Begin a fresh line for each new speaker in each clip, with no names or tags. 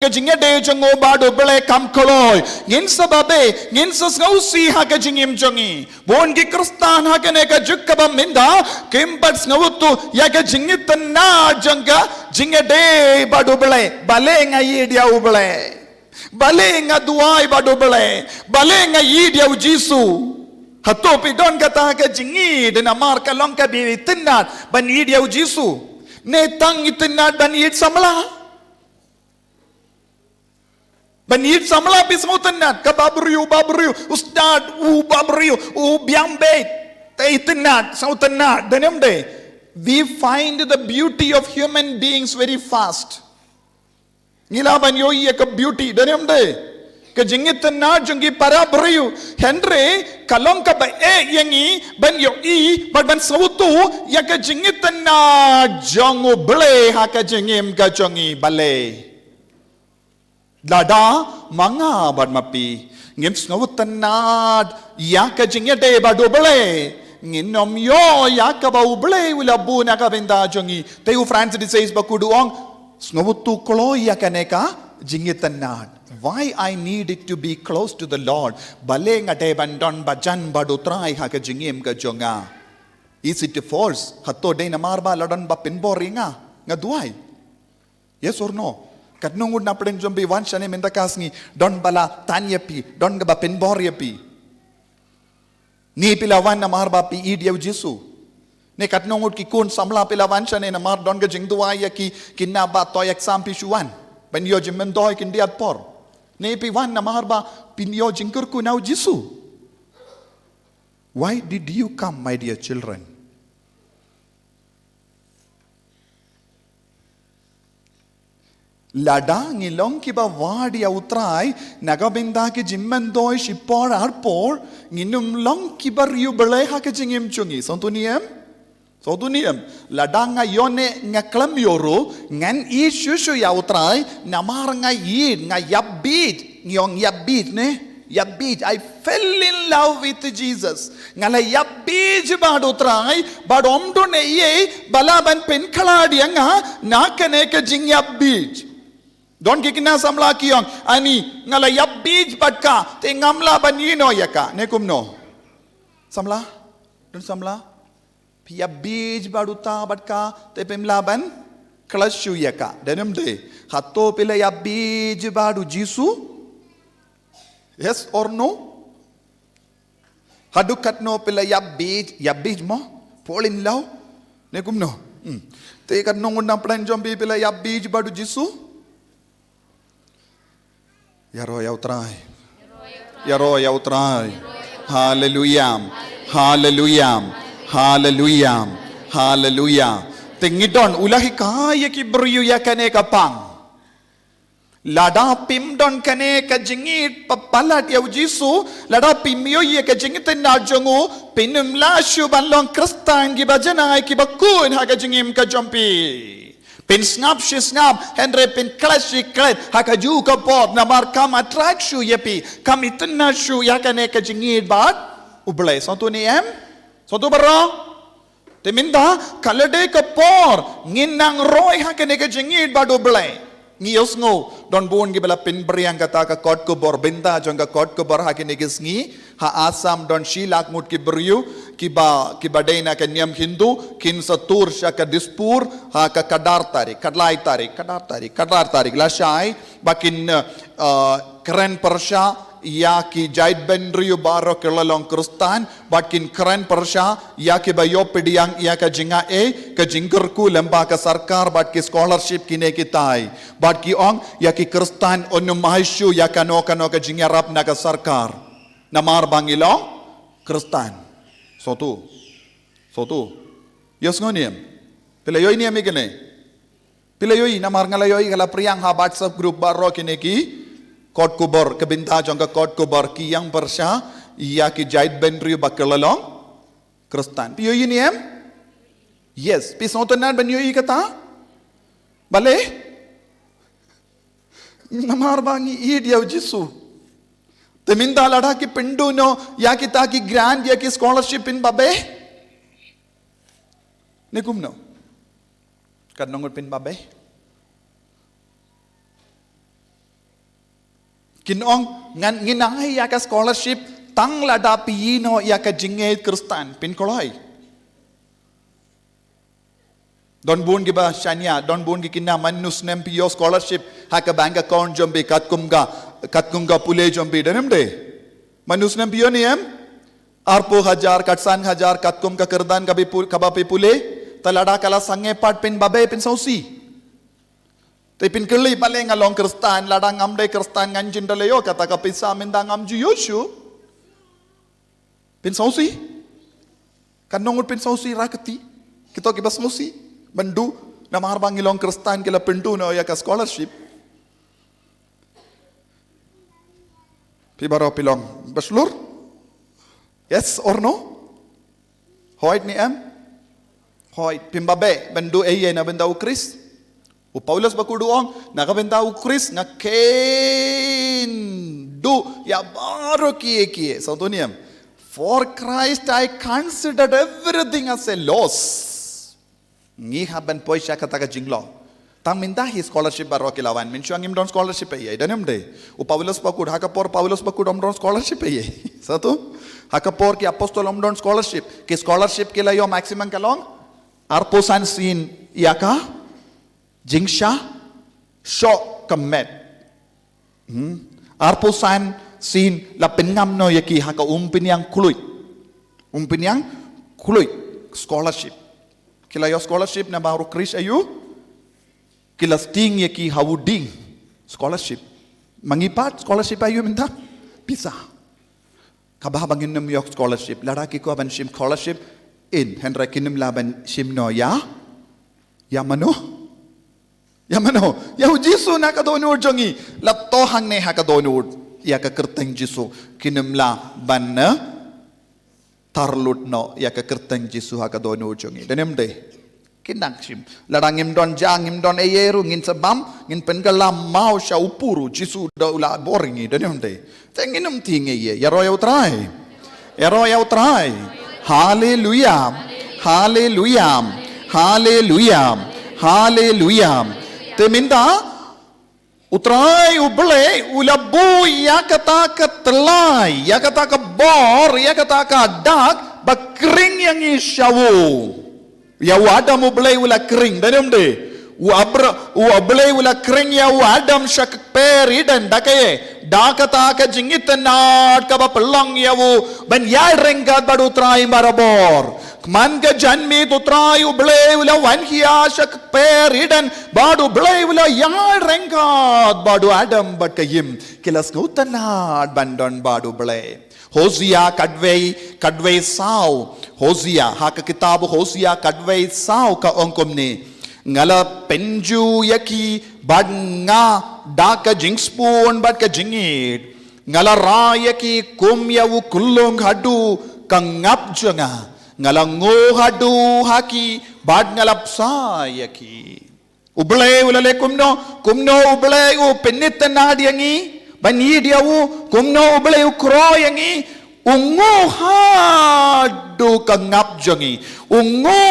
Jingade jongo bado bele kam koloi ngin sababe ngin sasngausi ha ka jingim jongi bon gi kristan ha ka ne ka jukka minda kimbat ngawtu ya ka jingitan na jongka jingade bado bele bale ngai dia ubele bale ngaduai bado bele bale ngai dia ujisu hato pi don kata ka jingi de namar ka long ka bi tinat ban dia ujisu ne tang itinat ban it samla Banit samla pismutanat kababrio ustad babrio biambe taitanat sautanat denemde. We find the beauty of human beings very fast. Ngila ban yoi ka beauty denemde. Ka jingitanat jungi parabrio Henry kalong ka ba yangi ban yoi ban sautu ya ka jingitanat jongo ble ha ka jingim ka jongi bale. Lada manga bad mapi ngim snawtanad yaka jingete badobele nginom yo yaka baubele wilabu na ka benda jongi teu Francis de Sales Bakhuid snawtu klo yaka neka jingetanad. Why I need it to be close to the Lord? Bale ngate bandon bajan badutrai ha ka jingim ka jonga. Is it a force? Hatto de namarba ladon ba pinboringa ngaduai. Yes or no? Kadnungud na pren jombi wan shane menda kasngi don bala tanyapi don gaba penboryapi ni pilawan na marba pi idiaw jisu ne kadnungud ki kun samla pilawan shane na mar don ga Jingduwai ki kinna bathoh eksam pi shuan ban yo jimendoy kin diat por ne pi wan na marba pinyo jingkurku now jisu. Why did you come, my dear children? Lada ngilong kiba wadi utrai nagabinda ki jimmendoi shipor arpor nginum long kiba Bariewblei ha ke jingim chungi sotuniam lada nga yone nga klam yoro ngan I shushu ya utrai namar nga yid nga yabit ngiyong yabit ne yabit. I fell in love with Jesus ngala yabit bad utrai bad omdo ne ye balaban pen khaladi nga nakane ke jing yabit. Don kikina samla kiyong ani ngala yabij badka te ngamla banino yaka nekumno samla don samla yabij baduta badka te pemla ban klashu yaka denem de hatto pila yabij badu jisu. Yes or no? Hadukat no pila yabij mo fall in love nekumno te kat nongun na plan jombi pila yabij badu jisu. Yaro yautrai. Hallelujah. Hallelujah. Hallelujah. Hallelujah. Tingidon ulahi kaya ki briyu ya kane kapang. Lada pimdon kane ka jingit papalat ya jisu lada pimyo ya ka jingit na jongu pinumla shubanlong kristan ki bajana ki bakun ha ka jingim ka jompi. Pin snap shi snap Henry pin clash shi clash hakaju ka pot namar kam attract shu yepi kam itna shu yakane ka jingit bat ublei sotu ni sotu baro teminda kalade ka por nginang roy hakane ka jingit bat ublei ngiyos ngo don bon gi bala pin briang kata ka kot ko bor benda jonga kot ko bor hakane gisngi ha asam don shi lakmut ki briyu kiba dena kenyam Hindu kin satur shaka dispur ha ka kadar tarik lashai bakin keren persha ya ki jaid bendriyu baro kelalong kristan bakin keren persha ya ki bayo pidiang ya ka jinga ka jingkurku lemba ka sarkar bat ki scholarship kine kitai bat ki ong ya ki kristan onum mahishu ya kano ka jinga rap na ka sarkar namar bangilong kristan sotu yes ngoniam pilayoy niam igene pilayoy namar ngalayoy gala priyang ha WhatsApp group baro kine ki kot kubor kebinta jongka kot kubor ki yang persha ya ki jaid bendriyu bakelalong kristan piyoy niam yes pisotanan banyoy kata bale namar bangi idiaw jisu teminda lada ki pindu no ya kita ki grant ya ki scholarship in babe nekumno kadnongol pin babe Kinong nginangai yaka scholarship tang lada piyino yaka jingay kristan pinkolay. Don buon giba shanya, don buon gikina manus nempiyo scholarship haka bank account jombi katkunga pule jombi denemde. Manus nempiyo niyem arpo 1000 katsan 1000 katkum ka kerdan kabapi pule talada kala sange part pin babe pin sausi. Tapi pin keli paling along kristan ladang amde kristan nganjin dalayo kata kapisa mindang amju yoshu. Pin sausi. Kan nongut pin sausi raketi. Kita kibas sausi. Bandu na maharbang ilong kristan kila pintu na ya ka scholarship. Pibaro pilong baslur? Yes or no? Hoit ni am? Hoit pimbabe bandu eye na benda ukris. O Paulus bakuduong nakabenta ukris nga ken do ya baro kiye. So tuniyam. For Christ I considered everything as a loss. Ngi haben poi siya kataga jinglo. Tang minta hi scholarship baro kilawan. Min siyang imdon scholarship ay danem de. O Paulus bakud hakapor Paulus bakud omdon scholarship ay. Satu hakapor ki apostol omdon scholarship. Ki scholarship kilayo maximum kalong arposan sin yaka jingsha sho kamet. Arposan sin la pengam no yaki haka umpinyang kulut scholarship. Kila yo scholarship na baru Chris ayu kila sting yaki hawuding scholarship. Mangipat scholarship ayu minta bisa. Kabahabangin nam yok scholarship. Ladaki ko aban shim scholarship in Henry kinum laban shim no ya mano. Ya Jisu na kadonur jongi latto hang ne hakadonur ya ka kerteng Jisu kinumla ban tarlut no ya ka kerteng Jisu hakadonur jongi denem de kinang sim ladang imdon jang imdon eyeru ngin sabam ngin pengalam mau sha upuru Jisu da ula boringi denem de tenginum tinge ye ya roya utrai hallelujah Teminda utrai ublei ulabu ya kata ketelai ya kata ke bor ya kata ke dak bakring yang isyawu ya wadam ublei ula kring danem de ublei ula kring ya wadam syak peri dan dakaye dakata ke jingitanat ka bapelang yawu ban ya renggat badu utrai barabor man ka janmi utrai ublei ula wanhiya syak peri dan badu blei ula ya renggat badu adam bat kayim kilas kautanat bandon badu blei Hosea kadwei sau Hosea haka kitabu Hosea kadwei sau ka ongkomni ngala penju yaki bad nga daka jingspoon bad ka jingit ngala ra yaki kum yawu kullong hadu kangap janga ngala ngo hadu haki bad ngalapsa yaki ublei ulale kumno ublei u pennitanadi yangi bani diawu kumno ublei u kro yangi ungu hadu kangap jangi ungu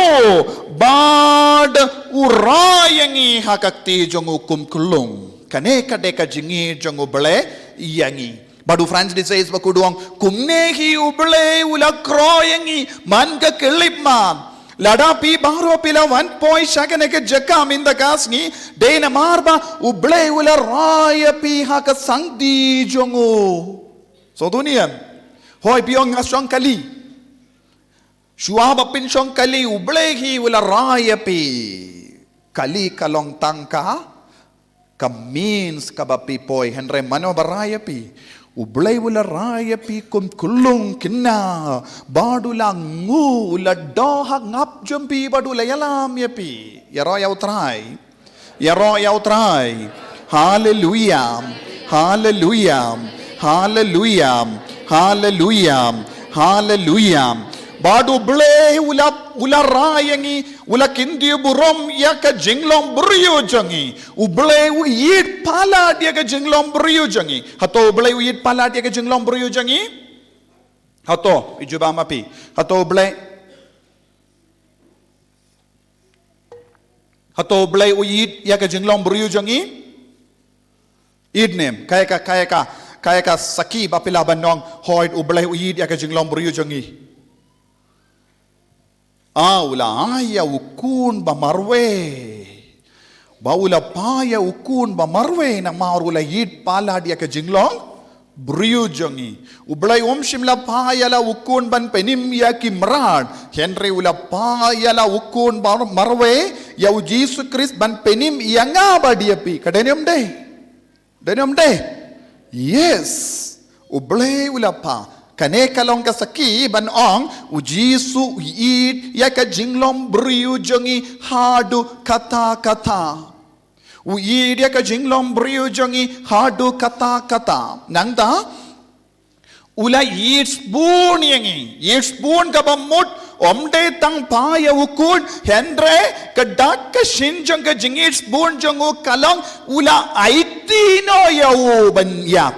bad urayangi hakakti jongu kum kulung kane kadeka jingi jongu ublei yangi Badu Francis de Sales Bakhuid kumnehi ublei ula kroyangi man ka kelip man lada pi baro pila 1 second ke jaka minda kasni de na marba ublei ula raya pi haka sangdi jongo so duniam hoi piong ngasong kali shuaba pin song kali ublei hi ula raya pi kali kalong tangka ka means kabapi poi henre mano baraya pi ublei ula raya pi kum kulung kinna badula ngu ula doha ngap jumpi badula yalam yapi yaro yautrai hallelujah badu blei ula rayangi ula kindi burom ya ka jinglom brio jangi ublei yit pala dia ka jinglom brio jangi hato ublei yit pala dia ka jinglom brio jangi hato ijuba mapi hato ublei yit ya ka jinglom brio jangi idnem kaya ka kaya ka saki bapila banong hoid ublay uyid ya ka jinglom buriu jongi ula aya ukun ba marwe baula paya ukun ba marwe na marula yid pala dia ka jinglong buriu jongi ublay shimla paya la ukun ban penim ya ki mrad henry ula paya la ukun ba marwe ya Jesus Christ ban penim yanga ba dia pi kadenium de yes ublay ula pa kane kalong ka saki ban ong ujisu uid ya ka jinglom buriu jongi hadu kata uid ya ka jinglom buriu jongi hadu kata nangda ula yid spoon ka bamut omde tang paya ukun hendre ka dak ka shinjong ka jingit spoon jongo kalong ula aitino yau ban yak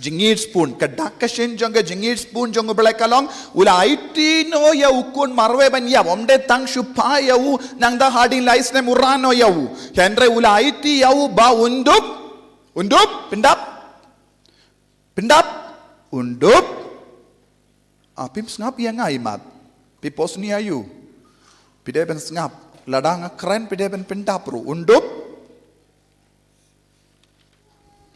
jingit spoon kadak ka shinjong ka jingit spoon jongo belai kalong ula aitino ya ukun marwe ban yak omde tang shupaya u nang da harding lais ne murano yau hendre ula aiti yau ba undup pindap undup apim snap yang aimat pipos ni ayu pide ben snap ladang keren pide ben pindapru undup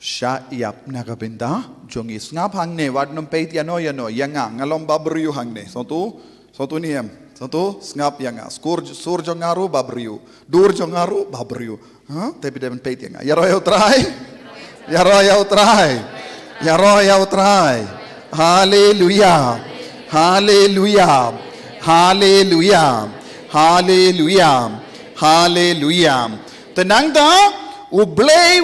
sya iap naga benda jongi snap hangne wadnum peit yano yanga ngalom babriu hangne sotu niem sotu snap yanga sur jongaru babriu dur jongaru babriu te pide ben peit yanga yaro try hallelujah tenang dah ublay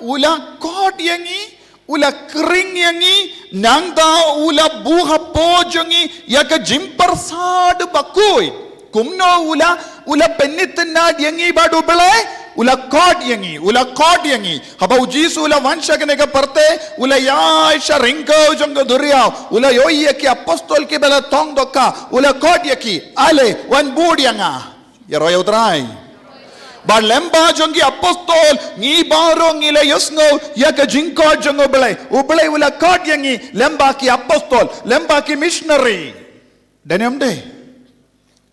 ula kot yangi ula kering yangi nang dah ula buha pojongi ya ka jimpersad bakhuid kumno ula penitnad yangi badu belai ula kot yangi haba ujisu ula wansha kene ka parte ula yaisha ringko jongga duriao ula yoi ki apostol ki bela tong doka ula kot yaki ale wan bud yanga yaro yautrai ba lemba jongi apostol ngi baro ngi le yosngo ya ka jingko jongo belai ublai ula kot yangi lemba ki apostol lemba ki missionary daniam de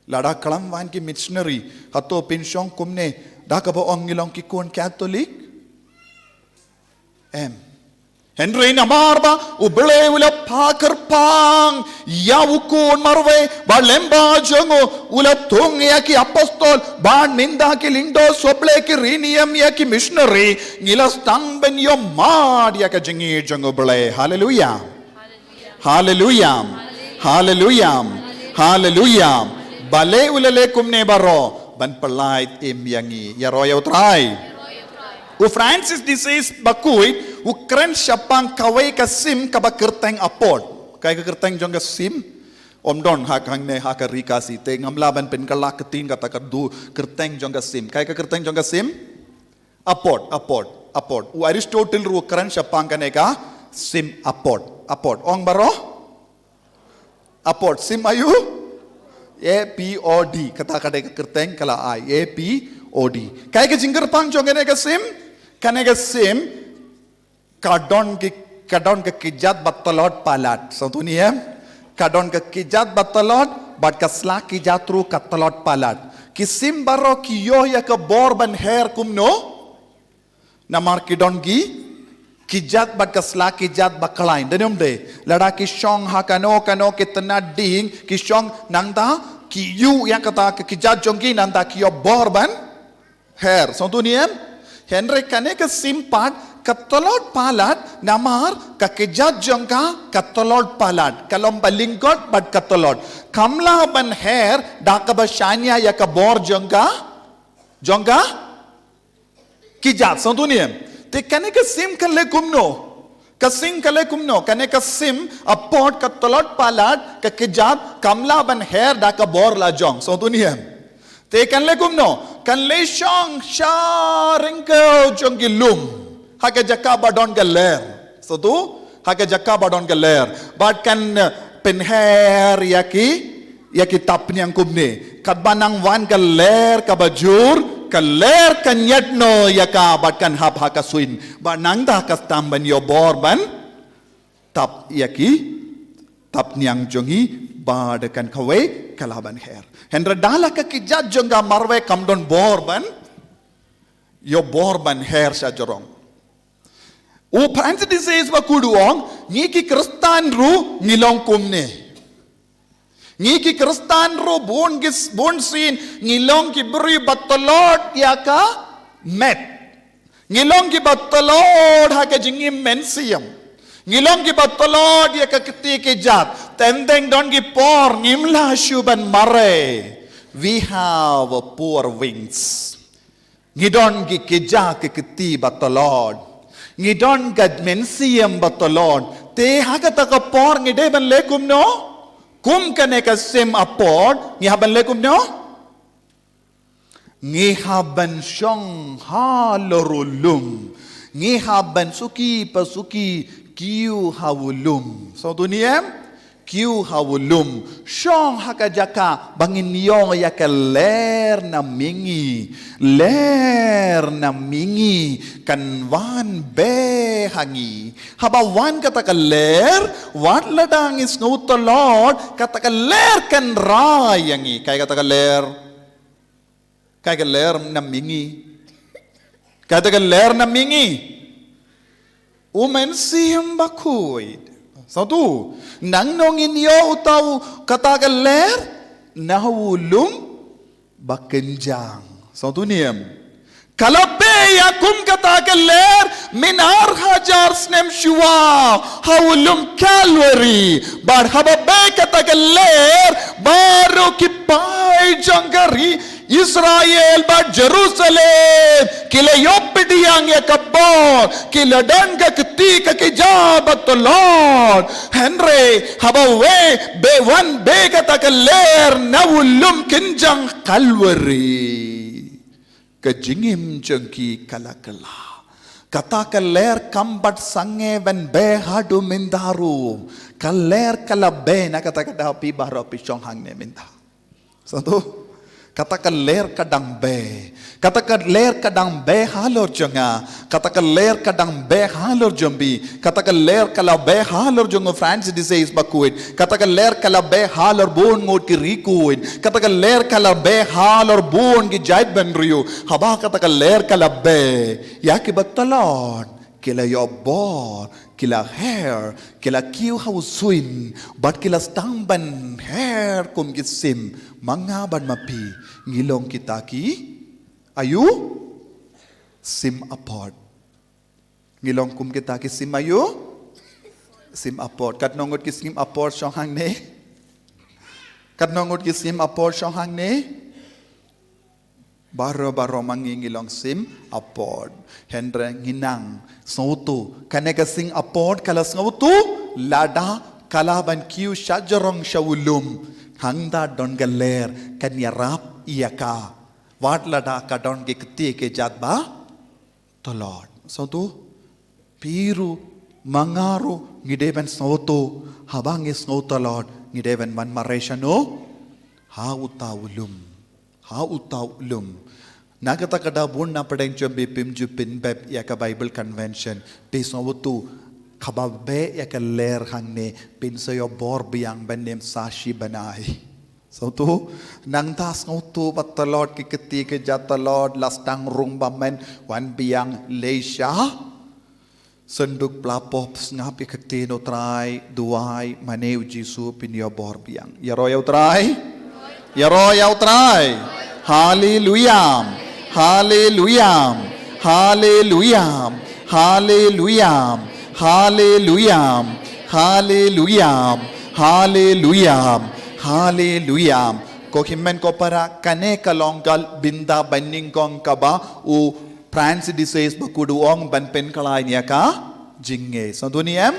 lada kalam wan ki missionary hato pinsyong kumne dah ba ong ngilong kikun Catholic Henry namar ba ublay ula kyrpang ya ukun marwe ba lemba jongo ula tung ya ki apostol ba ninda ki lindo soble ki rinium ya ki missionary ngilas tang ben yo mad ya ka jingi jongo blay hallelujah bale ulale kumne baro ban pelait yangi yaro try Francis de Sales Bakhuid keren syapang kawai ka sim ka ba kerteng apod kay ka kerteng jong ka sim omdon hakang ne hakarika si te ngamlaban pen kalak ketin kata kadu kerteng jong ka sim kay ka kerteng jong ka sim apod Aristotle ru keren syapang ka ne ka sim apod ong baro apod sim ayu APOD kata kerteng kala I APOD kay ka jingplie jongene ka sim kane ka sim kadon ke kijat batalot palat satunia kadon ke kijat batalot bat kasla kijat ru katalot palat kisim baro kiyo ya ka borban her kumno namar kidon gi kijat bat kasla kijat baklain denom de lada ki shong hakano kitna ding ki shong nangda ki yu yang kata ke kijat jonggi nangda ki yo borban her satunia Henry kane ka simpat katalot palat namar ka kijat jongka katalot palat kalom balingkot bat katalot kamla ban her dakaba shanya ya ka bor jongka kijat santunia te kane ka sim kale kumno kane ka sim apot katalot palat ka kijat kamla ban her daka bor la jong santunia te kanle kumno kanle shong sharingko jongki lum haka jakka badon galer so tu haka jakka badon galer but kan penher yaki tapnyang kumne kadbanang wan galer kabajur kaler kanyatno yaka but kan hab haka suin ba nangda kastam ban yo bor ban tap niang jongi bad kan kawe kalaban her. Hendra dala ka kijat jonga marwe kamdon borban yo borban her sa jorong. O Francis de Sales Bakhuid ni ki kristan ru ngilong kumne. Ni ki kristan ru bon sin ngilong ki beri batolot yaka met. Ngilong ki batolot ha ka jingim mensiam. Ngilong ki batolot yaka keti ki jat. Tendeng don ki por ngimla shuban mare. We have 4 wings. Ngidon ki kija ki keti batolot. Ngidon gad mensiam batolot. Te hakata ka por ngide ban lekum no? Kum kane ka sim apod ngihaban lekum no? Ngihaban syong halorulum. Ngihaban suki pasuki kiu hawulum. So tuniem kiu hawulum. Syong hakajaka bangin yong yaka ler na mingi. Ler na mingi kanwan be hangi. Haba wan kataka ler wat ladang is ngutolod kataka ler kan rayangi. Kaya kataka ler kaya ler na mingi. Kataka ler na mingi. Jingim Bakhuid. Satu, nang nongin yo utaw katagal ler nahulum bakenjang. Satu niyam. Kalabe yakum katagal ler minar hajar snem shua hawulum Calvary. Bar hababe katagal ler baru kipai jangari Israel bar Jerusalem kila yopidi yang yakabor kila dan ka ketika kejabat tolon Henry habawe be wan be kata ler nawulum kenjang Calvary ka jingim jongki kalakala kata ler kambat sange ben be hadu mindaru kaler kalabe na kata pi baro pisong hangne minda satu katakan ler kadang be. Katakan ler kadang be halor jonga. Katakan ler kadang be halor jombi. Katakan ler kala be halor jongo Francis de Sales Bakhuid. Katakan ler kala be halor bon ngot ki rikuid. Katakan ler kala be halor bon ki jait ben riyo. Haba katakan ler kala be. Yaki batalon. Kila yobor. Kila hair. Kila kiu hausuin. Bat kila stangban hair kum gisim. Mangaban mapi ngilong kita ki ayu sim apart ngilong kum kita ki sim ayu sim apart kat nongot ki sim apart song hang ne kat nongot ki sim apart song hang ne baro mangi ngilong sim apart hendra nginang sautu kaneka sing apart kala sautu lada kalaban kiu shajarong shawulum hangda don galer kan yarap iyaka watlada ka don ke kti ke jatba tolod so tu piru mangaru ngideban soto habangis no tolod ngideban man mareshano ha utawulum nagata kada bun na padeng chombe pimju pin beb yaka bible convention pe sotu kababe ya ler hangne pinsayo bor biang benem sashi banai so tu nang tas ngutu batalot ki keti ke jatalot lastang rung bamen wan biang leisha senduk plapoh ngap ki keti no trai duai maneu jisu pinyo bor biang ya royau trai hallelujah hallelujah hallelujah hallelujah Hallelujah, hallelujah, hallelujah, hallelujah. Ko himmen ko para kane kalonggal binda banning kong kaba u Francis de Sales Bakhuid ong ban pen kalai niya ka jinge. So duniem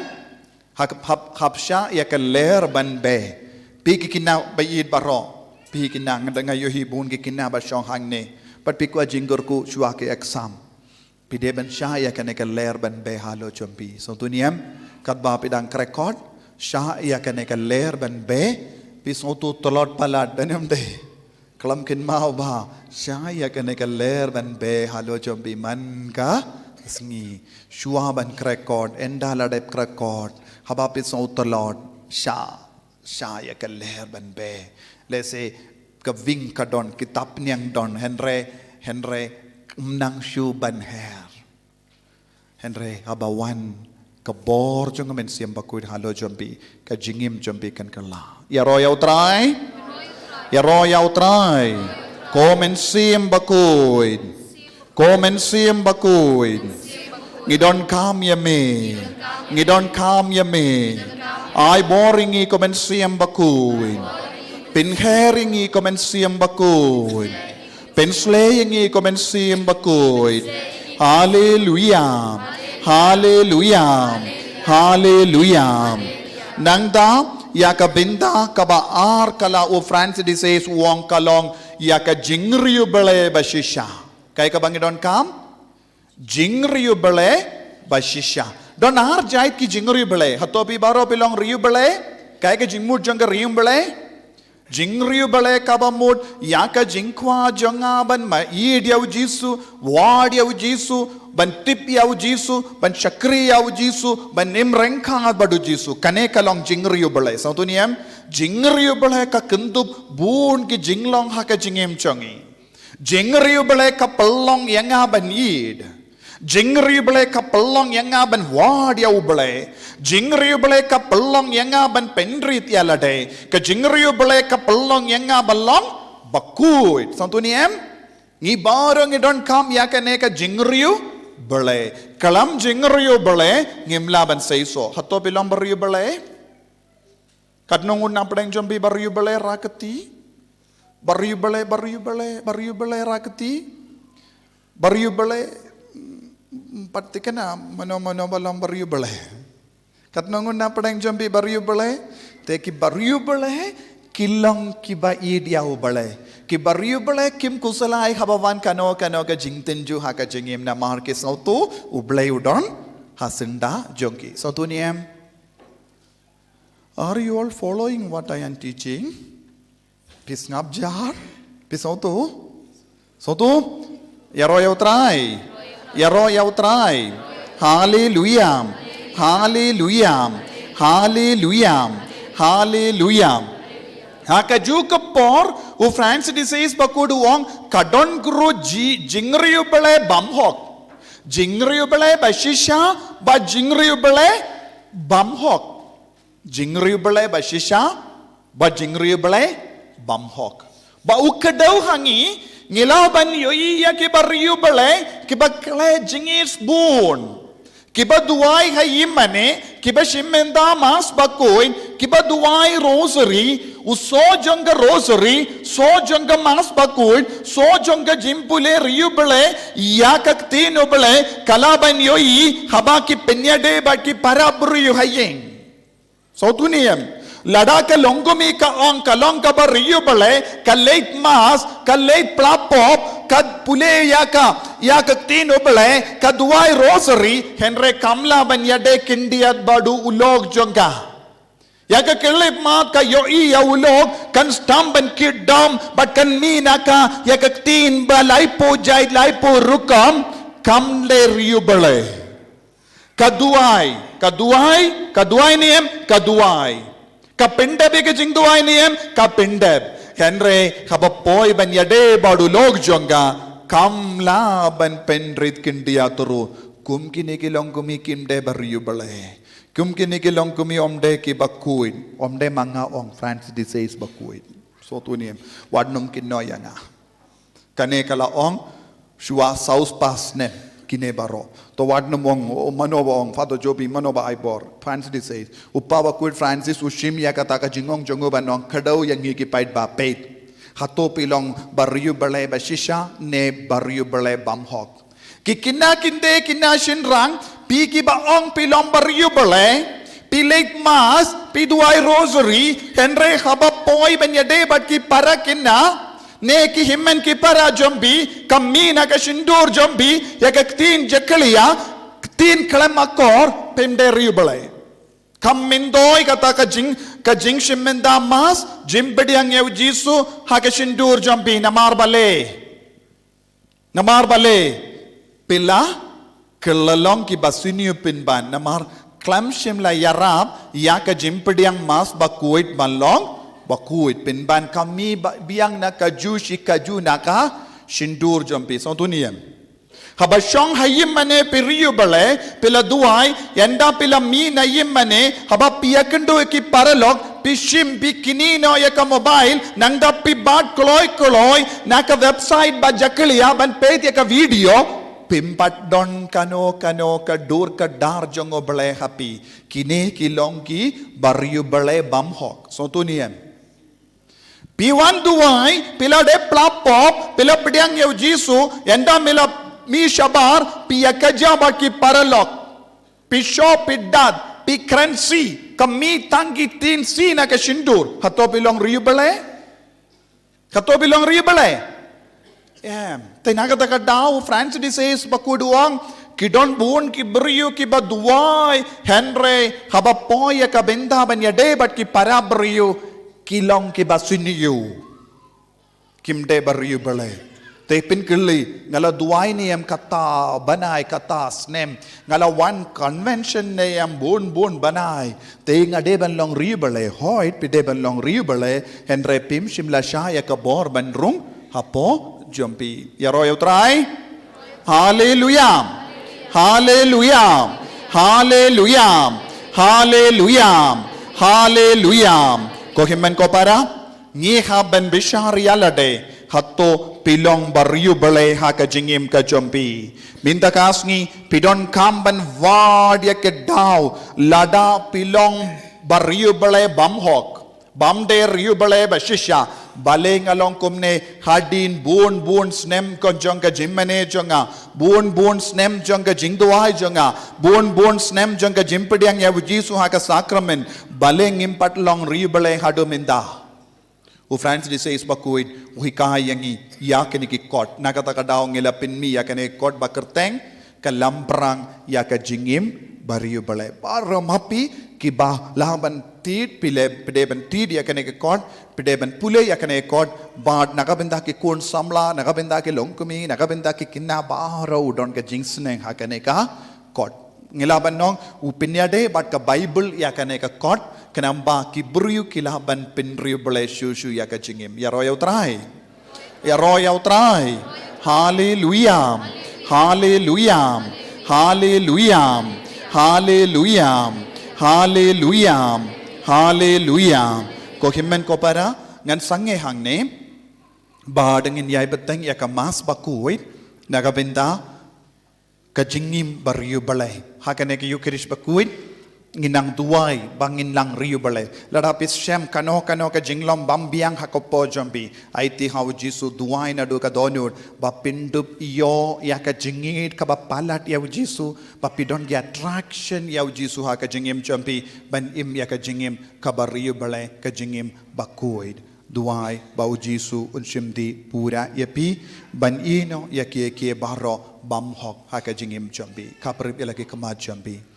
hapsha ya ka ler ban be. Pi kina bayid baro. Pi kina ngada yohi bun kina ba shong hangne. Pat pi ko jingor ku shwa ke eksam. Pideban syah kan eka ler ban be halo chompi. So tuniem kat ba pidang rekod syah kan eka ler ban be pisotu tolot palat benem de. Kelam kin mau ba syah kan eka ler ban be halo chompi man ka Sngi Shuaban Krekod, Endalade Krekod, Habapis Outalod, Sha Yakaler Ban Be. Let's say Kaving Kadon, Kitapnyang Don, Henry Nang Shu Ban Hair. Henry Habawan, Kabor Jongim Bakhuid, Halo Jumbi, Ka Jingim Jumbi Kan Kala. Yaroyau try? Yaroyau try. Jingim Bakhuid. Jingim Bakhuid. Ngidon kam yame. Ngidon kam yame. Ay boringi Jingim Bakhuid. Pinheringi Jingim Bakhuid. Penslayingi Jingim Bakhuid. Hallelujah. Hallelujah. Hallelujah. Nangda Yakabinda Ba-ar kala o Francis de Sales Wong kalong Yaka Jingriubele Bashisha. Kay kabangidon kam? Jingriubele Bashisha. Don ar jait ki Jingriubele. Hatopi baro pilong riubele. Kay ka jingmud jongka riubele. Jingriubele kabamud Yaka jingkwa jongaban ma id yaw jisu wad yaw jisu ban tip yaw jisu ban chakri yaw jisu ban nimrengkha badu jisu kane kalong jingriubele sautuniam jingriubele ka kendub bun ki jinglong ha ka jingem chongi jingriubele ka pelong yanga ban id jingriubele ka pelong yanga ban wad yaw bele jingriubele ka pelong yanga ban penrit yalade ka jingriubele ka pelong yanga balong Bakhuid sautuniam ngi barong idon kam yakane ka jingriubele kalam jingriubele ngimlaban seiso hatto bilang bariewblei kadnong unang pedang jombi bariewblei raketi bariewblei raketi bariewblei patikana mano balang bariewblei kadnong unang pedang jombi bariewblei te ki bariewblei kilong kiba idiau bale ki bariewblei kim kusalai habawan kano ka jingtenju ha ka jingim na mar ke sautu ublei udon hasinda jongki sautu niem. Are you all following what I am teaching? Pisngap jar pisautu yaroyau try hallelujah hallelujah hallelujah hallelujah. Hakaju kapor u Francis de Sales Bakhuid wong kadon guru jingriubele bamhok jingriubele bashisha ba jingriubele bamhok jingriubele bashisha ba jingriubele bamhok ba ukadau hangi ngilaban yoi ya ki bariewblei ki bakle jingis bun kiba duwai hayimane kiba shimenda mas Bakhuid kiba duwai rosary uso jongka rosary so jongka mas Bakhuid so jongka jimpule riubele yakakti nobele kalaban yoi habaki penyade baki parabriu hayeng sautuniam ladaka longgomi ka ong kalong ka bariewblei kalait mas kalait plapop kad pule yaka tino bele kaduai rosary henre kamla ban yade kindiat badu ulog jongka yaka kelip mat ka yoi ya ulog kan stamban kidam but kan mina ka yaka tin ba laipo jait laipo rukam kamle riubele kaduai niem kaduai kapindab ke jingduwai niem kapindab Henry habapoi ban yade badu log jongka kamla ban penrit kindia turu kumkini kilong kumi kimde bariewblei kumkini kilong kumi omde ki Bakhuid omde manga ong Francis de Sales Bakhuid so tunim wadnum kinno yanga kane kala ong shua saus pasne kine baro to wadnum ong manoba ong father jobi manoba aibor Francis de Sales uppa Bakhuid Francis ushim yakata ka jingong jongo banong kadau yangi ki pait ba peit hato pilong bariewblei bashisha ne bariewblei bamhok ki kinna kinde kinna shinrang pi ki ba ong pilong bariewblei pyllait mas pi duai rosary henre haba poi banyade bat ki para kinna ne ki himmen ki para jombi kamina ka shindur jombi yak tin jakliya tin klamakor pemde riubelei kamindoi kata ka jing shimenda mas jimbediang yew jisu ha ka shindur jombi namar bale pila kelalong ki basuniu pinban namar klamshim la yarab ya ka jimpediang mas Bakhuid malong Bakhuid pinban kami biang na kaju shikaju naka shindur jompi so tuniem habashong hayim mane Bariewblei pila duai yanda pila mi na yim mane haba piakendo ki paralog pishim bikinino ya ka mobile nangda pi bat kloy naka website ba jakliya ban pet ya ka video pimpat don kano ka dur ka dar jongo blai happy kini kilong ki Bariewblei bamhok so tuniem piwan duai pila de plapop pila pediang yau jisu yanda mila mi shabar pia kajaba ki paralok pisho pidad pi krensi kami tangi tin si na ka shindur hato bilong Bariewblei Tenaga taka daw Francis de Sales Bakhuid kidon bun ki beriu ki baduai Henry haba poya ka benda ban yade bat ki para beriu kilong ki basuniu kimde Bariewblei te pin kili ngala duai ni am kata banai kata snem ngala one convention ne am bun banai te ngade ban long Bariewblei hoit pide ban long Bariewblei Henry pim shimla shaya ka bor ban rung hapo jumpi ya royal try hallelujah hallelujah hallelujah hallelujah hallelujah ko himmen ko para ngi haben bisharia lade hatto pilong Bariewblei ha ka jingim ka jumpi minta kasngi pidon kamban wad ya ke daw lada pilong Bariewblei bamhok bamde Bariewblei bashisha baleng along kumne hadin bun snem kon jongka jimmane jonga bun snem jongka Jingduwai jonga bun snem jongka jimpediang ya jisu ha ka sakramen baleng impat long Bariewblei hadu minda u Francis de Sales Bakhuid u hikayangi ya kini ki kot nakata ka daw ngela pinmi ya kene kot bakerteng ka lamprang ya ka Jingim Bariewblei param happy ki ba laban tit pile pedeban tit ya kene ke kot pedeban pule ya kene kot bad nakabenda ki kun samla nakabenda ki longkumi nakabenda ki kinna bahara udon ka jingsneng ha kene ka kot ngilaban nong upinya de bat ka Bible ya kene ka kot kenamba ki beriu kilaban pin Bariewblei shushu ya ka jingim ya royal try hallelujah hallelujah hallelujah hallelujah hallelujah hallelujah ko himmen ko para ngan sange hangne badengin yai beteng ya ka mas Bakhuid nagabenda ka Jingim Bariewblei hakane ki Eucharist Bakhuid nginang duai bangin lang Bariewblei ladapis shem kano ka jinglam bambiang hakopo jombi aiti how jisu duai na do ka donur bapindup iyo ya ka jingit ka bapalat ya jisu bapidon gi attraction ya jisu ha ka jingim jombi ban im ya ka jingim ka Bariewblei ka Jingim Bakhuid duai bau jisu unshimdi pura yapi ban ino ya ke baro bamhok ha ka jingim jombi kaprip ilagi kama jombi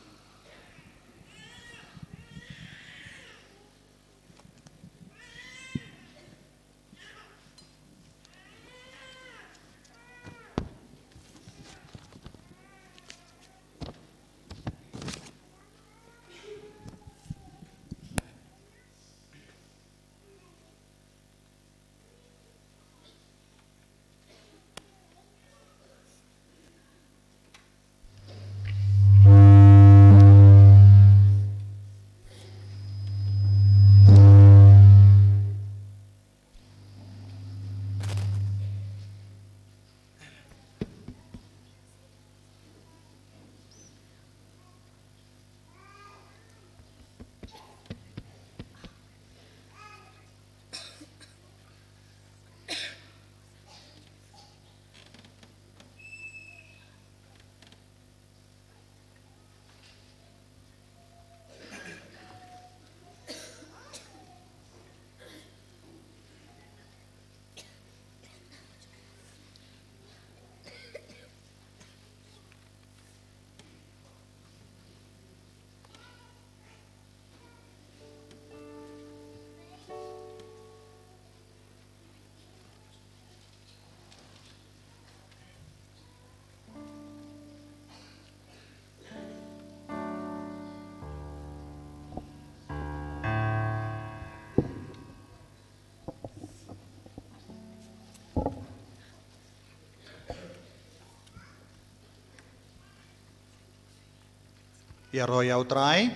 Yaroyau trai.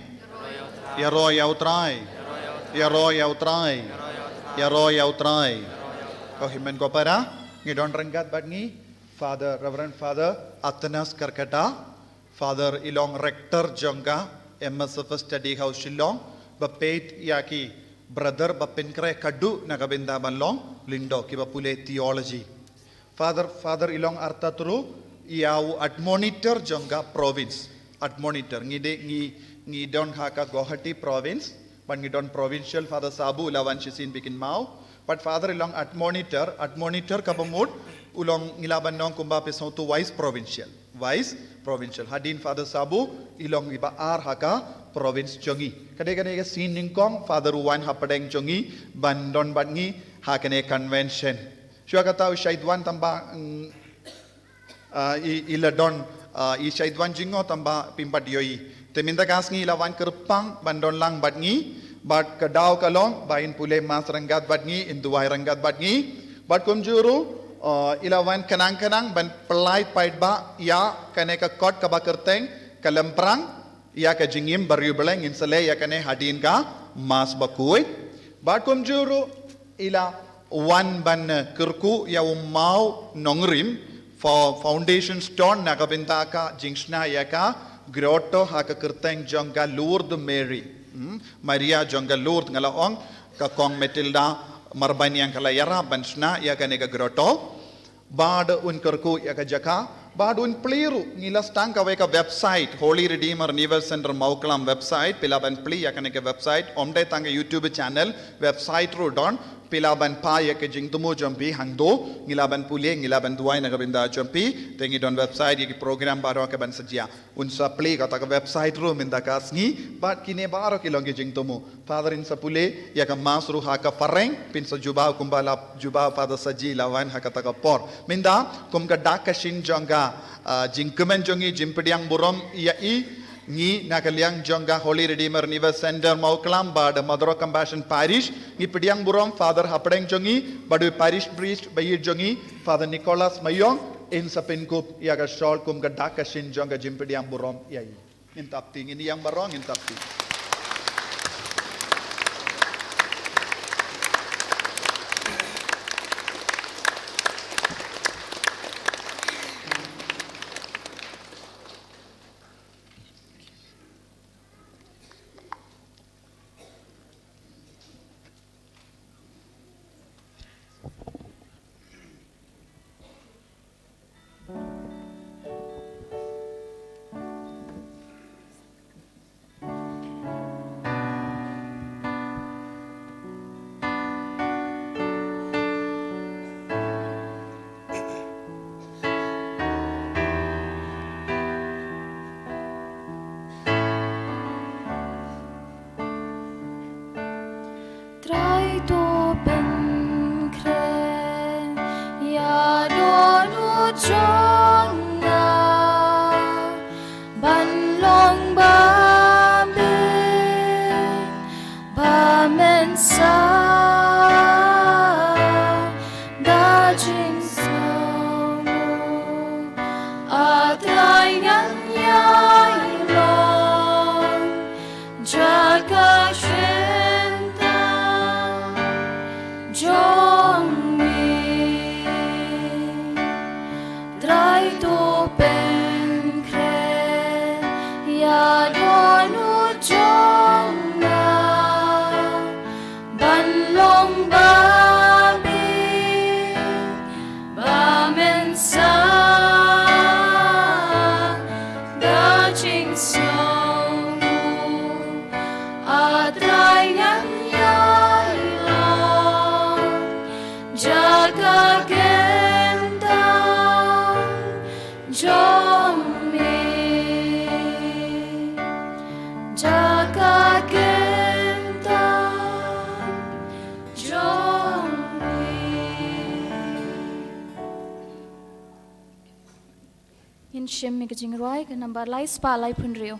Yaroyau trai. Yaroyau trai. Yaroyau trai. Kohimen kopara. Ngidon renggat badngi. Father, Reverend Father Athanas Karkata. Father Ilong Rector Jongka. MSF Study House Shillong. Bapet Yaki. Brother Bapinkre Kadu Nagabinda Banlong. Lindo Kibapule Theology. Father Ilong Artaturu. Iau Admonitor Jongka Province. Admonitor. Ngi don haka Guwahati Province. But ngi don Provincial Father Sabu Lawan Shisin Bikin Mau. But Father Ilong Admonitor Kabamut. Ulong Nilaban Nong Kumba Pesong to Vice Provincial. Hadin Father Sabu Ilong Ba-ar haka Province Jongi. Kadang-kadang sin ningkong Father Uwan Hapadeng Jongi Bandon Badngi Hakane Convention. Siya kata Syaidwan tamba iladon Syaidwan jingo tamba pimpat yoi. Teminta kasngi ilawan kyrpang bandon lang badngi. Bad kadaw kalong bain pule mas ranggat badngi Jingduwai ranggat badngi. Bad kumjuru ilawan kanang-kanang ban pyllait paidba ya kaneka kot kabakerteng kalamprang ya ka Jingim Bariewblei insale ya kane hadin ka mas Bakhuid. Bad kumjuru ila wan ban kirku ya umau nongrim for foundation stone nakabinta ka jingsna ya ka Grotto haka kerteng jongka Lourdes Mary. Maria jongka Lourdes ngalaong ka kong Matilda Marbanyang kalayara bansna ya kaneka Grotto. Bad un kerku ya ka jaka. Bad un pliru ngilas tang ka weka website Holy Redeemer Nivel Center Mawkhlam website pilaban pli ya kaneka website omde tang YouTube channel website ro don pilaban pa ya ke jingtumu jompi hangdo ngilaban pule ngilaban duai nagabinda jompi tengi don website ya program baro ka ban sajia unsa play ka ta website ro minda kasngi bat kine baro ki longe jingtumu father in sapule ya ka masru ha ka fareng pin sa juba kumbala juba pada saji lawan ha ka ta ka por minda kum ka dak shin jonga jingkemen jongi Jingim Burom ya Ngi nakaliang jongka Holy Redeemer Nivel Center Mawkhlam bad Mother of Compassion Parish Ngi Pediang Burom Father Hapadeng Jongi badu Parish Priest Bayir Jongi Father Nicholas Mayong in Sapinkup Yaga Shol Kum Gadaka Shin Jonga Jingpediang Burom Yai Intapti ini yang barong intapti.
Shim Ka Jingduwai ka number lai spa lai punrio.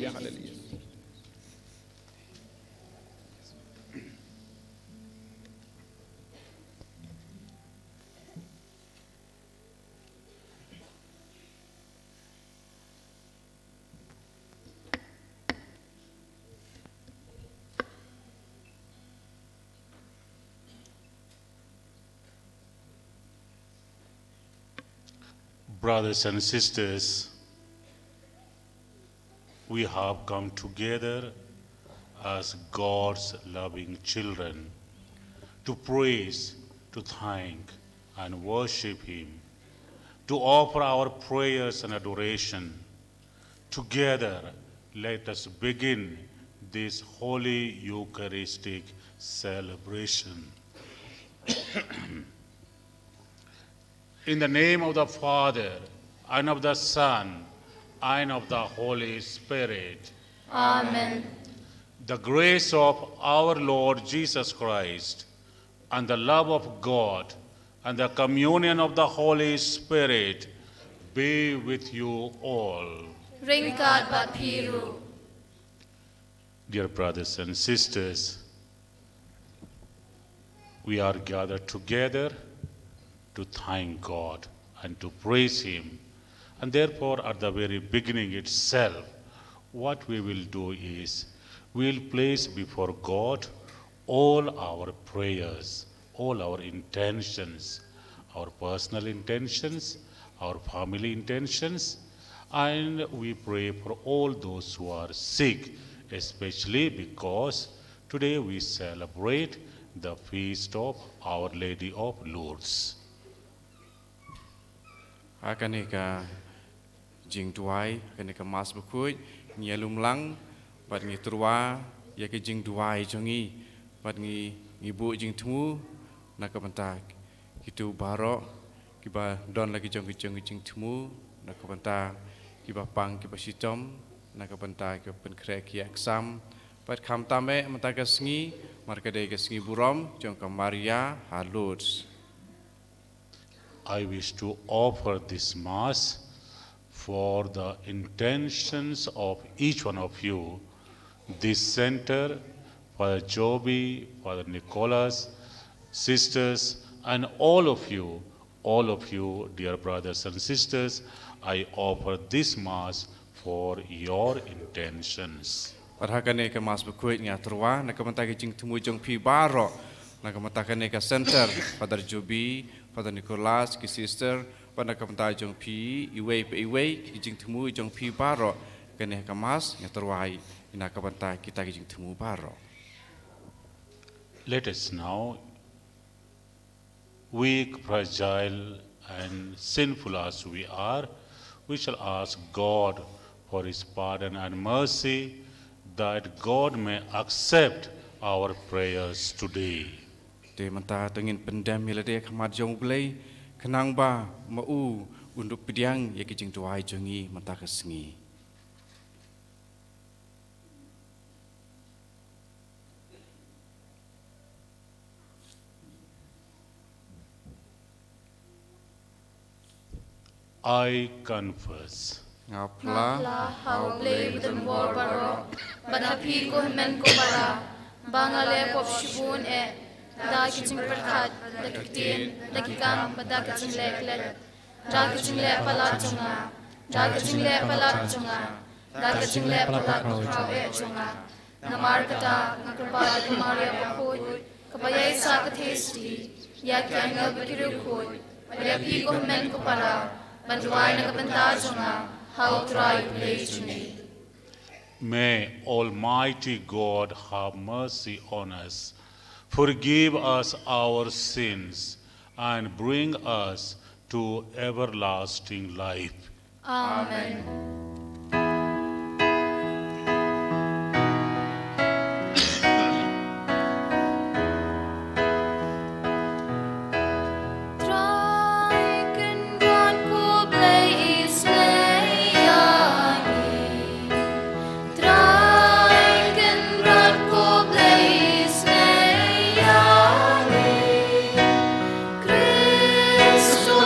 hallelujah, hallelujah.
Brothers and sisters, we have come together as God's loving children to praise, to thank, and worship Him, to offer our prayers and adoration. Together, let us begin this holy Eucharistic celebration. In the name of the Father, and of the Son, and of the Holy Spirit.
Amen.
The grace of our Lord Jesus Christ, and the love of God, and the communion of the Holy Spirit be with you all.
Ringkat bat piru.
Dear brothers and sisters, we are gathered together to thank God and to praise Him. And therefore, at the very beginning itself, what we will do is, we will place before God all our prayers, all our intentions, our personal intentions, our family intentions, and we pray for all those who are sick, especially because today we celebrate the feast of Our Lady of Lourdes.
Akaneka Jingduwai, akaneka Mas Bakhuid, Nyalumlang, but ngi turwa, yake Jingduwai jongi, but ngi bu Jingtumu, nakapantak, kitu baro, kiba don lagi jongi Jingtumu, nakapantak, kiba pang kiba sitom, nakapantak kiba penkrek eksam, but kam tame mantaka Sngi, markade ke Sngi Burom, jongka Maria, Lourdes.
I wish to offer this Mass for the intentions of each one of you, this center, Father Joby, Father Nicholas, sisters, and all of you, dear brothers and sisters, I offer this Mass for your intentions.
Parhakane ke Mas Bakhuid ngaturwa, nakamantake jingtumu jongpi baro, nakamatake ke center, Father Joby, Father Nicholas, ki sister, pada kamta jong pi iwei pe iwei ki jing temu jong pi baro kene kamas ngaterwai ina kamta kita ki jing temu baro.
Let us now, weak, fragile, and sinful as we are, we shall ask God for His pardon and mercy, that God may accept our prayers today.
Te manta tengin pendam milade khamat Jinglamphrang kenang ba mau untuk pidiang yaki Jingduwai jongi manta ke Sngi.
I confess.
Ngapla
Hau play with the more baro. Banapi ko men ko bara. Bangale pop shibun e. Da kitchen perkat. Da kitin. Da kikam. Da kitchen leklet. Da kitchen le palat junga. Da kitchen le palat junga. Da kitchen le palat kau e junga. Namar kata. Nakrapal Maria Bakhuid. Kapayay sa kathesti. Yakyanga bikiru khud. Banapi ko men ko bara. Banduay nakapanta junga. How try to me.
May Almighty God have mercy on us, forgive us our sins, and bring us to everlasting life.
Amen. Christo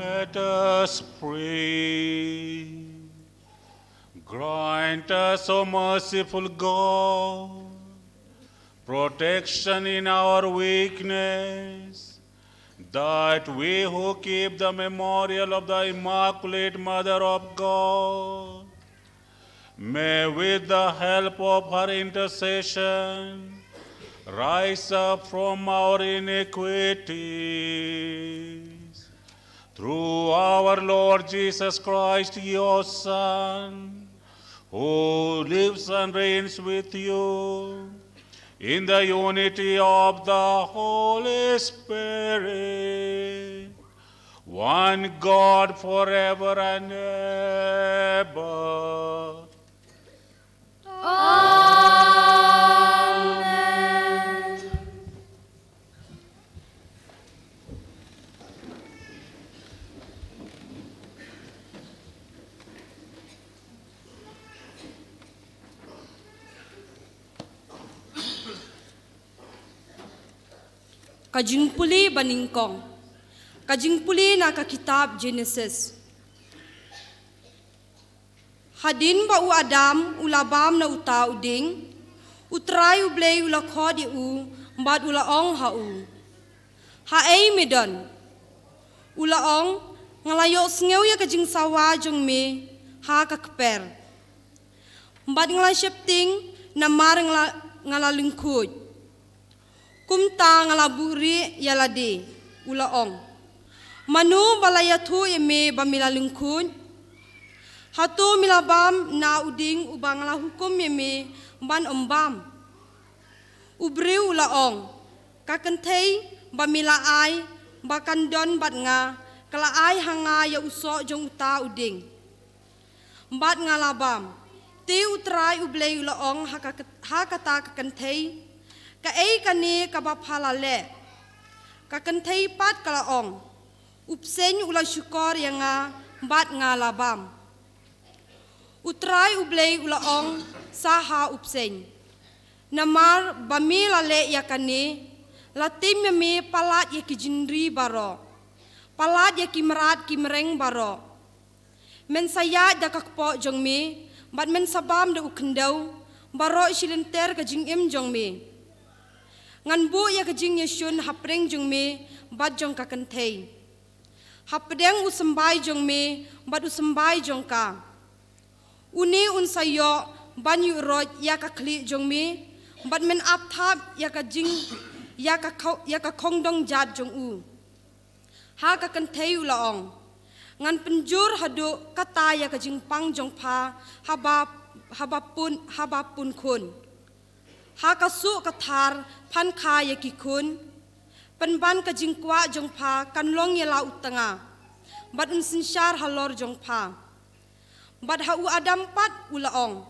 Let us pray. Grant us, O merciful God, protection in our weakness, that we who keep the memorial of the Immaculate Mother of God may, with the help of her intercession, rise up from our iniquities. Through our Lord Jesus Christ, your Son, who lives and reigns with you in the unity of the Holy Spirit, one God forever and ever.
Ka jingplie baningkong. Ka jingplie na ka kitab Genesis. Hadin ba u Adam ulabam na uta uding, utray ublei ula khodi u, mbad ula ong ha u. Ha ay medon. Ula ong ngalayo sngew ya ka jing sawa jong me ha ka kper. Mbad ngalay shepting na mar ngalalingkud. Kumta ngalaburi yalade ulaong. Manu balayatu eme bamilalingkun. Hatu milabam na uding ubang ngalahukum eme ban ombam. Ubri ulaong. Kakentei bamilaay bakandon bat nga kalaay hanga ya usok jong uta uding. Bat ngalabam. Ti utray ublay ulaong hakata kakentei. Ka ay kani kabaphalale, ka kantay pat kalaong, upsen ula syukor yang nga bat nga labam. Utray ublay ulaong saha upsen. Namar bamilale ya kani, latim yami palat ya kijinri baro, palat ya kimrat kimreng baro. Men saya da kakpo jong mi, bat men sabam da ukendau, baro isilenter ka jingim jong mi. Ngan bu ya kajing yesyun hapreng jong me bad jong ka kentei. Hapdeng usembai jong me bad usembai jong ka. Uni unsayo ban yu roj ya ka kli jong me bad men ap thap ya ka jing ya ka kongdong jat jong u. Ha ka kentei ulaong. Ngan penjur hadu kata ya ka jingpang jong pa habapun kun. Hakasu kathar pan kaya kikun, penban ka jingkwa jong pa kanlong yela utanga, bad unsinsyar halor jong pa, bad hau adam pat ulaong,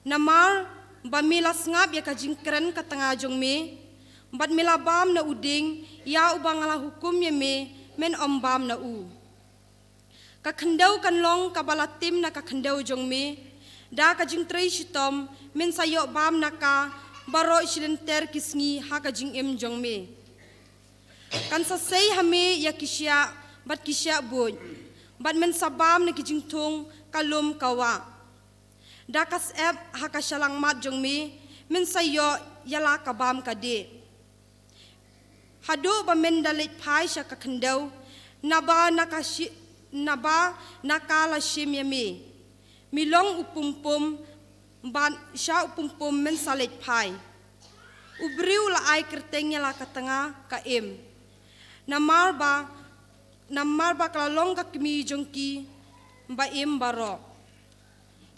namar bamilas ngap ya ka jingkren katanga jong me, bad milabam na uding ya ubang ala hukum ya me men ombam na u. Kakendau kanlong kabalatim na kakendau jong me, da ka jingtrei shitom men sayo bam naka baro isilenter kisngi ha ka jingim jong me. Kan sasay hame ya kisya bat kisya bun, bat men sabam na kijingtung kalum kawa. Da kas ep ha ka syalang mat jong me men sayo yala kabam kade. Hadu ba men dalit pai sya ka kendau naba nakala shim ya me. Milong upumpum ban sya upumpum men salit pai. Ubriu la ai kertengnya la katanga ka im. Namar ba kalalong ka kimi jongki ba im baro.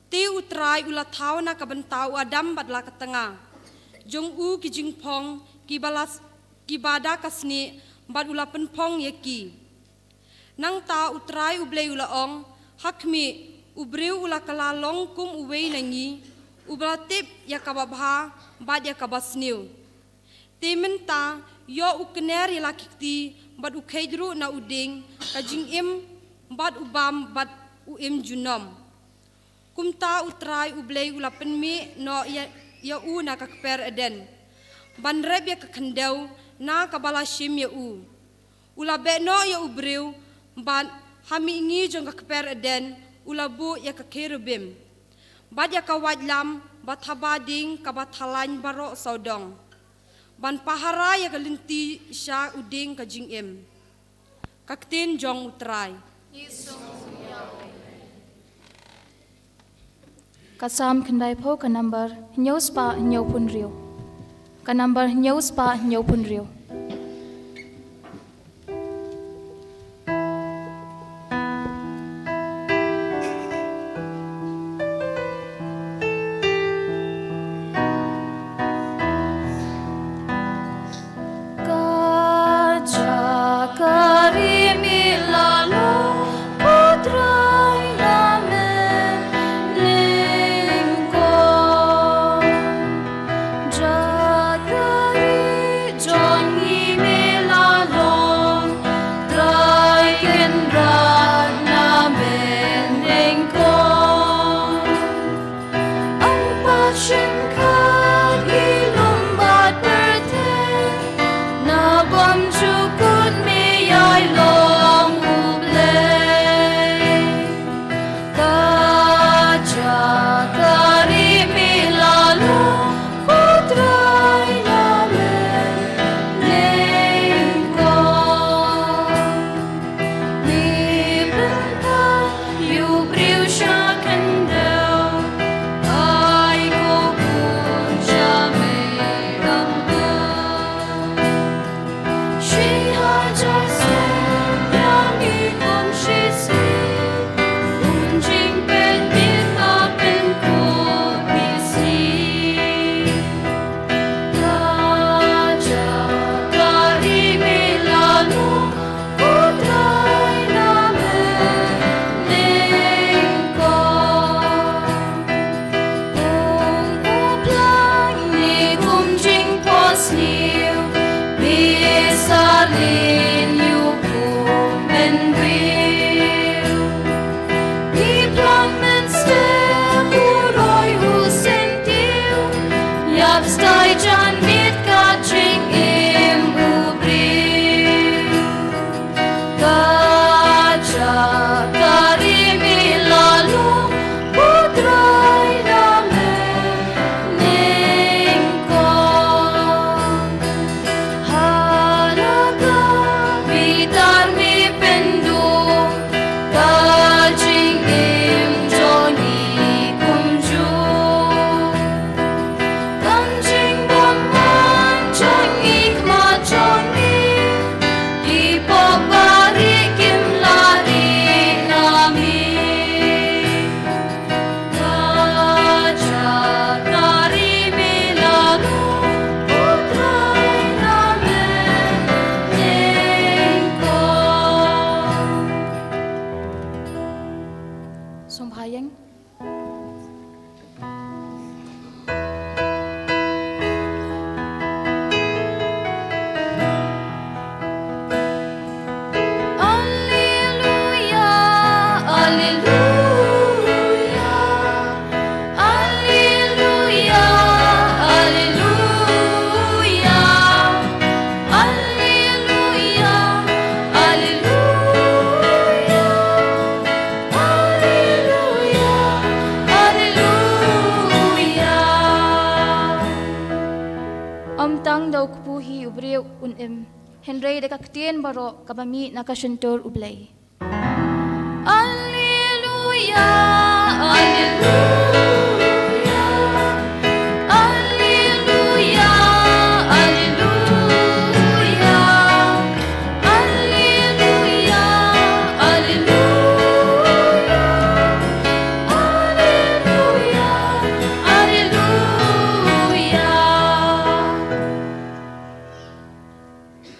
Ti utrai ula tau na kabentau adam bat la katanga. Jong u ki jingpong ki bada kasni bat ula penpong yeki. Nang ta utrai ublei ula ong hakmi ubriu ula kalalong kum uwei nangi, ubratip ya kababha, bad ya kabasniu. Timenta, yo ukner ya lakikti, bad ukaidru na uding, kajing im, bad ubam, bad uim junom. Kumta utrai ublei ula penmi, no ya u na kakper eden. Banreb ya kakendau, na kabalashim ya u. Ula be no ya ubriu, Ban hami ingi jong keper eden ulabu ya ke kerubim. Bad ya kawajlam bathabading kabathalan baro saudong. Ban pahara ya kelinti sya uding ka jingim. Kaktin jong utrai.
Kasam kendai po ka number nyos pa nyo pun rio. Ka number nyos pa nyo pun rio. Henry de Kaktian Baro Kabami Nakashantur Ublei. Alleluia, Alleluia, Alleluia, Alleluia, Alleluia, Alleluia, Alleluia, Alleluia.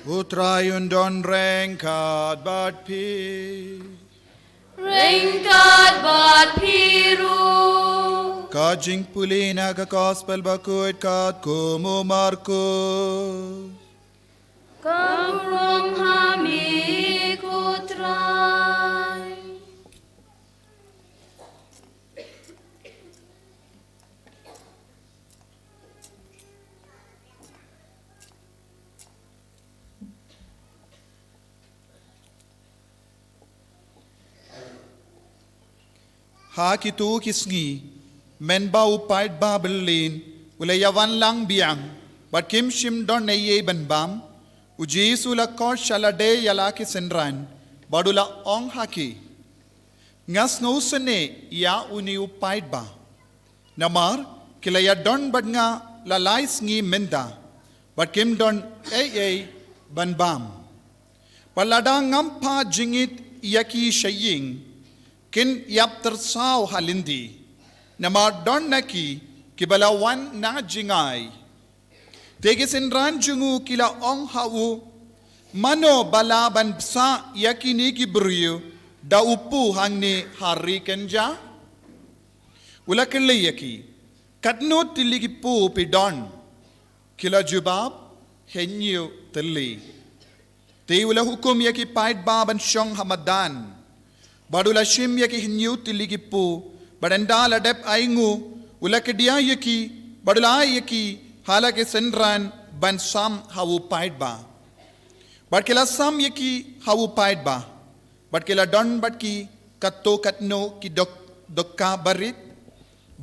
Utrayun don rengkat bat pi.
Rengkat bat piru.
Ka Jingplie ka Gospel Bakhuid kat kumu Markus.
Kamrom hami kutrai.
ha kitu kisngi men ba upait ba berlin ulayawan lang biang but kim shim don neye ban bam u jesu la ko shalade yala ki senran badula ong haki ngas no sene ya uni upait ba namar kilaya don bad nga lalai sngi menda but kim don ban bam palada ngam pa jingit yaki shaying kin yap tersau halindi namar don naki kibalawan na jingai tegesin ran jungu kila ong hau mano balaban sa yakini kibriyo da upu hangni hari kenja ulakille yaki katno tiligi pu pidon kila jubab henyu tili te ula hukum yaki pait baban shong hamadan badula shim yaki henyu tiligi pu badandala dep aingu ulakadia yaki badula yaki halake senran ban sam hawu pait ba badkela sam yaki hawu pait ba badkela don badki katto katno ki dokka barit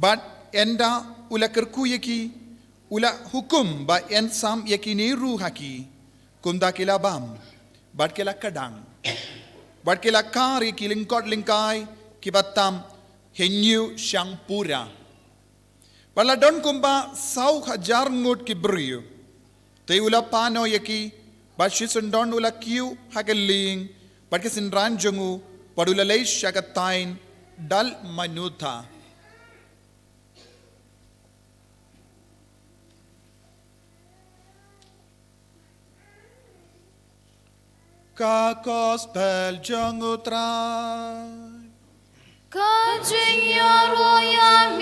bad enda ulakerku yaki ula hukum ba en sam yaki niru haki kumda kila bam badkela kadang badkela kari ki lingkot lingkai kibatam henyu syang pura pala don kumba sau hajar ngut kibriyo te ula pano yaki bashisun don ula kiu hageling badkesin ranjungu padula lei shagatain dal manuta Ka gospel jangutra
Ka Jinglamphrang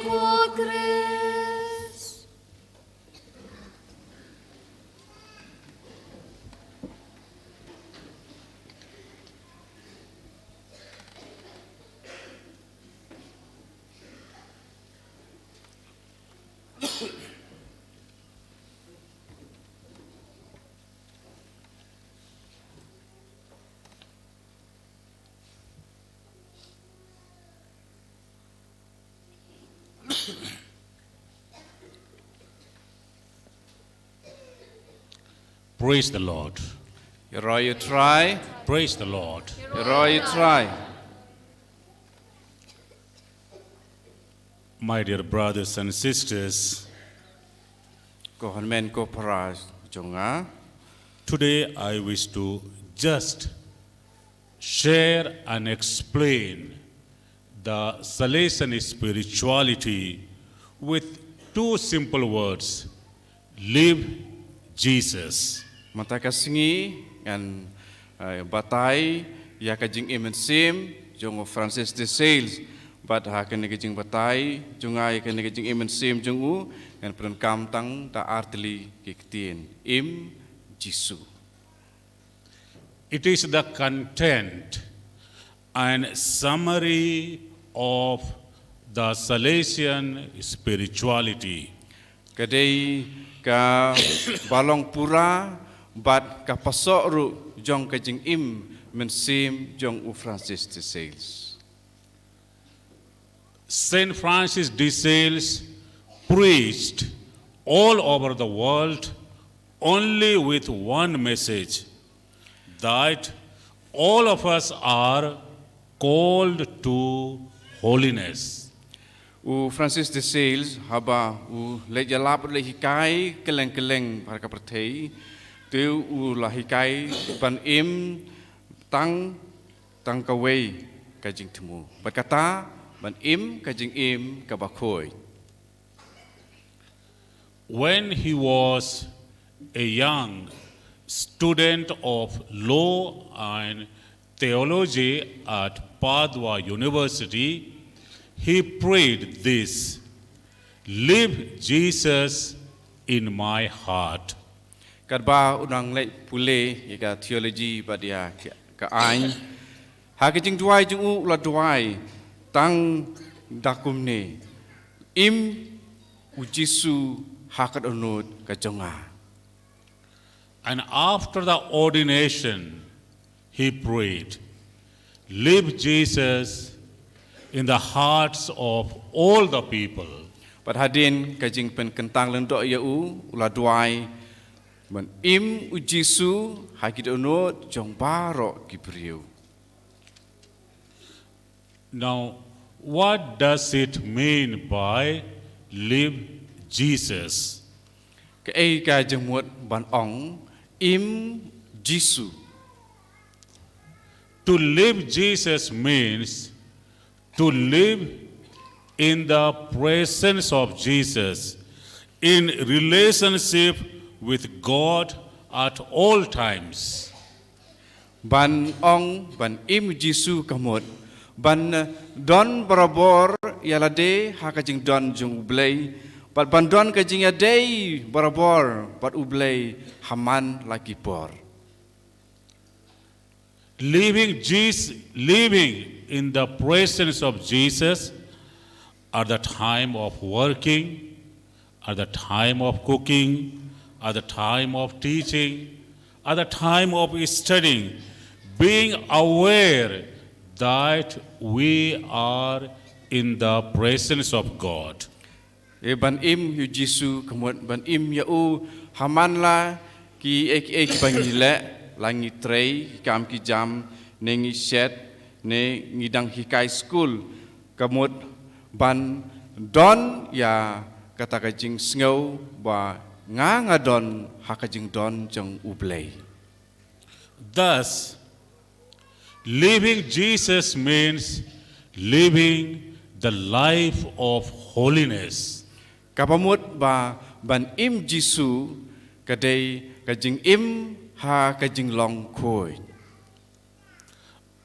ku Chris
Praise the Lord.
You try.
Praise the Lord.
You try.
My dear brothers and sisters,
Ko hanmen ko para jonga.
today I wish to just share and explain the Salesian spirituality with two simple words: live Jesus.
Mata kasingi ngan batai ya ka jingim jong Francis de Sales Bakhuid jing batai jungai kan jingim jongu ngan pren kam tang ta artli kiktien im Jisu.
It is the content and summary of the Salesian spirituality.
Kadai ka balong pura bat ka pasok ru jong ka jingim jong u Francis de Sales.
Saint Francis de Sales preached all over the world only with one message, that all of us are called to holiness.
U Francis de Sales haba u le jalap le hikai keleng par ka prathei tu u la hikai pan im tang ka wei ka jingtmu berkata ban im ka jingim ka Bakhuid.
When he was a young student of law and theology at Padua University, he prayed this: live Jesus in my heart.
Kadba unang le pule ka theology badia ka ain ha ka jingduwai jungu la duai tang dakumne im ujisu hakat onut ka jonga.
And after the ordination, he prayed, live Jesus in the hearts of all the people.
But hadin ka jing pen kentang lendok ya ula duai ban im u Jisu hakit onot jong baro gibriu.
Now, what does it mean by live Jesus?
Ka ka jemut ban ong im Jisu.
To live Jesus means to live in the presence of Jesus, in relationship with God at all times.
Ban ong ban im Jisu kamot ban don barabor yalade hakajing don jung ublei but ban don kajing yadei barabor but ublei haman lagi por.
Living in the presence of Jesus at the time of working, at the time of cooking, at the time of teaching, at the time of studying, being aware that we are in the presence of God.
Ban im yu Jisu kamot ban im yau haman la ki ek bangile langi trei kam ki jam nengi set ne ngidang hikai school kamut ban don ya kata kajing sngo ba nga don hakajing don jong ublei.
Thus, living Jesus means living the life of holiness.
Kapamut ba ban im Jisu kadai kajing im ha kajing long khoi.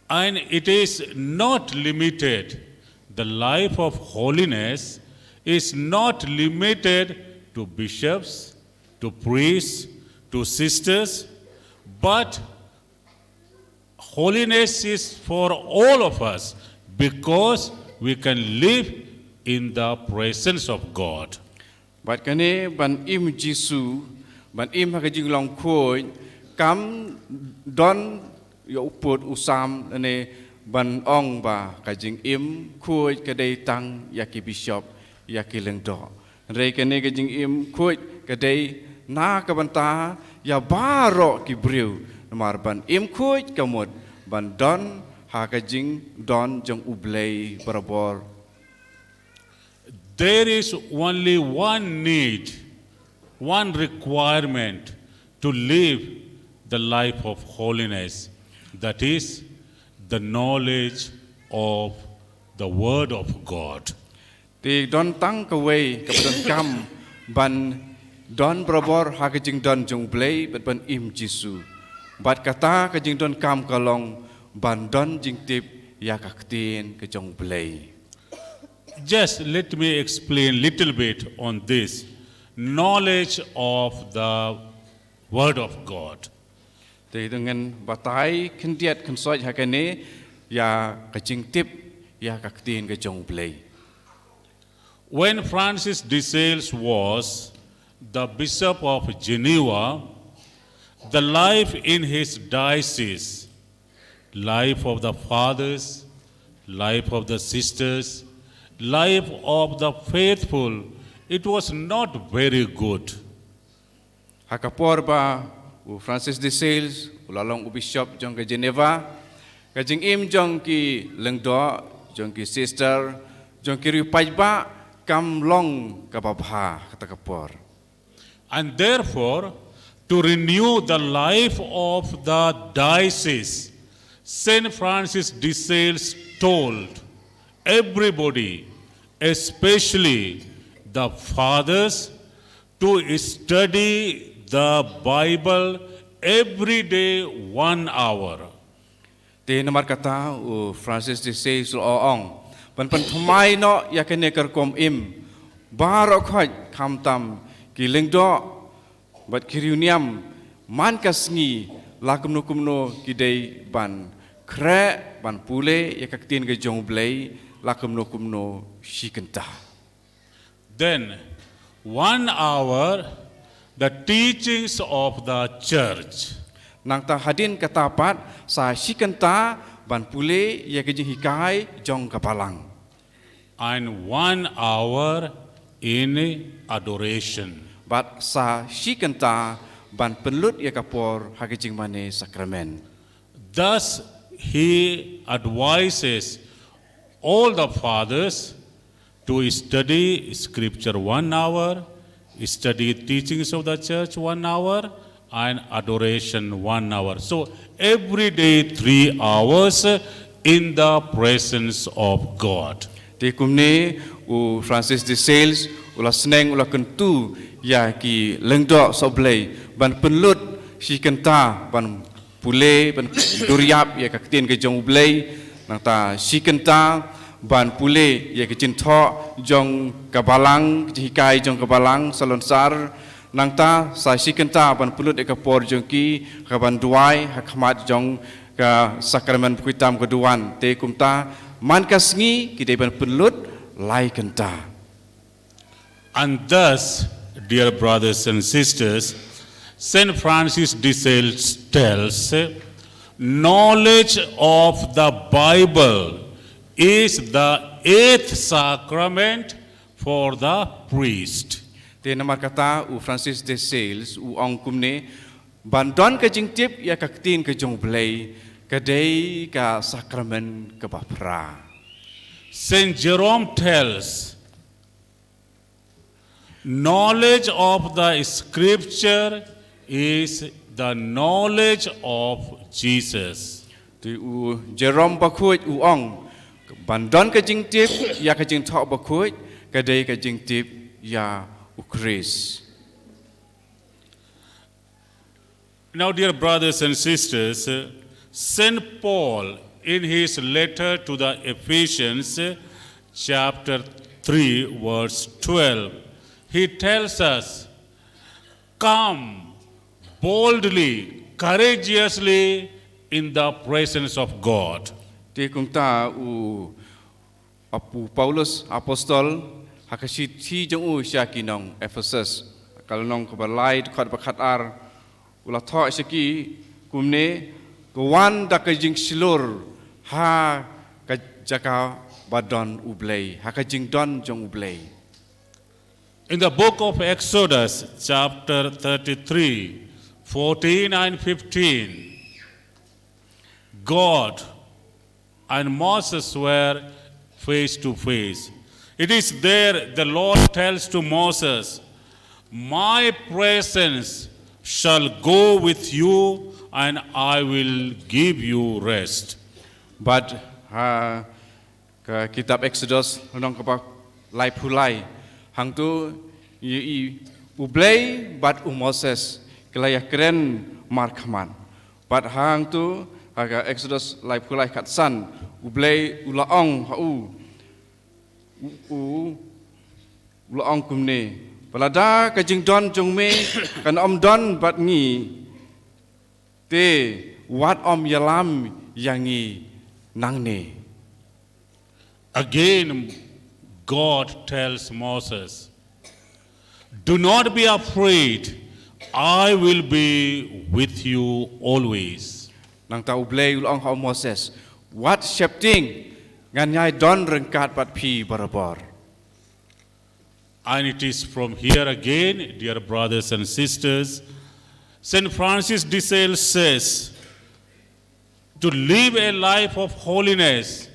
And it is not limited, the life of holiness is not limited to bishops, to priests, to sisters, but holiness is for all of us because we can live in the presence of God.
But kane ban im Jisu ban im ha kajing long khoi kam don yo put usam ane ban ong ba kajing im khoi kadai tang yaki bishop yaki lengdo re kane kajing im khoi kadai na kabanta ya baro kibriu namar ban im khoi kamot ban don ha kajing don jong ublei barabor.
There is only one need, one requirement to live the life of holiness, that is the knowledge of the Word of God.
Ti don tang kaway kapdon kam ban don barabor ha kajing don jong ublei bat ban im Jisu. Bat kata kajing don kam kalong ban don jingtip ya kaktin ke jong ublei.
Just let me explain little bit on this knowledge of the Word of God.
Ti dengan batai kendiat kensoi hakane ya kajing tip ya kaktin ke jong ublei.
When Francis de Sales was the Bishop of Geneva, the life in his diocese, life of the fathers, life of the sisters, life of the faithful, it was not very good.
Hakapor ba u Francis de Sales ulalong u bishop jong ke Geneva kajing im jong ki lengdo jong ki sister jong ki ripai ba kam long kababha kata kapor.
And therefore, to renew the life of the diocese, Saint Francis de Sales told everybody, especially the fathers, to study the Bible every day 1 hour.
Ti namar kata u Francis de Sales oong pan thumai no yakene kerkom im barok khoj kham tam ki lengdo bat kiriuniam man kasngi lakumno kumno kidei ban kre ban pule yakaktin ke jong ublei lakumno kumno shikenta.
Then 1 hour the teachings of the church.
Nang ta hadin katapat sa shikenta ban pule yakajing hikai jong kapalang.
and 1 hour in adoration.
But sa shikanta ban penlut ya kapor hakijing mane sakramen.
Thus, he advises all the fathers to study scripture 1 hour, study teachings of the church 1 hour, and adoration 1 hour. So every day 3 hours in the presence of God.
Te kumne u Francis de Sales ula seneng ula kentu ya ki lengdok soblei ban penlut shikanta ban pule ban duriap ya kaktin ke jong blei nang ta shikanta ban pule ya ke jintho jong kabalang jikai jong kabalang salonsar nang ta sa shikanta ban pulut ek por jong ki kaban duai hakmat jong ka sakramen puitam keduan te kumta man kasngi ki de ban pulut lai kenta.
And thus, dear brothers and sisters, St. Francis de Sales tells, knowledge of the Bible is the 8th sacrament for the priest.
Te namar kata u Francis de Sales u ong kumne bandon ke jingtip ya kaktin ke jong blei ke dei ka sakramen ke bapra.
St. Jerome tells, knowledge of the scripture is the knowledge of Jesus.
Te u Jingim Bariewblei u ong bandon ke jingtip ya ke jingtho Bakhuid ke dei ke jingtip ya u Chris.
Now, dear brothers and sisters, St. Paul, in his letter to the Ephesians, chapter 3, verse 12, he tells us, come boldly, courageously in the presence of God.
Te kumta u apu Paulus apostol hakasit si jong u syakinong Ephesus kalonong kebalai dekat bakat ar ulah tho seki kumne kawan da kajing silur ha kajaka badon ublei ha kajing don jong ublei.
In the book of Exodus, chapter 33, 14 and 15, God and Moses were face to face. It is there the Lord tells to Moses, my presence shall go with you and I will give you rest.
But ha ke kitab Exodus nong kepak lai pulai hang tu i ublei bat Moses kelaya keren markhaman. But hang tu ha Exodus lai pulai kat san ublei ulaong hau ulaong kumne palada ka jing don jong me kan om don bat ngi te wat om yalam yangi nangne.
Again, God tells Moses, do not be afraid, I will be with you always.
Nang ta ublei ulong ha Moses, what shepting ngan nyai don rengkat pat pi barabor.
And it is from here again, dear brothers and sisters, St. Francis de Sales says, to live a life of holiness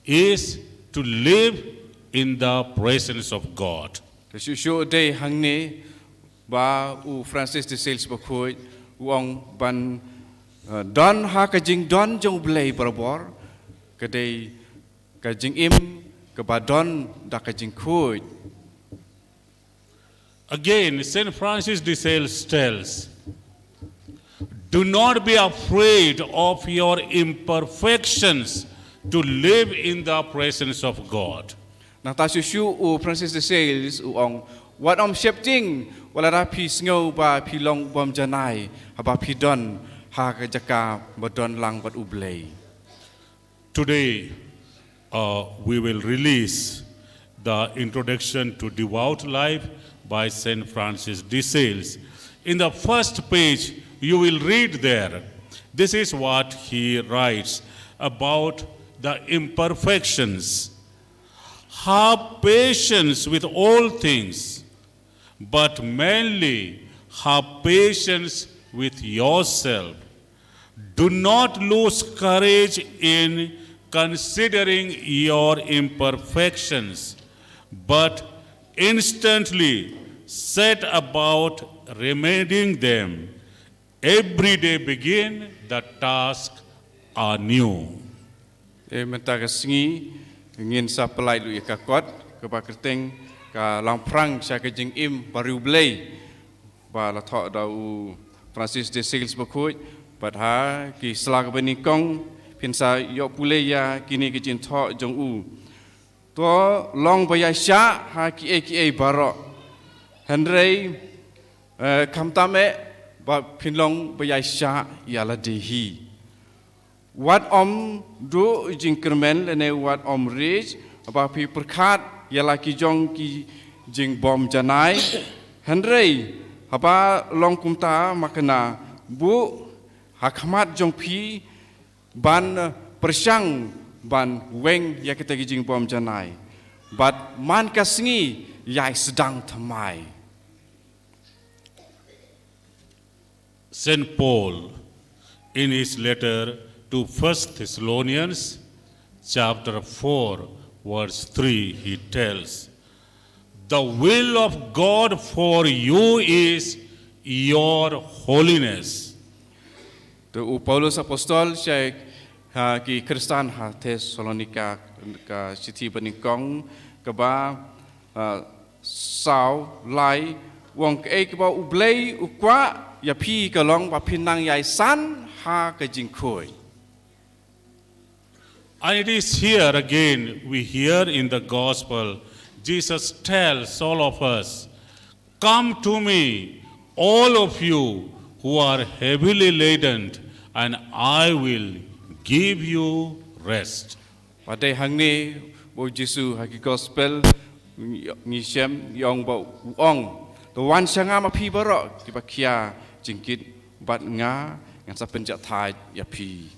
is to live in the presence of God.
Shu day hang ne ba u Francis de Sales Bakhuid uong ban don ha ka jing don jong blei barabor ka dei ka jing im ka ba don da ka jing khuid.
Again, St. Francis de Sales tells, do not be afraid of your imperfections to live in the presence of God.
Nang ta shu u Francis de Sales uong wat om shepting wala ra pi sngo ba pi long bom janai ha ba pi don ha ka jaka ba don lang bat ublei.
Today, we will release the introduction to devout life by St. Francis de Sales. In the first page, you will read there. This is what he writes about the imperfections. have patience with all things, but mainly have patience with yourself. Do not lose courage in considering your imperfections, but instantly set about remedying them. Every day begin the task anew.
Mentaga Sngi ingin sapelai lu ikakot kebakerteng ka Lamprang Ka Jingim Bariewblei ba la tho dau Francis de Sales Bakhuid batha ki slag benikong pinsa yo puleya kini ki jin tho jong u to long bayai sha ha ki baro henrei kamtame ba pinlong bayai sha yala dehi wat om do jingkermen lene wat om rich ba pi perkhat yala ki jong ki jing bom janai henrei haba long kumta makna bu hakmat jong pi ban persang ban weng ya kita ki jing bom janai bat man ka Sngi yai sedang thamai.
St. Paul, in his letter to 1 Thessalonians, chapter 4, verse 3, he tells, the will of God for you is your holiness.
Tu Paulus apostol siya ki Kristan ha Thessalonica ka city benikong ka ba sao lai wong ka ba ublei ukwa ya pi ka long ba pinang yai san ha ka jingkhoi.
And it is here again we hear in the gospel, Jesus tells all of us, come to me, all of you who are heavily laden, and I will give you rest.
Pada hang ni bo Jesus ha ki gospel ni shem yong bo ong the one sanga ma pi baro ki ba kia jingkit bat nga ngan sa penjat thai ya pi.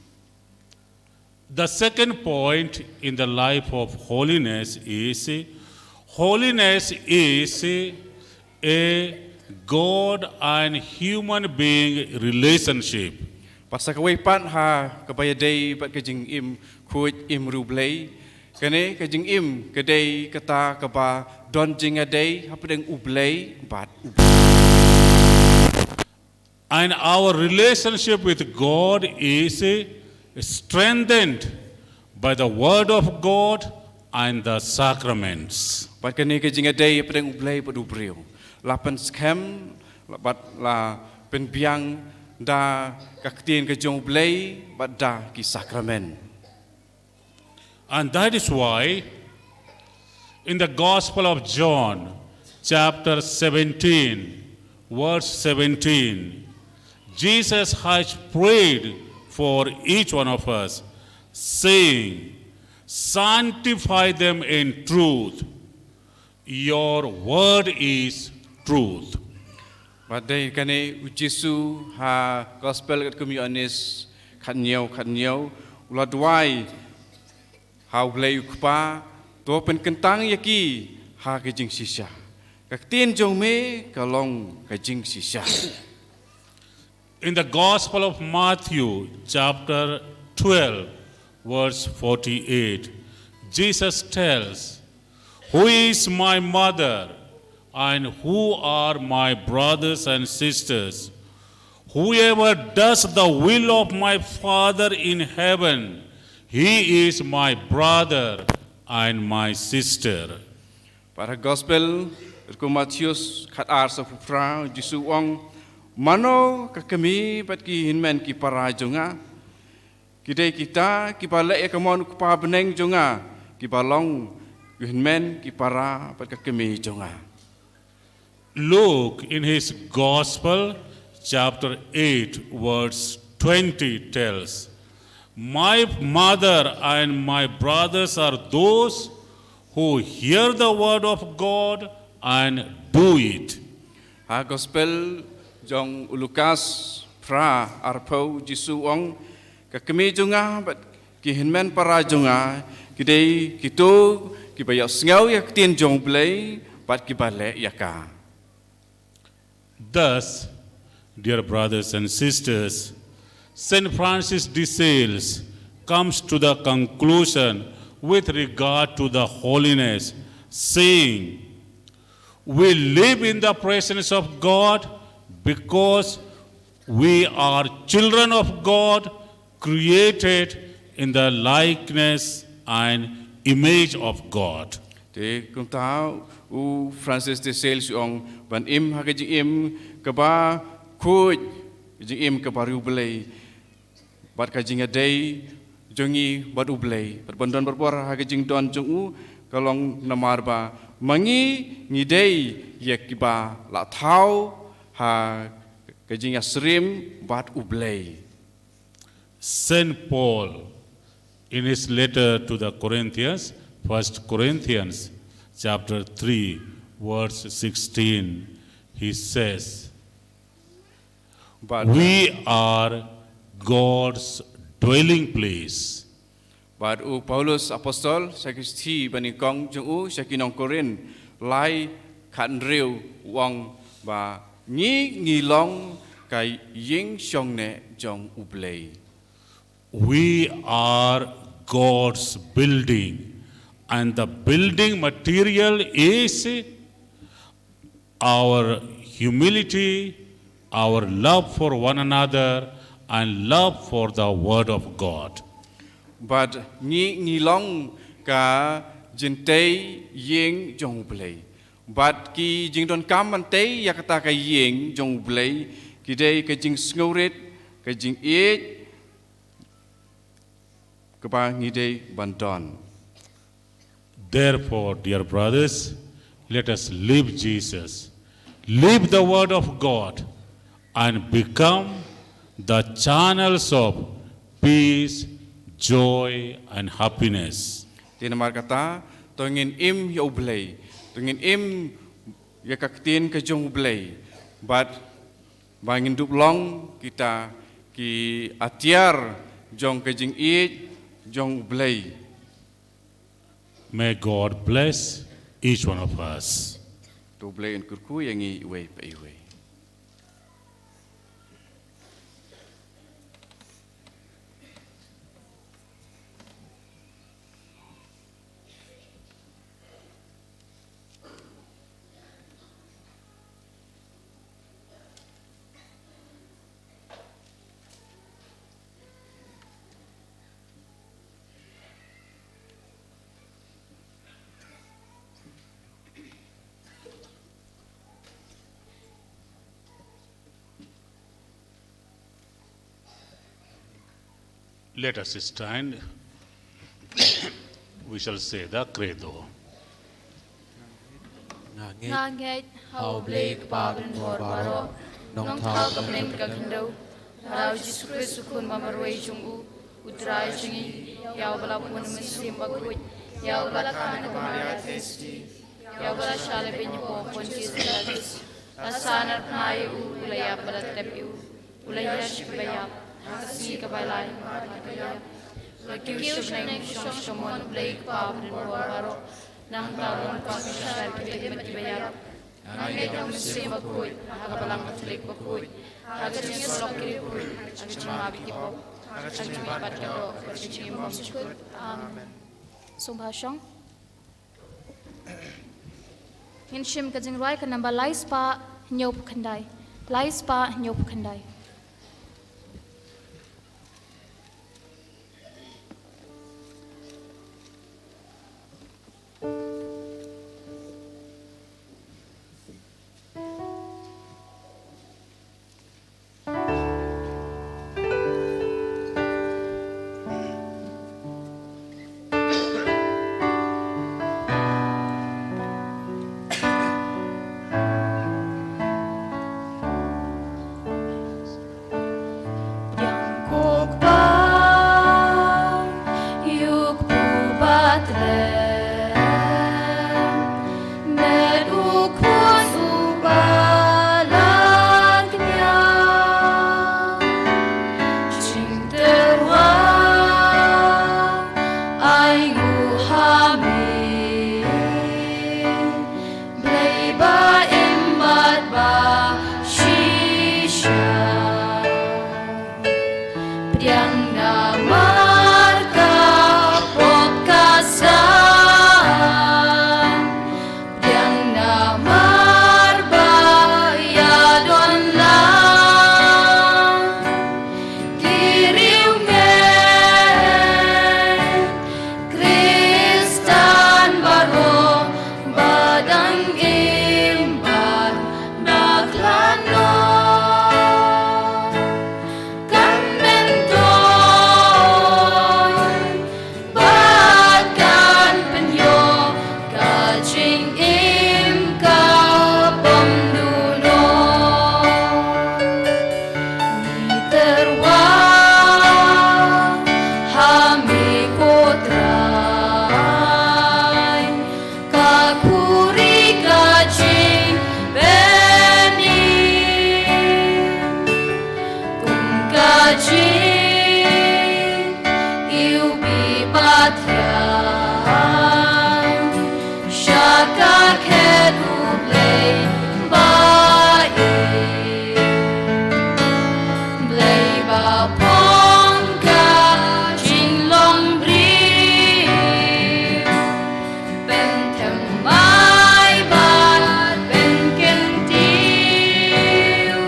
The second point in the life of holiness is a God and human being relationship.
Pasal kawai pan ha kabaya day bat ka jingim kuit im rublei kane ka jingim kadai kata kaba don jinga day hapadeng ublei bat.
And our relationship with God is strengthened by the word of God and the sacraments.
Bat kane ka jinga day hapadeng ublei pat ubreu lapan skem bat la pen biang da kaktien ka jong blei bat da ki sacrament.
And that is why in the Gospel of John, chapter 17, verse 17, Jesus has prayed for each one of us, saying, sanctify them in truth. Your word is truth.
Badai kane ujisu ha gospel kat kami anis khatnyau uladwai ha blei ukpa to pen kentang yaki ha ke jing sisha kak tin jong me kalong ka jing sisha.
In the Gospel of Matthew, chapter 12, verse 48, Jesus tells, who is my mother and who are my brothers and sisters? Whoever does the will of my Father in heaven, he is my brother and my sister.
Para gospel ko Matius khatar sa pufra Jisu ong mano ka kami pat ki hinmen ki para jonga kidai kita ki pala e kamon ku pa beneng jonga ki balong hinmen ki para pat ka kami jonga.
Luke in his Gospel, chapter 8, verse 20 tells, my mother and my brothers are those who hear the word of God and do it.
Ha gospel jong Lukas pra arpo Jisu ong ka kami jonga bat ki hinmen para jonga kidei kitu ki bayak sngau yak tien jongplei bat ki bale yaka.
Thus, dear brothers and sisters, Saint Francis de Sales comes to the conclusion with regard to the holiness, saying, we live in the presence of God because we are children of God, created in the likeness and image of God.
Te kum tau u Francis de Sales ong ban im ha ke jingim ke ba khuj jingim ke Bariewblei bat ka jinga dei jongi bat ublei bat bandon berbor ha ke jingdon jong u kalong namar ba mangi ngi dei ye ki ba la thau ha ke jinga srim bat ublei.
Saint Paul, in his letter to the Corinthians, 1 Corinthians chapter 3, verse 16, he says,
But
we are God's dwelling place.
But u Paulus apostol sakisti bani kong jong u sakinong Korin lai khan riu wang ba ngi long kai ying shong ne jong ublei.
We are God's building, and the building material is our humility, our love for one another, and love for the Word of God.
But ngi long ka jingtei ying jong ublei. But ki jingdon kamante yakata ka ying jong ublei ki dei ka jing sngorit ka jing it ka ba ngi dei bandon.
Therefore, dear brothers, let us live Jesus, live the Word of God, and become the channels of peace, joy, and happiness.
Tinamar kata, tongin im ya ublei, tongin im ya kaktin ka jong ublei, but bangin duplong kita ki atiar jong ka jing it jong ublei.
May God bless each one of us.
Tu ublei en kurku yang i iwe pa iwe.
Let us stand. We shall say the Credo.
Ngangit hau blei pabren bor baro nong thau kamleng ka khindau rau jisu Christ kun mamarwei jungu utrai jingi yau bala pun muslim Bakhuid yau bala kan Maria Christi yau bala shale benyi po pon Jesus asanar pnai u ulaya bala tepu ulaya shibaya hasi ka balai Lakiu shibnai shomon blei pabren bor baro nang tawon pa shar kibet bayar nangay kam muslim Bakhuid hakabalang Catholic Bakhuid hagajin solok kiripur hagajin mabiti po hagajin mapat karo hagajin Jingim Amen.
Sumbhasyong. Hinshim Ka Jingduwai ka namba lais pa nyop khandai. Lais pa nyop khandai.
thian shaka kyrpang blei bapang Ka Jinglamphrang ben them mai ban ben ken tiu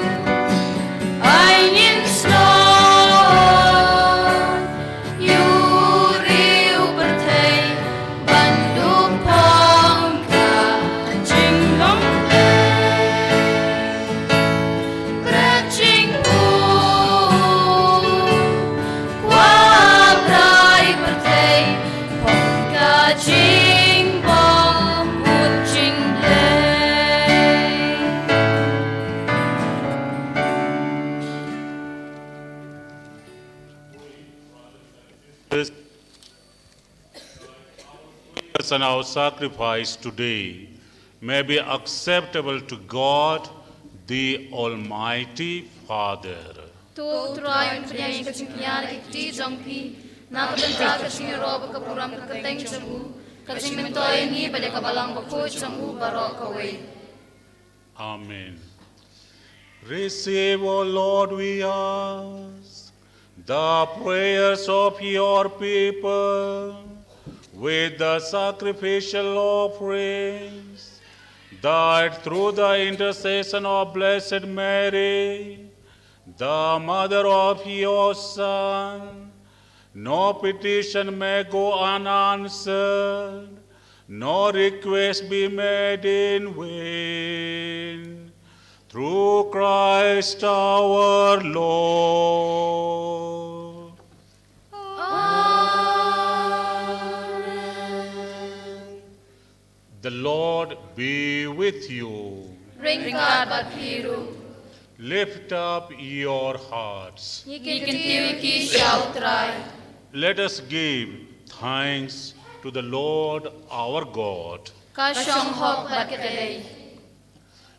ai nhìn slow you riu per thei ban du pong Ka Jinglamphrang Praching qua brai per thei pong Ka Jingplie bút jingtei.
And our sacrifice today may be acceptable to God, the Almighty Father.
Tu trai priang ka jingpian ka ti jongplie na ka benta ka jing rob ka buram ka teng changu ka jingtei ni bale ka balang bakhuid changu baro ka wei.
Amen. Receive, O Lord, we ask, the prayers of your people with the sacrificial offerings, that through the intercession of Blessed Mary, the mother of your Son, no petition may go unanswered, no request be made in vain. Through Christ our Lord. The Lord be with you.
Ringkat bat piru
Lift up your hearts.
ni ken tiu ki shau trai
Let us give thanks to the Lord our God.
ka shong hok bat ka dei.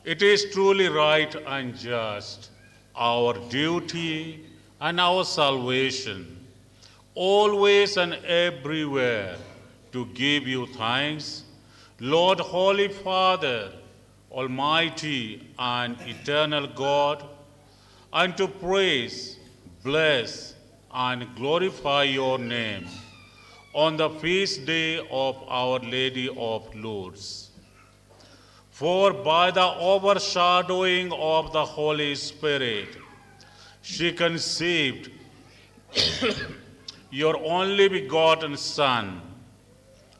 It is truly right and just, our duty and our salvation, always and everywhere to give you thanks, Lord, Holy Father, Almighty and eternal God, and to praise, bless, and glorify your name on the feast day of Our Lady of Lourdes. For by the overshadowing of the Holy Spirit, she conceived your only begotten Son,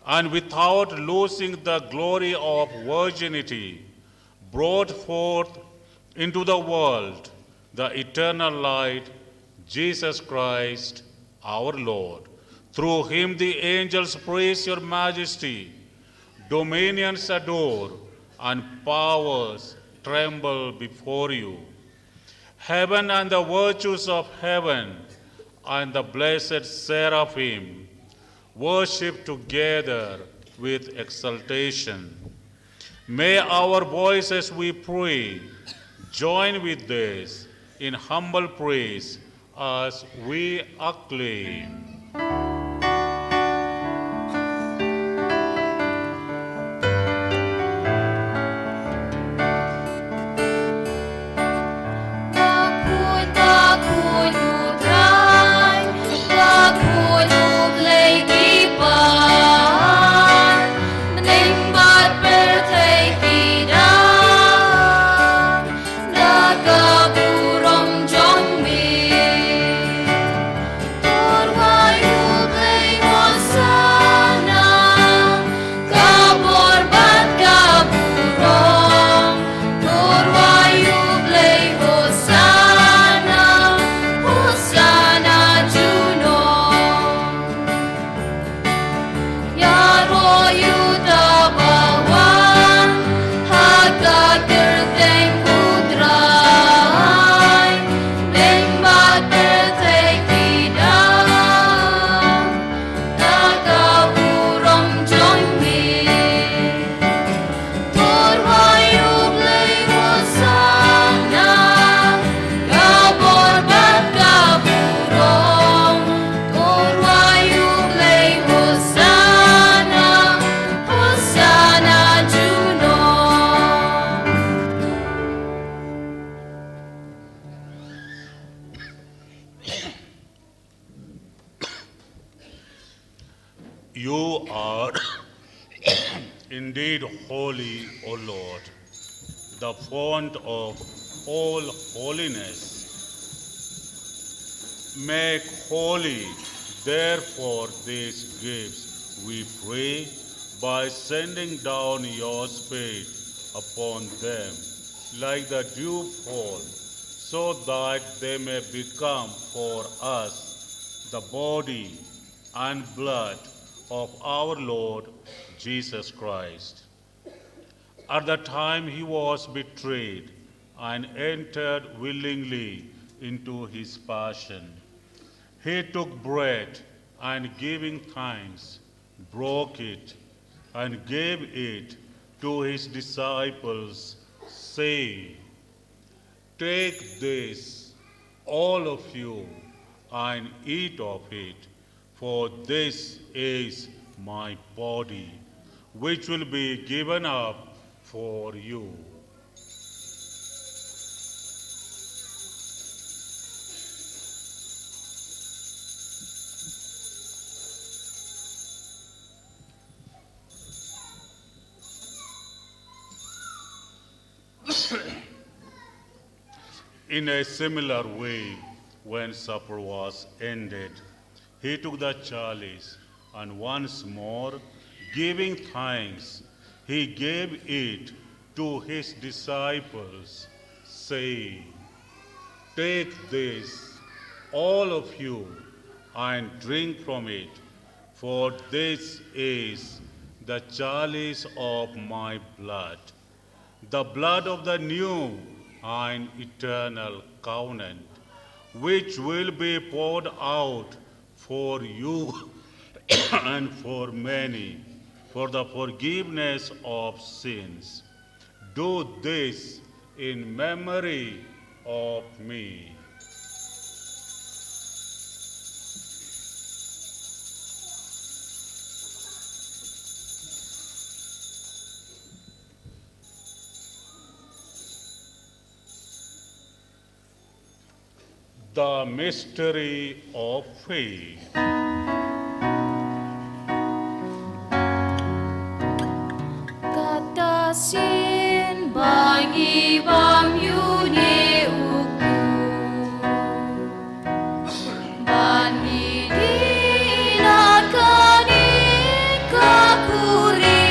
and without losing the glory of virginity, brought forth into the world the eternal light, Jesus Christ our Lord. Through him the angels praise your majesty, dominions adore, and powers tremble before you. Heaven and the virtues of heaven and the blessed seraphim worship together with exultation. May our voices, we pray, join with this in humble praise as we acclaim.
Ka Burom jong mi tur wa
You are indeed holy, O Lord, the fount of all holiness. Make holy, therefore, these gifts, we pray, by sending down your Spirit upon them, like the dewfall, so that they may become for us the body and blood of our Lord Jesus Christ. At the time he was betrayed and entered willingly into his passion, he took bread and, giving thanks, broke it and gave it to his disciples, saying, "Take this, all of you, and eat of it, for this is my body, which will be given up for you." In a similar way, when supper was ended, he took the chalice, and once more, giving thanks, he gave it to his disciples, saying, "Take this, all of you, and drink from it, for this is the chalice of my blood, the blood of the new and eternal covenant, which will be poured out for you and for many for the forgiveness of sins. Do this in memory of me." The mystery of faith.
Katasin bangi bam yuni uku Bani dinakani kakuri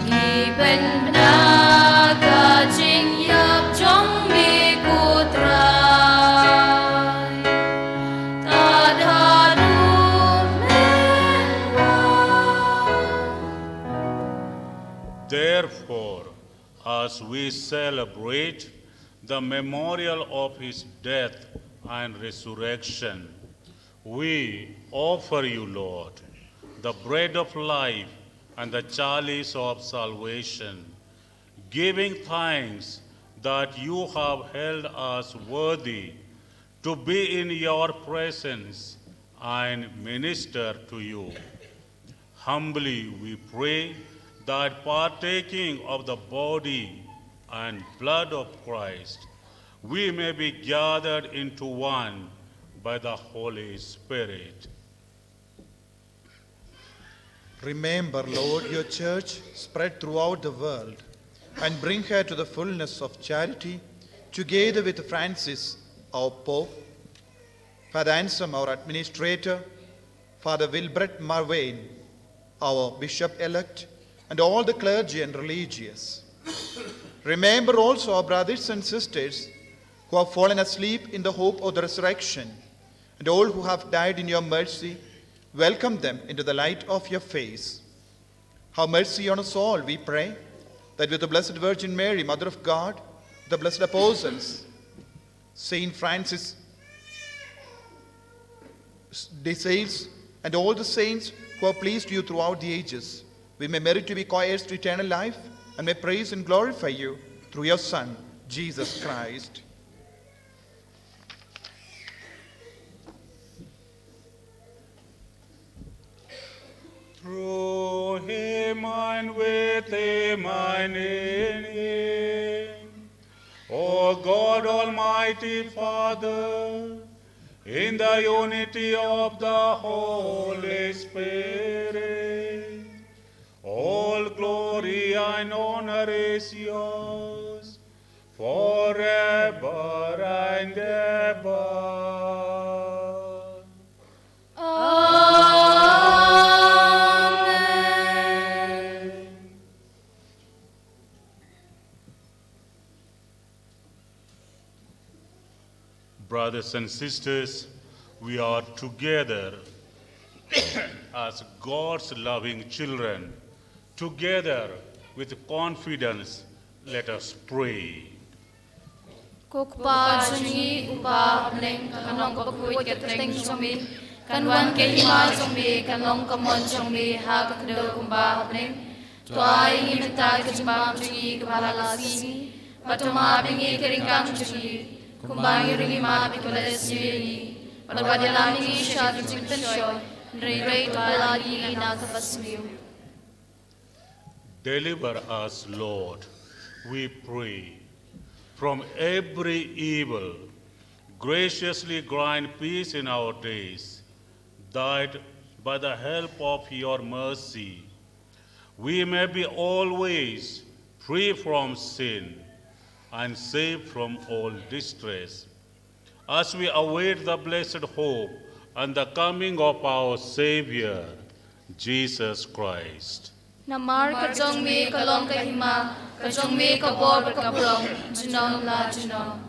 Giben naga jing yap jong mi kutrai Tadharu menwa.
Therefore, as we celebrate the memorial of his death and resurrection, we offer you, Lord, the bread of life and the chalice of salvation, giving thanks that you have held us worthy to be in your presence and minister to you. Humbly we pray that, partaking of the body and blood of Christ, we may be gathered into one by the Holy Spirit.
Remember, Lord, your church spread throughout the world and bring her to the fullness of charity, together with Francis, our Pope, Father Anselm, our administrator, Father Wilbert Marvain, our bishop-elect, and all the clergy and religious. Remember also our brothers and sisters who have fallen asleep in the hope of the resurrection, and all who have died in your mercy. Welcome them into the light of your face. Have mercy on us all, we pray, that with the Blessed Virgin Mary, Mother of God, the blessed apostles, Saint Francis de Sales, and all the saints who have pleased you throughout the ages, we may merit to be co-heirs to eternal life, and may praise and glorify you through your Son, Jesus Christ.
Through him and with him and in him, O God, Almighty Father, in the unity of the Holy Spirit. All glory and honor is yours forever and ever. Brothers and sisters, we are together as God's loving children. Together with confidence, let us pray.
Kukpa Sngi Burom Kanong Bakhuid Kateng Chongmi Kanwan Kehima Chongmi Kanong Kamon Chongmi Hakakdo Kumba Hapning Twai Himita Kajimba Chungi Kabalasi Batoma Bingi Keringkang Chungi Kumbangi Ringima Bikulas Yuri Balbadialani Shad Jingten Shoy Rei Baladi Nakapasmiu.
Deliver us, Lord, we pray, from every evil. Graciously grant peace in our days, that by the help of your mercy, we may be always free from sin and saved from all distress, as we await the blessed hope and the coming of our Savior, Jesus Christ.
Namar Kajongmi Kalong Kahima Kajongmi Kabor Kabrong Junong La Junong.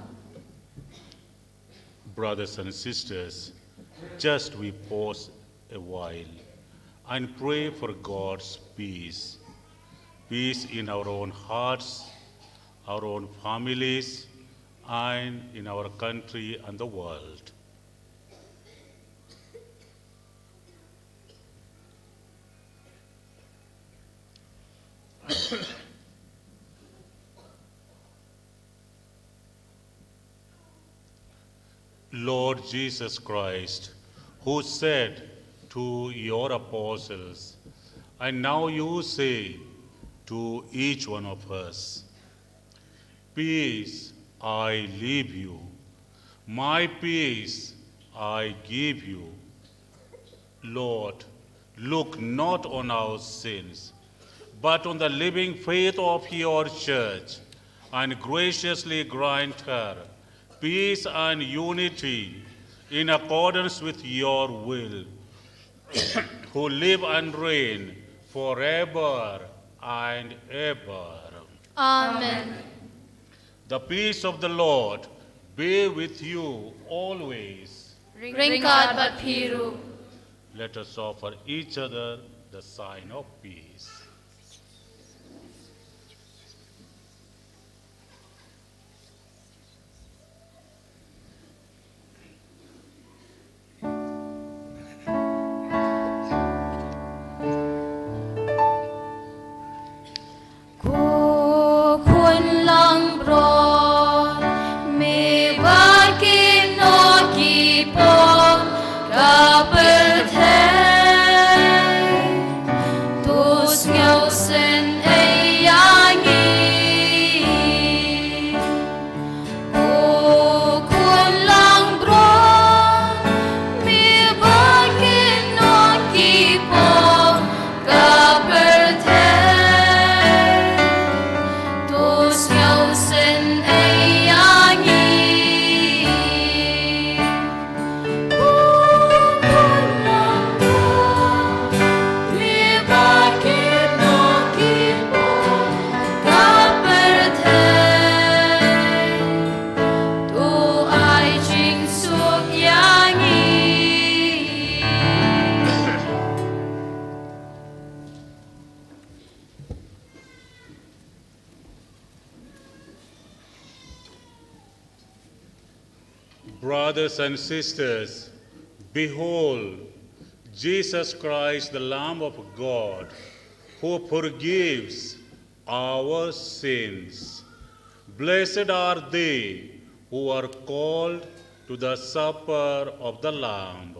Brothers and sisters, just we pause a while and pray for God's peace. Peace in our own hearts, our own families, and in our country and the world. Lord Jesus Christ, who said to your apostles, and now you say to each one of us, peace I leave you, my peace I give you. Lord, look not on our sins, but on the living faith of your church, and graciously grant her peace and unity in accordance with your will, who live and reign forever and ever.
Amen.
The peace of the Lord be with you always.
Ringkat Bat Piru.
Let us offer each other the sign of peace. Brothers and sisters, behold, Jesus Christ, the Lamb of God, who forgives our sins. Blessed are they who are called to the supper of the Lamb.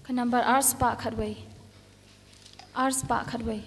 Ka number R spa khatway. R spa khatway.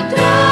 Tra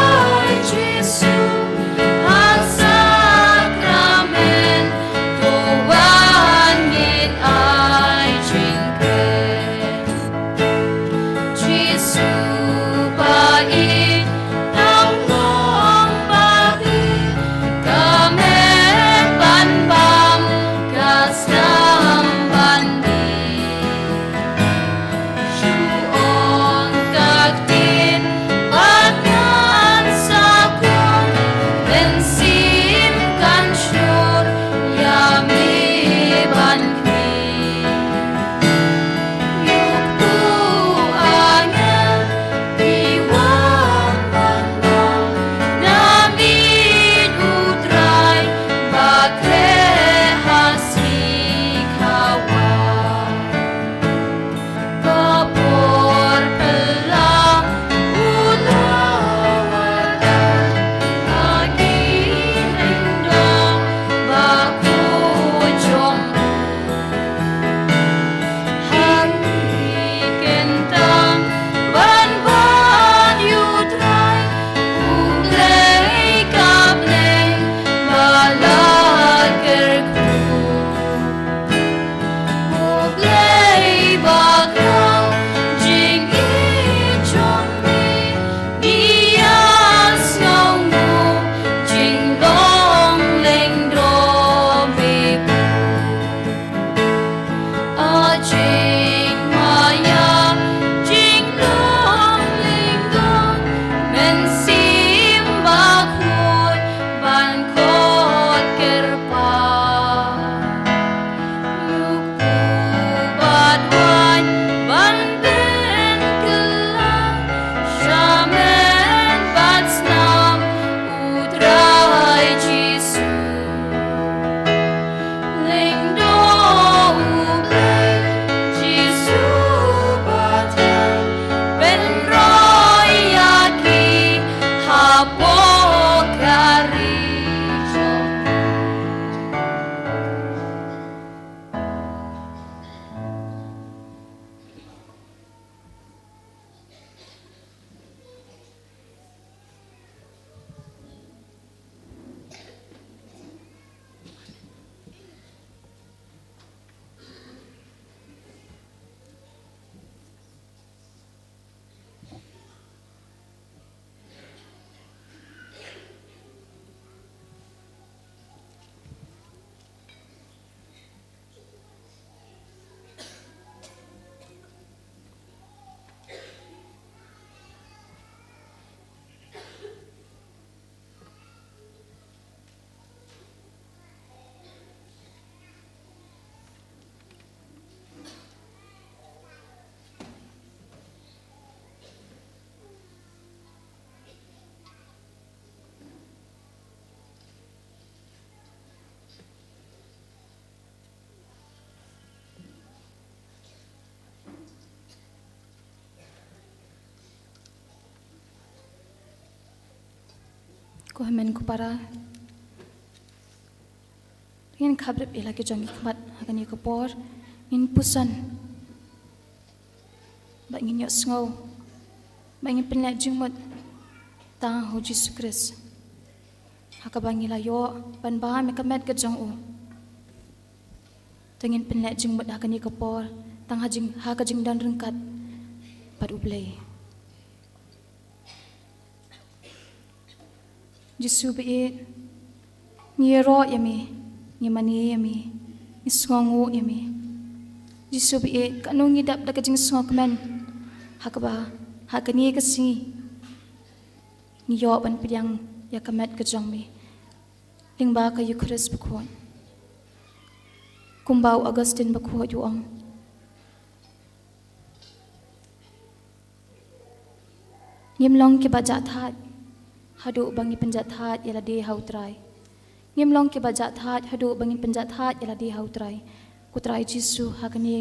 ko hamen ko para ngin khabrep ila ke jong ikmat agani ko por ngin pusan ba ngin yo sngo ba ngin penla jingmot ta ho Jesus Christ hakabangila yo ban ba me kamet ke jong u tengin penla jingmot agani ko por tang hajing ha ka jing dan rengkat Bariewblei Jisu be ngiro yami ngimani yami isngongu yami Jisu be kanung ngidap da kajing sngokmen hakaba hakani kasi ngiyo ban pidyang yakamet kajong mi lingba ka Eucharist Bakhuid kumbau Augustine Bakhuid yuong ngimlong ki baja that hadu bangi penjat hat yala di hautrai ngimlong ke bajat hat hadu bangi penjat hat yala di hautrai kutrai Jisu hakani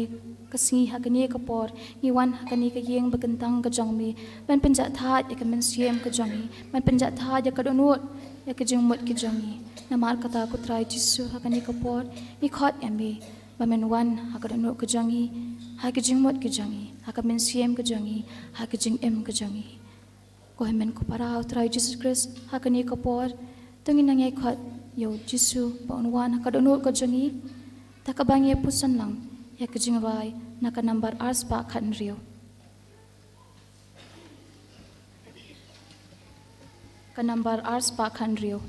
kasngi hakani kapor ngiwan hakani ka yeng bagentang ka jongmi man penjat hat ya kamen siem ka jongi man penjat hat ya kadonut ya ka jingmut ki jongi namar kata kutrai Jisu hakani kapor ni khot yami bamen wan hakadonut ka jongi ha ka jingmut ki jongi hakamen siem ka jongi ha ka jingim ka jongi ko hemen ko para utrai Jesus Christ hakani ko por tungin nangyay khot yo Jisu paunwan hakadonut ko jongi takabangi pusan lang ya ka Jingduwai naka number ars pa khan rio ka number ars pa khan rio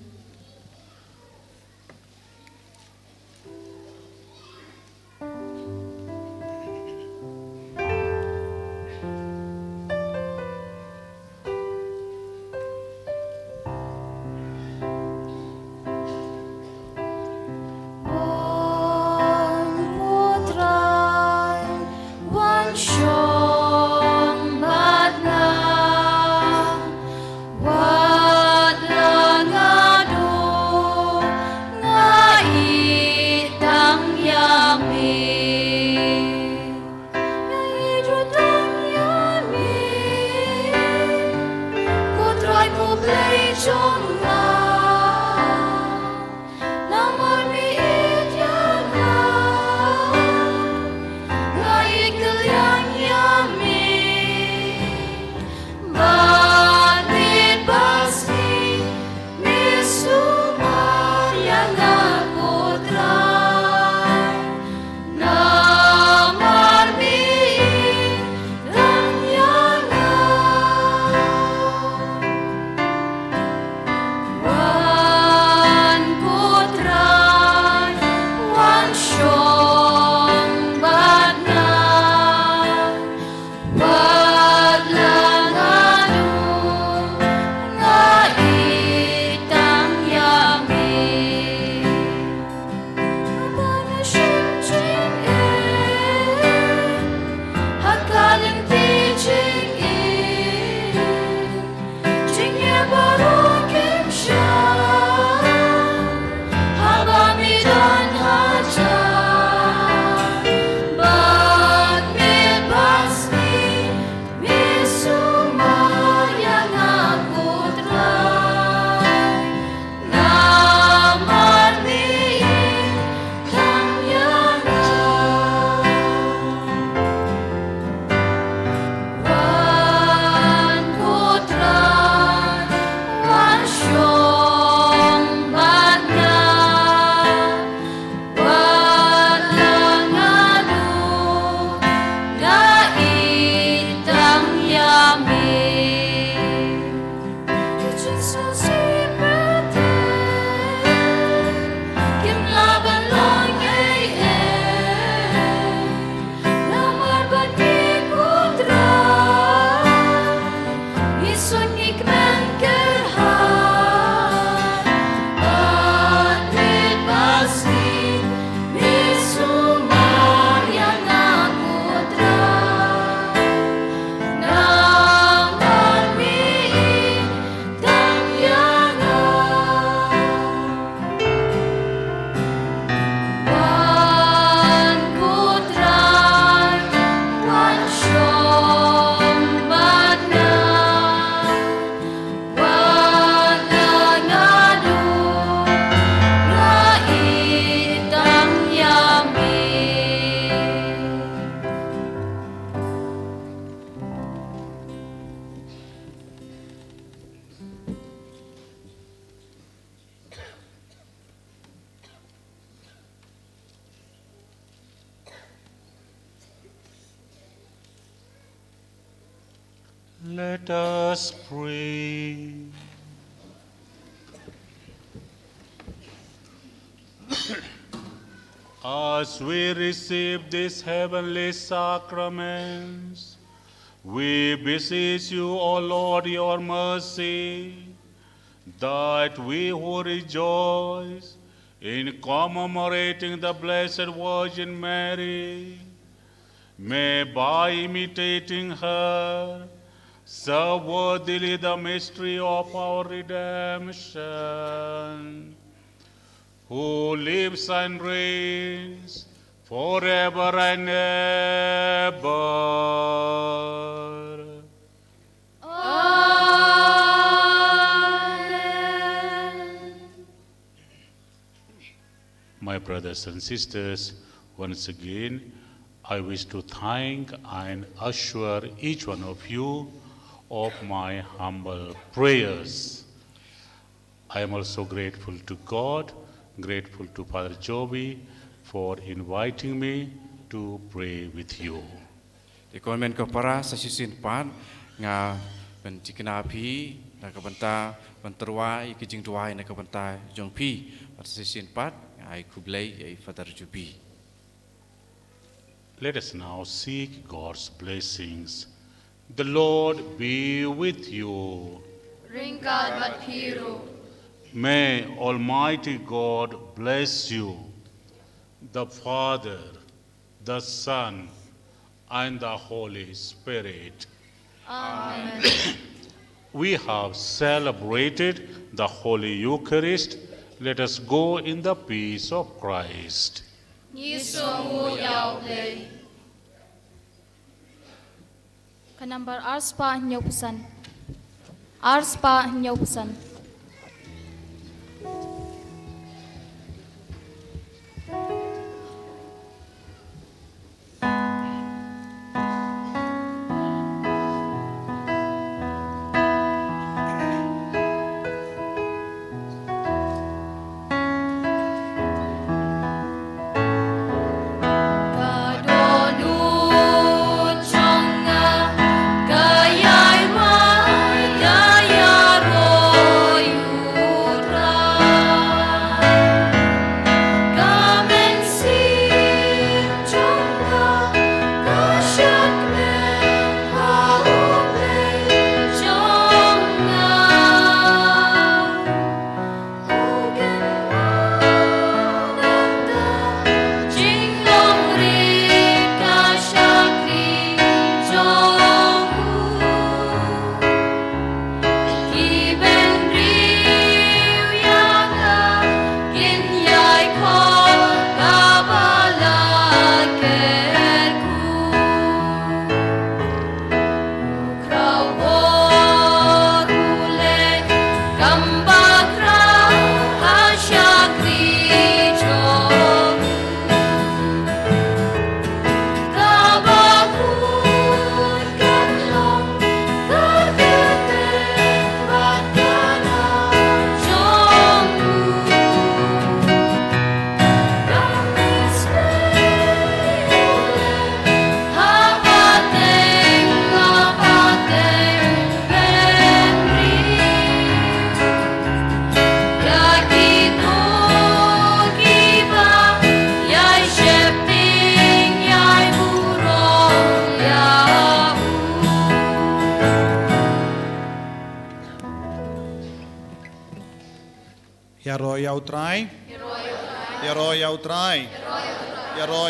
Let us pray. As we receive these heavenly sacraments, we beseech you, O Lord, your mercy, that we who rejoice in commemorating the Blessed Virgin Mary may, by imitating her, serve worthily the mystery of our redemption, who lives and reigns forever and ever. My brothers and sisters, once again, I wish to thank and assure each one of you of my humble prayers. I am also grateful to God, grateful to Father Joby for inviting me to pray with you.
Di komen ko para sa sisinpan nga pentikinapi na kabanta penterwa i Jingduwai na kabanta jongpi para sa sisinpan ai kublai ai Father Joby.
Let us now seek God's blessings. The Lord be with you.
Ringkad matpiro.
May Almighty God bless you, the Father, the Son, and the Holy Spirit.
Amen.
We have celebrated the Holy Eucharist. Let us go in the peace of Christ.
Kanambar arspa nyaupusan. Arspa nyaupusan.
Yautrai. Yautrai.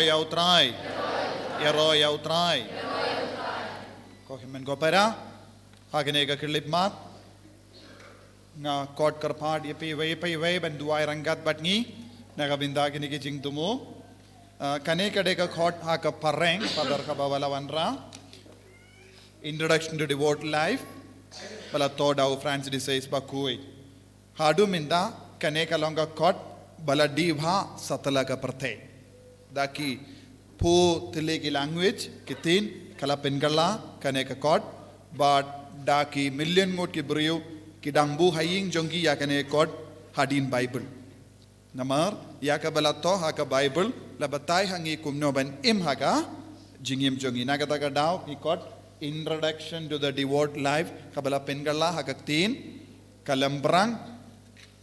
Yautrai. Yautrai. Kohimen gopera. Hagenega kilipmat. Nga court karpad yepi way banduai rangat batngi. Nagabinda kiniki jingtumu. Kaneka deka court haka pareng padar kabawala wanra. Introduction to devout life. Bala Todau Francis de Sales Bakhuid. Hadu minda kaneka longa court bala diva satala ka parthe. Daki po tilegi language kitin kala pengala kaneka court but daki million mot ki brio ki dangbu haying jongi ya kaneka court hadin Bible. Namar ya ka bala to ha ka Bible la batai hangi kumno ban im ha ka jingim jongi nagata ka daw ki court
introduction to the devout life kabala pengala hagaktin Kalambrang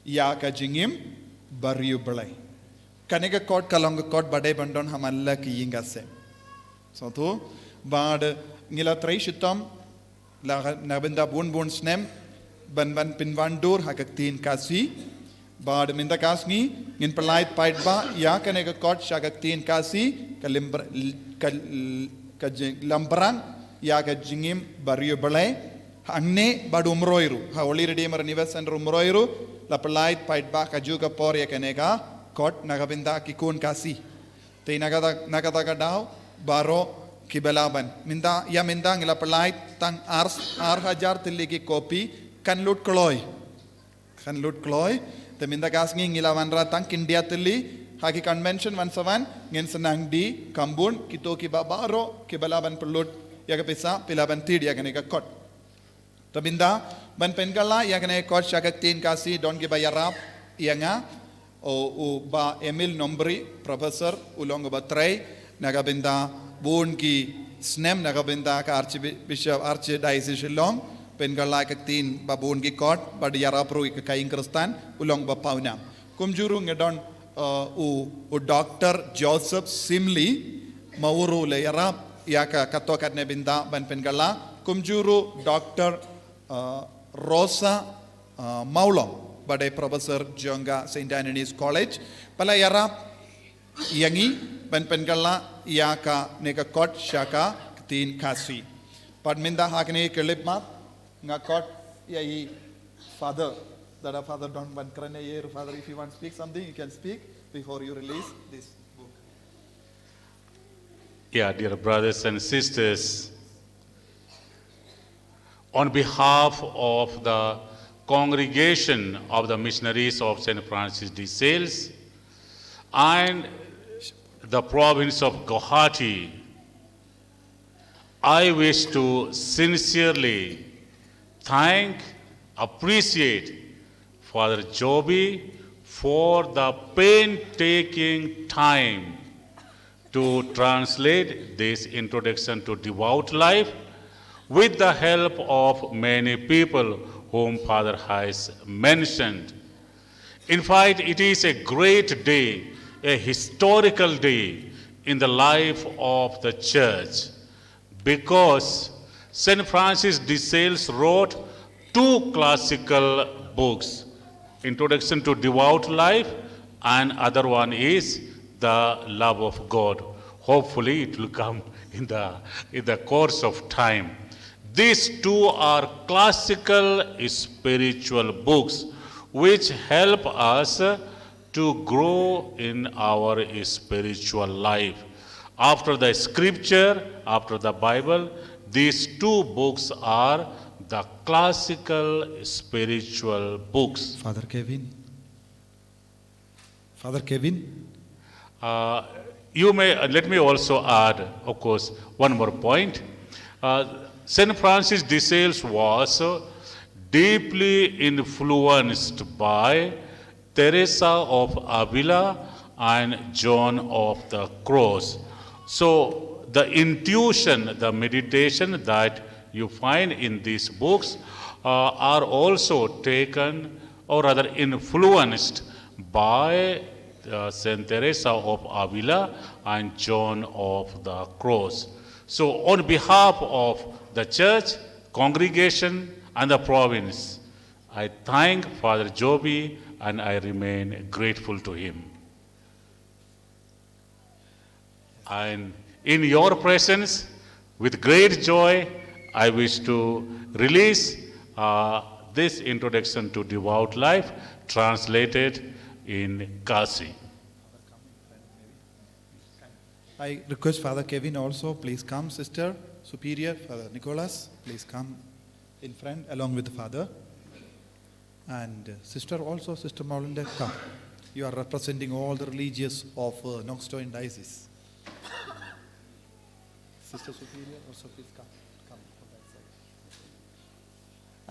ya Ka Jingim Bariewblei. Kanega kot kalong kot bade bandon hamalla ki yingase. So tu bad ngila trai shitam la nabenda bun snem ban pinwandur hagaktin kasi bad minda kasngi ngin pelait paitba ya kanega kot shagaktin kasi Jinglamphrang ya Ka Jingim Bariewblei Angne bad umroiru ha Holy Redeemer Nives and umroiru la pelait paitba kajuga por ya kanega kot nagabinda kikun kasi te nagada gadao baro kibelaban minda ngila pelait tang ar hajar tiligi kopi kan lut kloy te minda kasngi ngila wanra tang kindia tili haki convention 17 ngin senang di kambun kito ki babaro kibelaban pelut ya kapisa pilaban tid ya kanega kot tabinda ban pengala ya kanega kot shagaktin kasi don ki bayarap yanga o ba Emil Nombri professor ulong ba tray nagabinda bun ki snem nagabinda ka archbishop archdiocese long pengala kaktin ba bun ki kot ba yarap ru ka kaing kristan ulong ba pauna kumjuru ngedon u Dr. Joseph Simley Mauru le yarap ya ka katokat ne binda ban pengala kumjuru Dr. Rosa Mawkhlam Badai Professor Jongka St. Anthony's College pala yarap yangi ban pengala ya ka neka kot shaka tin kasi padminda hakne kelip mat nga kot yai father that a father don't ban krane year father if you want to speak something you can speak before you release this book.
Yeah, dear brothers and sisters, on behalf of the congregation of the missionaries of St. Francis de Sales and the province of Guwahati, I wish to sincerely thank, appreciate Father Joby for the painstaking time to translate this introduction to devout life with the help of many people whom Father has mentioned. In fact, it is a great day, a historical day in the life of the church because St. Francis de Sales wrote 2 classical books, Introduction to Devout Life and other one is The Love of God. Hopefully it will come in the course of time. These 2 are classical spiritual books which help us to grow in our spiritual life. After the scripture, after the Bible, these 2 books are the classical spiritual books.
Father Kevin.
You may let me also add, of course, one more point. St. Francis de Sales was deeply influenced by Teresa of Avila and John of the Cross. So the intuition, the meditation that you find in these books are also taken or rather influenced by Saint Teresa of Avila and John of the Cross. So on behalf of the church, congregation and the province, I thank Father Joby and I remain grateful to him. And in your presence, with great joy, I wish to release this introduction to devout life, translated in Kasi.
I request Father Kevin also, please come. Sister Superior, Father Nicholas, please come in front along with the Father. And Sister also, Sister Mawkhlam, come. You are representing all the religious of Nongstoin diocese. Sister Superior also, please come. Come from that side.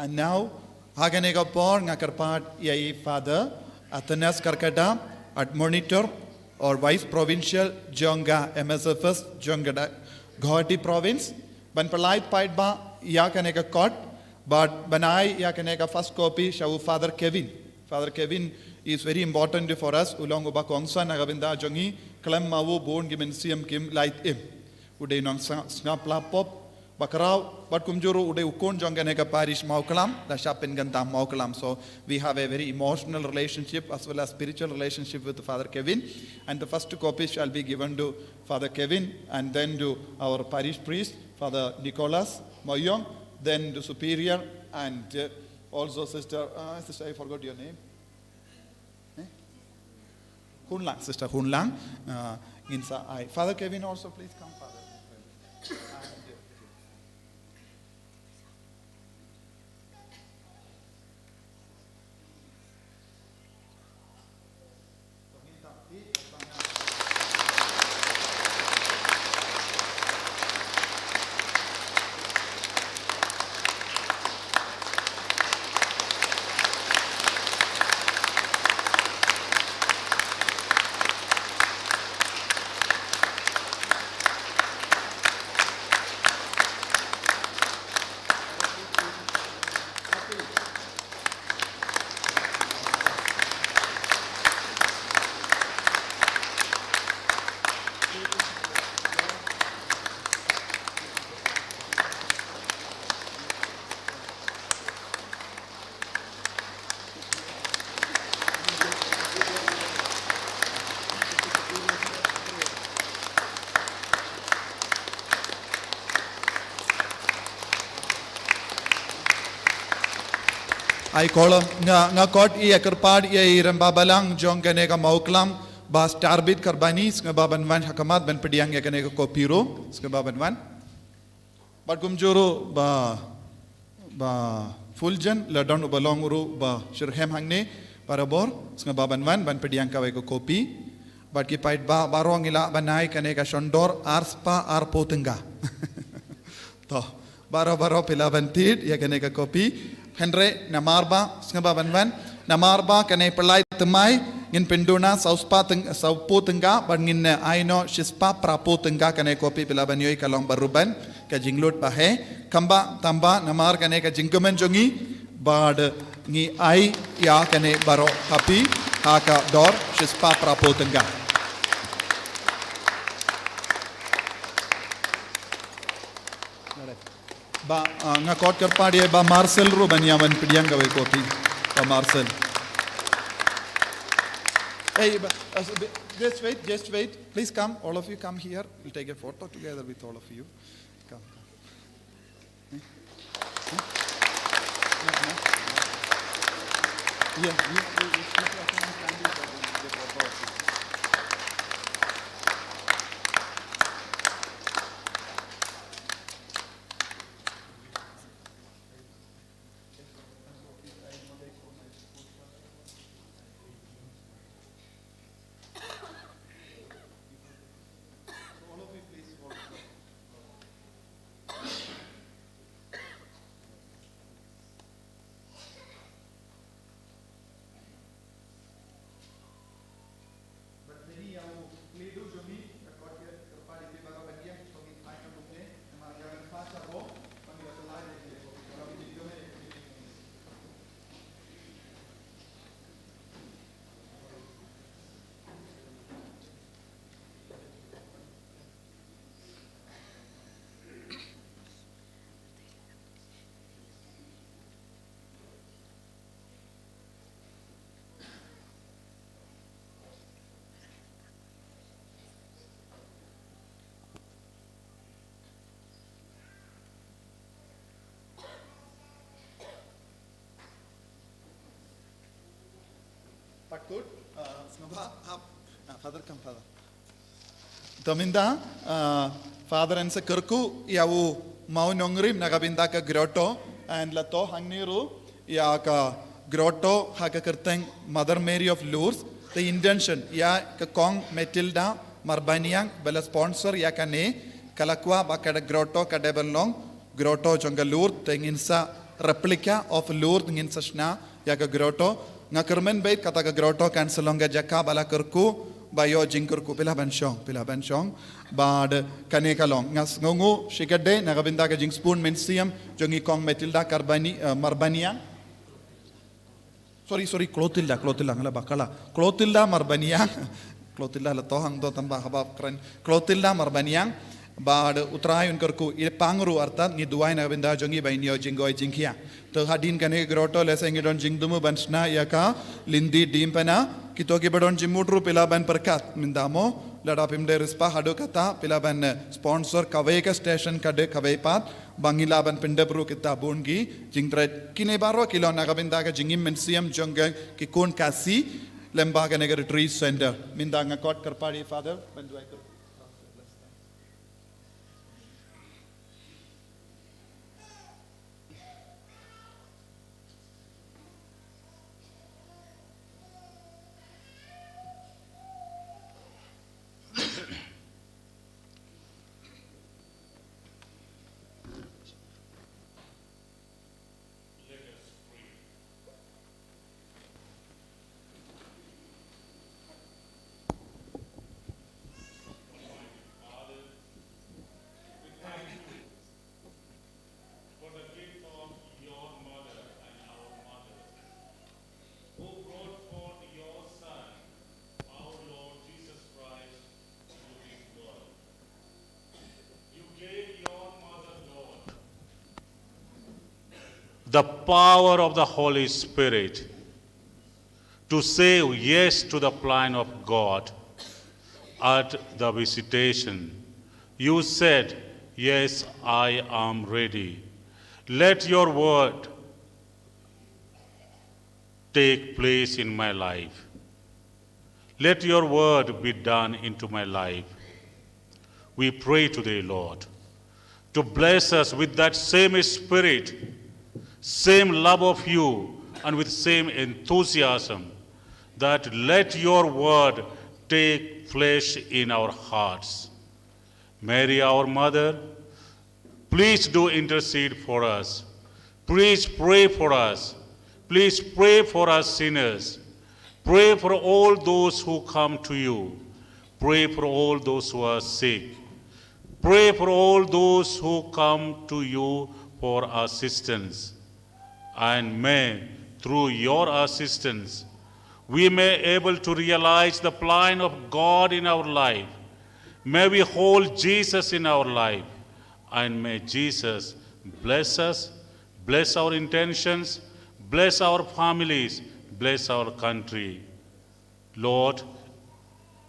And now, Haganega Por, Ngakarpat, Yai Father, Athanas Karkada, Admonitor, or Vice Provincial Jongka MSFS Jongka Guwahati Province ban pyllait paid ba ya kaneka court, but banai ya kaneka first copy shawu Father Kevin. Father Kevin is very important for us. Ulong uba kongsan agabinda jongi klem mawu born gimen siam kim light im. Uday nong snapla pop bakarau but kumjuru uday ukon jonganeka parish Mawkhlam the shapin ganta Mawkhlam. So we have a very emotional relationship as well as spiritual relationship with Father Kevin, and the first copy shall be given to Father Kevin and then to our parish priest Father Nicholas Moyong, then the superior and also sister I forgot your name. Hunlang, Sister Hunlang. Father Kevin also, please come, Father. I call nga court I akarpad I rambabalang jong kaneka Mawkhlam ba starbit karbani nga babanwan hakamat ban pediang ya kaneka kopiro nga babanwan but kumjuro ba fuljan ladon ubalong uru ba shirhem hangne parabor nga babanwan ban pediang kawai ko kopi but ki pait ba barong ila banai kaneka shondor arspa arpotenga to baro pila bantid ya kaneka kopi Henry namarba snga banwan namarba kanai pyllait temai ngin penduna saupo tengga ban ngin aino shispa prapo tengga kanai kopi pila banyoi kalong baruban ka jinglut bahe kamba tamba namar kanai ka jingkemen jongi bad ngi ai ya kanai baro happy haka dor shispa prapo tengga ba nga court karpadi ba Marcel ro banyaman pediang gawe kopi ba Marcel. Hey, just wait. Please come, all of you come here. We'll take a photo together with all of you. Come. Yeah, Good. Father, come, Father. Dominda, Father and Sakurku, Yawu, Mau Nongrim, Nagabinda ka Grotto, and Lato Hangniru, Yaka Grotto, Hakakerteng, Mother Mary of Lourdes. The intention, Ya Kong Matilda, Marbaniang, Bella sponsor, Yakane, Kalakwa, Bakada Grotto, Kadebelong, Grotto, Jonga Lourdes, Tenginsa, replica of Lourdes, Ninsashna, Yaka Grotto. Nga kermen bait kata ka Grotto kanselonga jaka bala kerku bayo jingkurku pila ban shong bad kaneka long ngas ngongu shikade nagabinda ka jing spoon mensiam jongi kong Matilda Carbani Marbanian sorry Clotilda ngala bakala Clotilda Marbanian Clotilda la tohang do tambah habab keren Clotilda Marbanian bad utrayun kerku pangru artat Jingduwai nagabinda jongi bainyo jingoi jingkia to hadin kane Grotto leseng don jingdumu bansna yaka lindi dimpana kitoki badon jimudru pilaban perkat mindamo lada pimde rispa hado kata pilaban sponsor kaweka station kade kawaipat bangilaban pindabru kita bungi jingtret kine baro kilo nagabinda ka jingim mensiam jongga kikun kasi lembaga nega retreat center mindanga kot karpadi father banduai
the power of the Holy Spirit to say yes to the plan of God at the visitation. You said, yes, I am ready. Let your word take place in my life. Let your word be done into my life. We pray today, Lord, to bless us with that same spirit, same love of you, and with same enthusiasm, that let your word take flesh in our hearts. Mary, our mother, please do intercede for us. Please pray for us. Please pray for us sinners. Pray for all those who come to you. Pray for all those who are sick. Pray for all those who come to you for assistance. And may, through your assistance, we may able to realize the plan of God in our life. May we hold Jesus in our life. And may Jesus bless us, bless our intentions, bless our families, bless our country. Lord,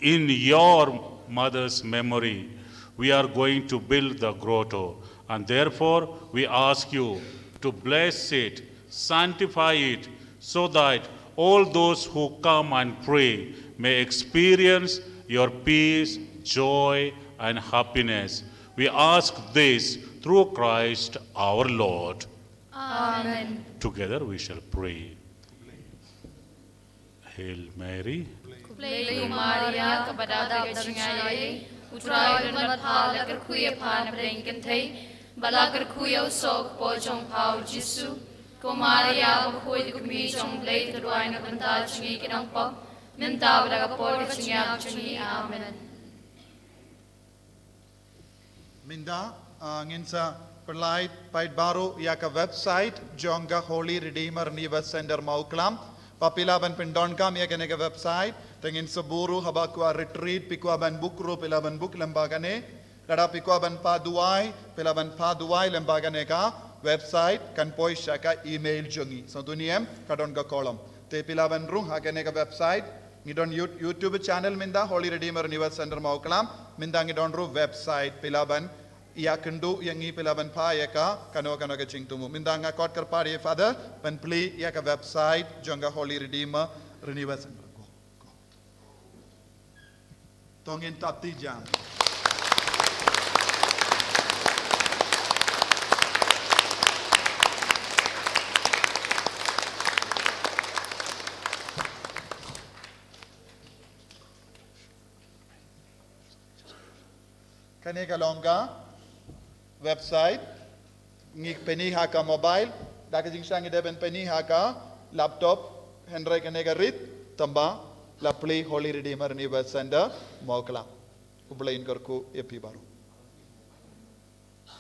in your mother's memory, we are going to build the grotto. And therefore, we ask you to bless it, sanctify it, so that all those who come and pray may experience your peace, joy, and happiness. We ask this through Christ our Lord.
Amen.
Together we shall pray. Hail Mary.
Kuplay Maria kepada Sngi Utrai dan phala kerkuya pan brenken thei bala kerkuya sok po jong pau Jisu ko Maria Bakhuid kumi jong blai Jingduwai na banta Sngi kinang po minta bala po Sngi. Amen.
Minda nginsa pyllait pait baru yaka website jongka Holy Redeemer Niva Center Mawkhlam papilaban pindonka yakanega website tengin seburu habakwa retreat pikwaban bukru pilaban buk lembagane lada pikwaban paduai pilaban paduai lembagane ka website kan poi shaka email jongi so duniem kadon ka kolom te pilaban ru hakanega website ngidon YouTube channel minda Holy Redeemer Niva Center Mawkhlam minda ngidon ru website pilaban ia kendu yang ngi pilaban pa ya ka kano ka cingtumu mindanga kot karpari father pen pli ya ka website jongka Holy Redeemer Renewal Center go tongin tati jam kane ka longga website ngik peni haka mobile daka jingsangi deben peni haka laptop hendrai kanega rit tamba La Play Holy Redeemer Universe Center, Mawkhlam. Ublain Karku Epi Baru.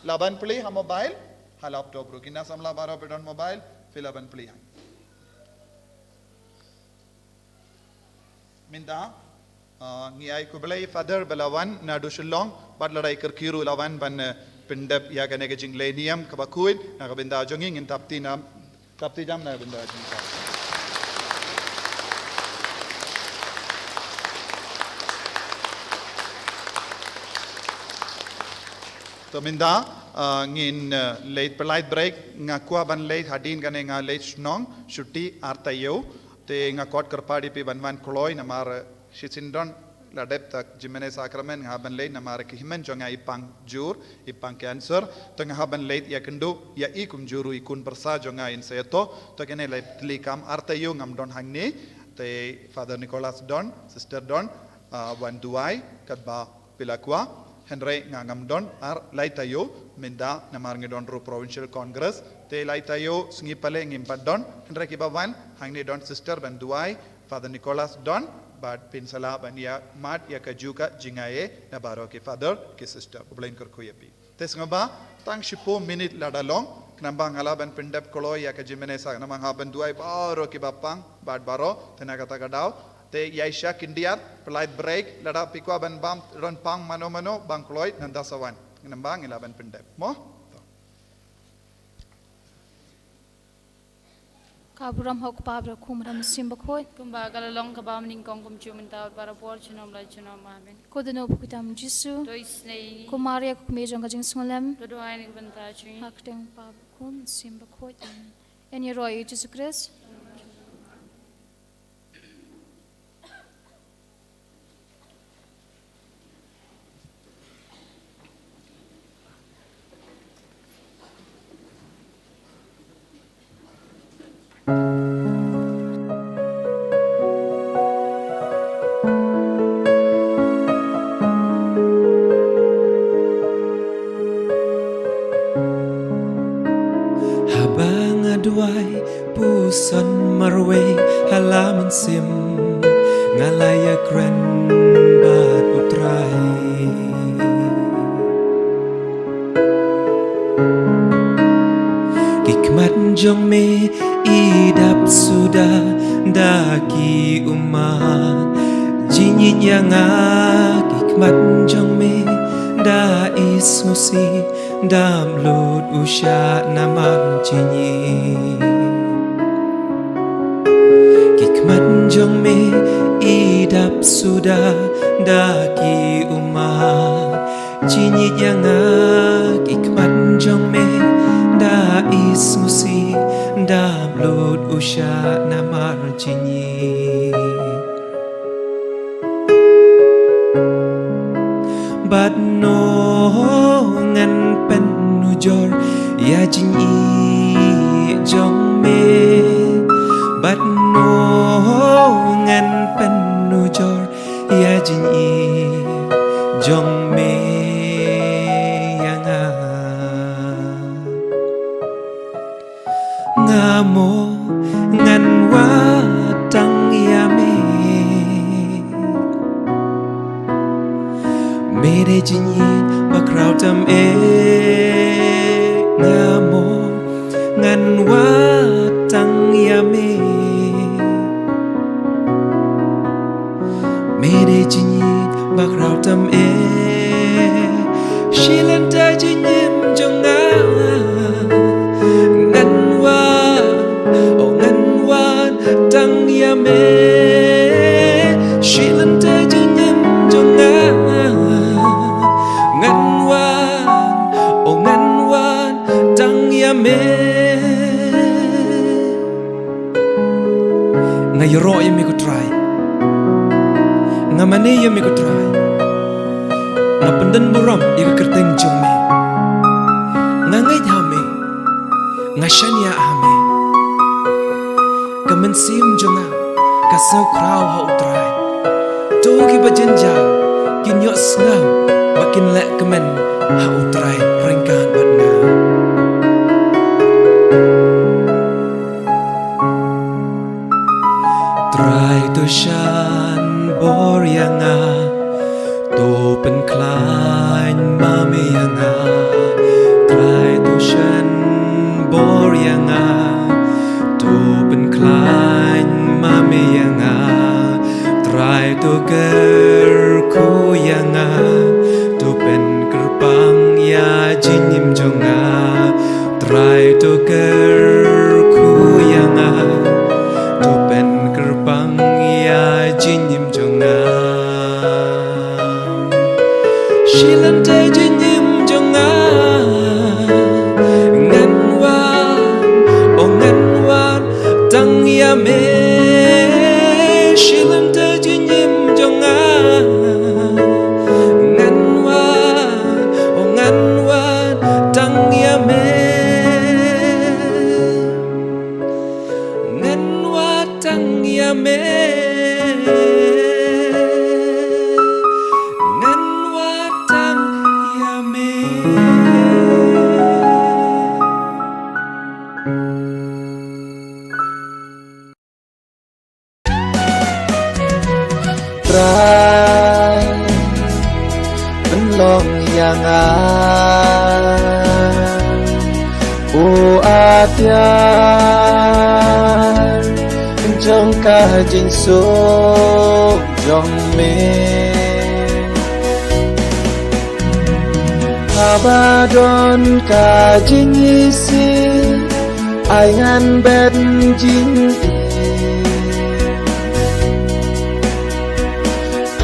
Laban Play ha mobile, ha laptop ru. Kina samla baro pedon mobile, fi Laban Play. Minda ngiai kublai father belawan na dusulong bat ladai kerkiru lawan ban pendep ya kane ke jinglenium ka Bakhuid na ka binda jonging in tapti jam na binda jongka. To minda ngin late polite break ngakwa ban late hadin kane nga late snong shuti artayo te nga kot kerpadi pi banwan kloy na mar Shitsindon la depth Jimene Sacrament haben late na mare kihimen jonga ipang jur ipang cancer to nga haben late ya kendo ya ikum juru ikun persa jonga in seto to kene late likam artayo ngam don hangni te Father Nicholas Don Sister Don Jingduwai kadba pilakwa Henry ngam don ar laitayo minda na mar ngidon ro provincial congress te laitayo Sngi ngimpat don Henry kibawan hangni don Sister Jingduwai Father Nicholas Don but pinsala bania mat ya kajuka jingaye na baro ke father ke sister ublain karku yapi tes ngaba tang 10 minute ladalong knambang alaban pendap kolo ya ka jimene sa namang haban duai baro ke bapang bad baro tenaga tagadau te yaisha kindiat polite break lada pikwa ban bam ron pang mano bang kloy nandasawan nambang ilaban pendap mo
Ka Burom hok pa bra kumram sim Bakhuid.
Kumba kalalong kabam ning kong kumchu minta para por chinom lai chinom amen.
Ko dano pukitam Jisu.
To isnei
Ko Maria ko kumejong ka Jinglamphrang.
to doai ning banta chui.
Hakdeng pa kum sim Bakhuid. En ye roy Jesus Christ.
Habang aduay puson marwe halaman sim ngalaya kren bat utray Kikmat jong me idap sudah daki umat jinyit yang kikmat jong me da ismusi dam lud usha naman jinyi Kikmat jong me idap sudah daki umat jinyit yang kikmat jong me da ismusi dam lud usha namar jinyi Bat no ngan pen nujor ya jing i jong me Bat no ngan pen nujor ya jing i jong me yang ngamo ngan watang ya me Mere jinyin bakraw tam ngamo ngan watang yame Mere jinyin bakraw tam shilanta jinyim jonga ngan watang yame shilanta jinyim jonga Ngayro yami ko try Ngamane yami ko try Ngapandan burom ika kerteng jong me Ngangay hame Ngashanya hame Kamansim jonga Kasaw kraw ha utray Togi bajanjang Kinyo snaw Bakin lek kemen ha utray Rengkan bat nga Try to shine bor yanga to pen klein ma me yanga try to shan bor yanga to pen klein ma me yanga try to ger ku yanga to pen kyrpang ya jingim jonga try to ger ku yanga to pen kyrpang ya jingim jonga shilante jingim jonga ngan wan tang ya me shilante jingim jonga ngan wan tang ya me ngan wa tang ya me ngan wa tang ya me
Trai penlong yang o atian jongka jing so jong me Abadon ka jing isi aingan ben jing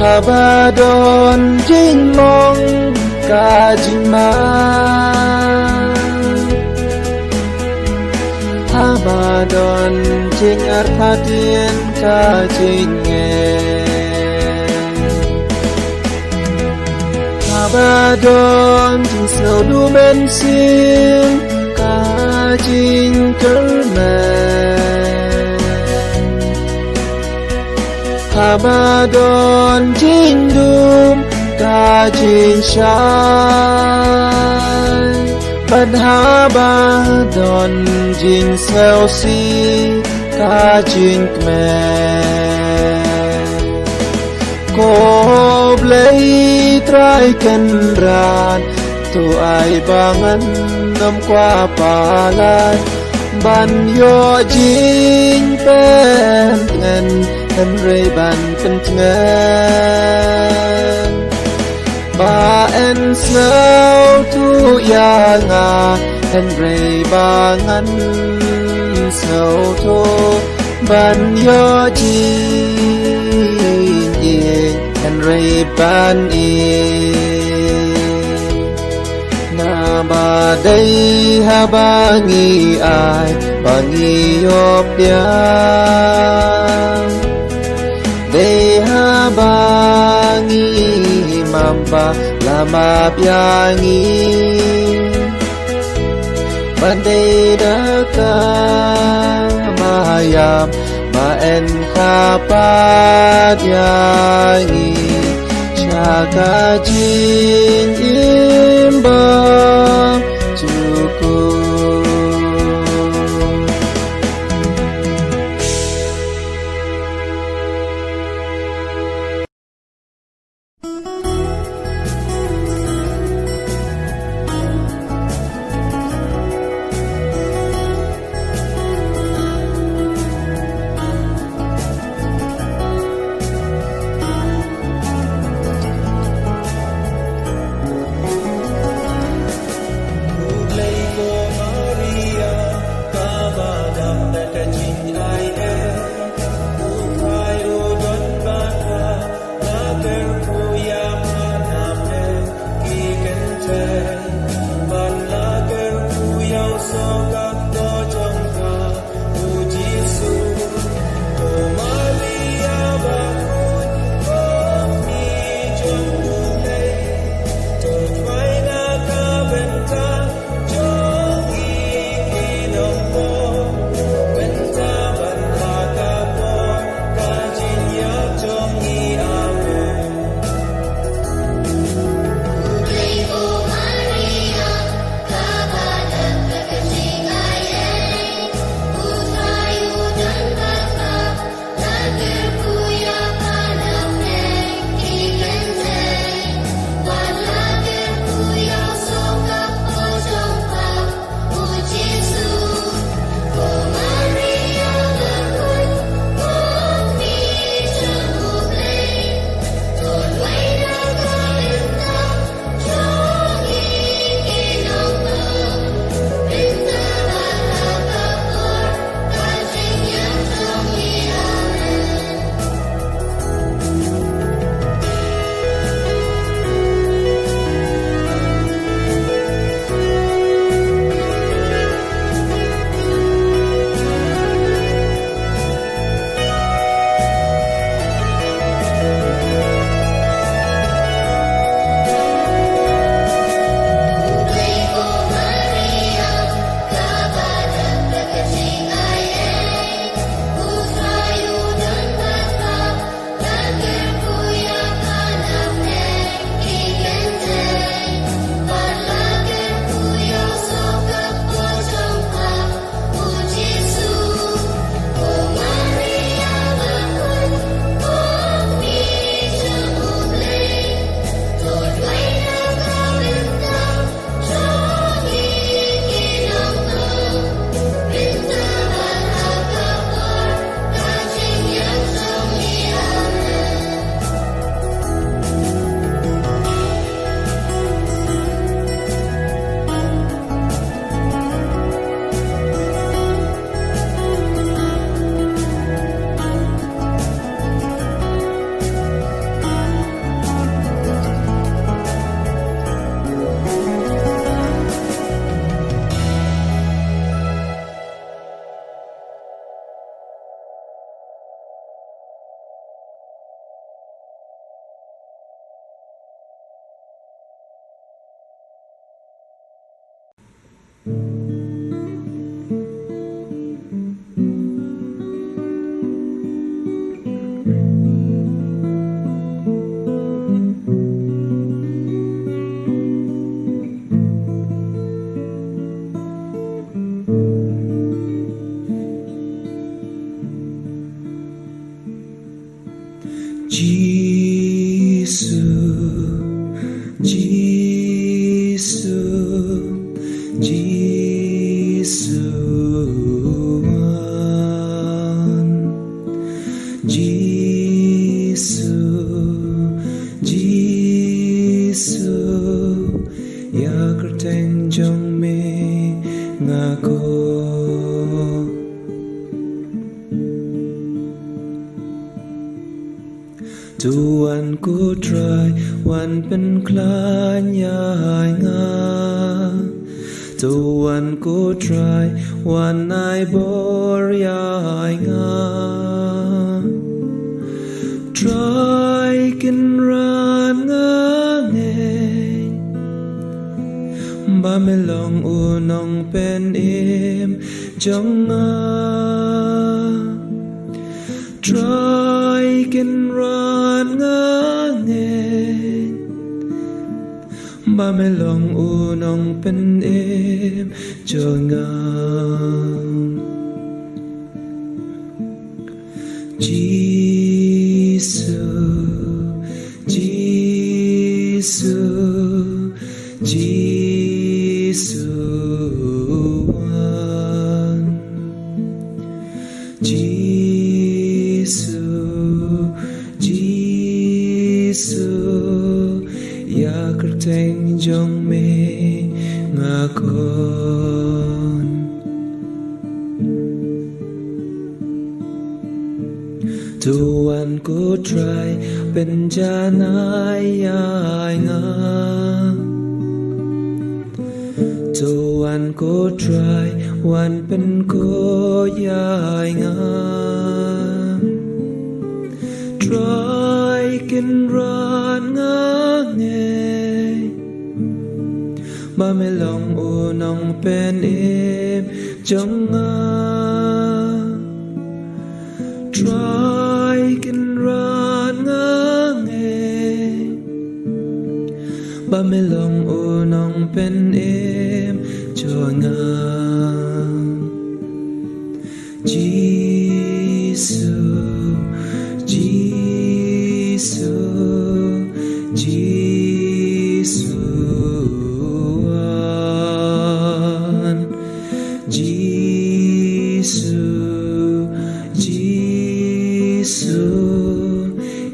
Abadon jing mong ka jing ma Abadon jing arpatien ka jing Abadon jing snow du men sim ka jing kermen Abadon jingdum ka jing shai Abadon jing selsi ka jing kmen Ko blei trai kenran tu ai bangan nom kwa palan ban yo jing pen ngan rei ban pen ngan ba en snow tu ya nga en rei bangan snow tu ban yo jing en rei ban na ba dai ha bangi ai bangi yop yang dai ha bangi mamba lama piangi bandai daka mayam ma en kapat yangi Ka Jingim Bariewblei
Tuan ku try wan pen klan yai nga Tuan ku try wan ai bor yai nga Try kin ran nga ngeng Ba me long u nong pen im jong nga Try kin ran nga ngeng Ba me long u nong pen im jong nga Jesus ya kerteng jong me ngakon Tuan ku try penjanai ai nga Tuan ku try wan pen ko yai nga Try kin ran nga ngeng Ba me long u nong pen im jong nga Try kin ran nga ngeng Ba me long u nong pen im jong nga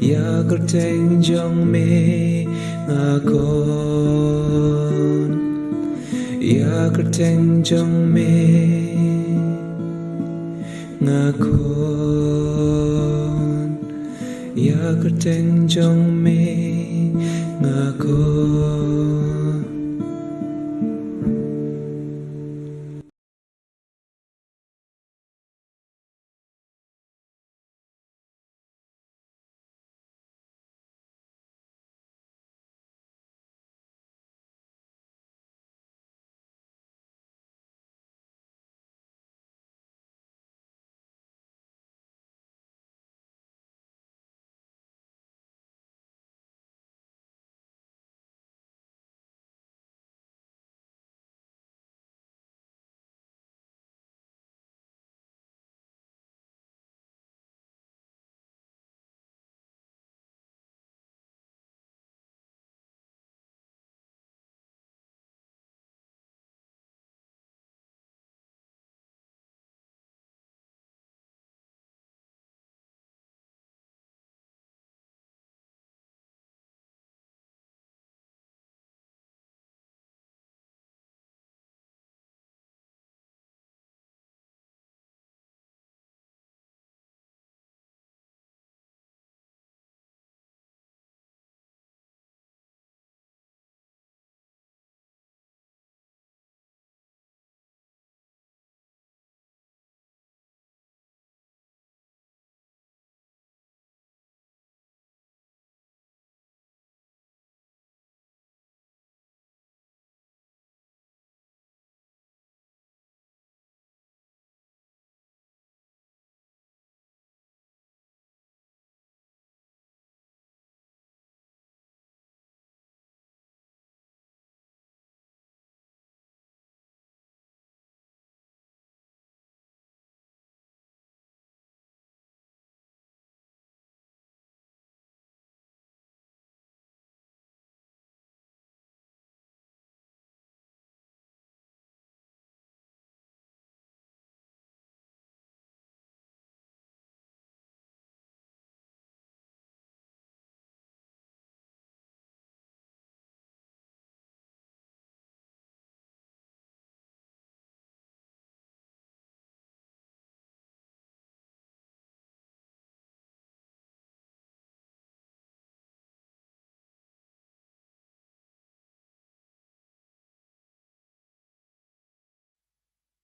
ya kerteng jong me ngakon ya kerteng jong me ngakon ya kerteng jong me ngakon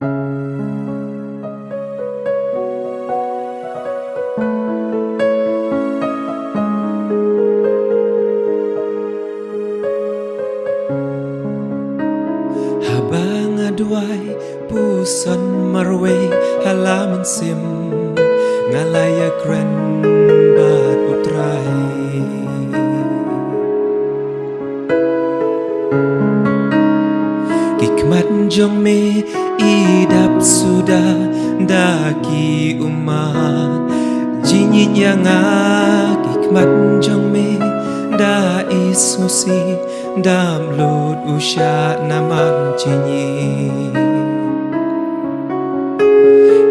Habang aduay puson marwe halaman sim ngalaya kren bat utray Hikmat jong me idap sudah daki umat Jinyit yang hikmat jong me da ismusi dam lud usya naman jinyi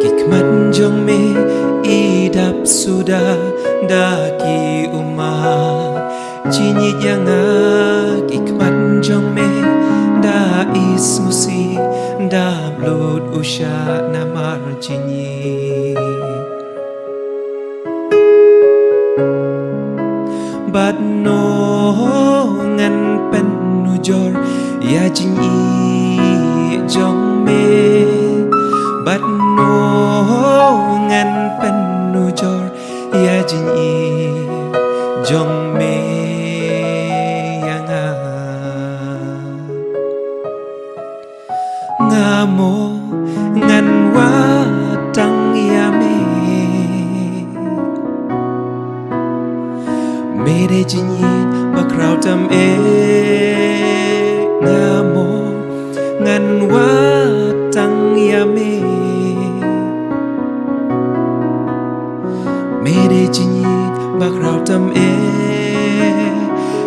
Hikmat jong me idap sudah daki umat Jinyit yang hikmat jong me da ismusi dam lud usya naman jinyi Bat no ngan pen nujor ya jing i jong me Bat no ngan pen nujor ya jing i jong me yang ngamo ngan watang ya me Mede jinyin bakrau tam ngamo ngan watang ya me Mede jinyin bakrau tam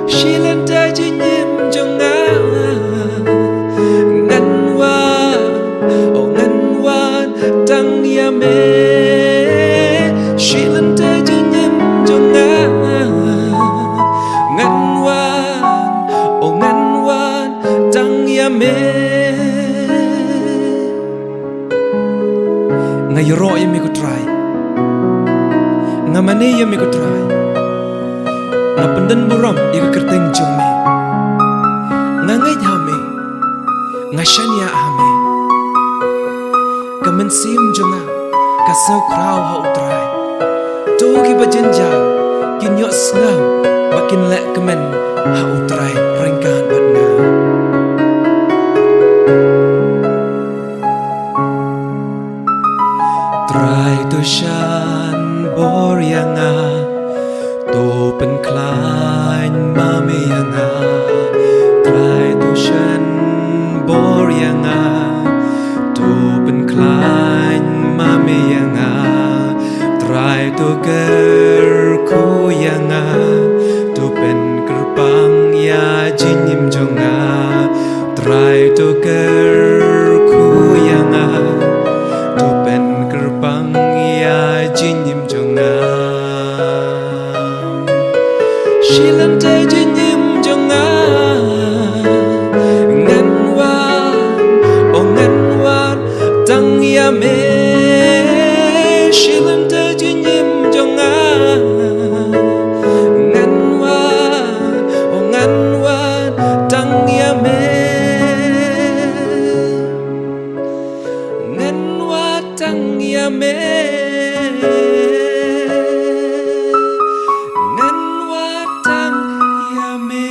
shilanta jinyim jonga ngan watang ya me shilanta jinyim jonga Ngayro yami ko try Ngamane yami ko try Ngapandan burom ika kerteng jong me Ngangay hame Ngashanya hame Kamansim jonga Kasaw kraw ha utray Togi bajenja Kinyo snaw Bakin lek kemen ha utray Rengkan bat nga Try to shan bor yanga To pen klein mame yanga Try to shan bor yanga To pen klein mame yanga Try to ger ku yanga To pen kyrpang ya jingim jonga Try to ger ku yanga To pen kyrpang ya jingim jonga Shilante jingim jonga Ngan wan tang ya me Shilante jingim jonga Ngan wan tang ya me Ngan watang ya me Ngan watang ya me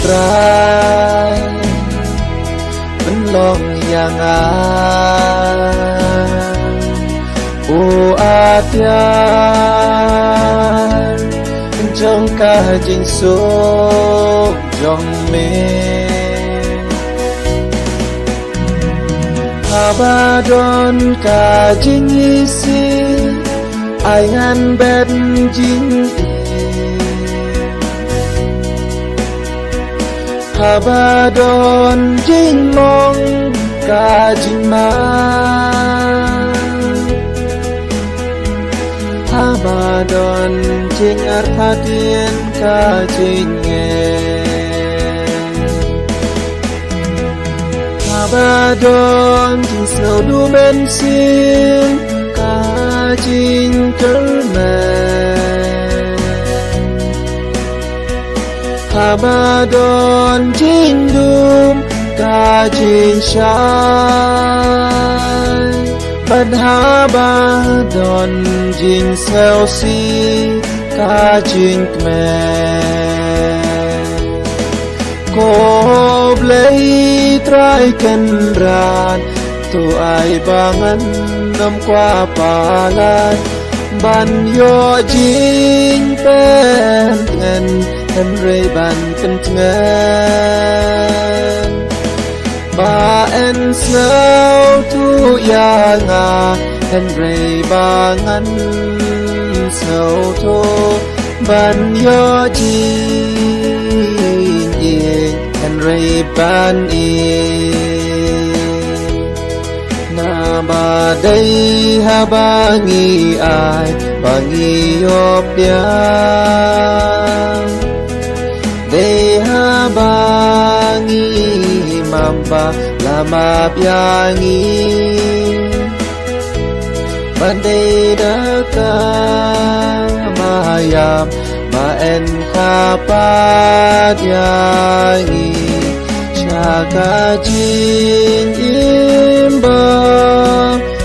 Try Benlong yang atiar jongka jingsuk jong me Abadon ka jingisi Aingan ben jingtei Abadon jingmong ka jingmang Abadon jing artadien ka jingen Abadon jing snow du bensin ka jing kermen Habadon Jingdum Ka Jinglamphrang Habadon Jing Sales Bakhuid Ko blei trai kan ran tu ai bangan nam qua palan ban yo jing pen ngan em rei ban kan ngan ba en snow tu ya nga em rei bangan snow to ban yo jing en rei ban na ba dai ha bangi ai bangi yop dia dai ha bangi mamba lama piangi bandai daka mayam ma en kapat yangi Ka Jingim Bariewblei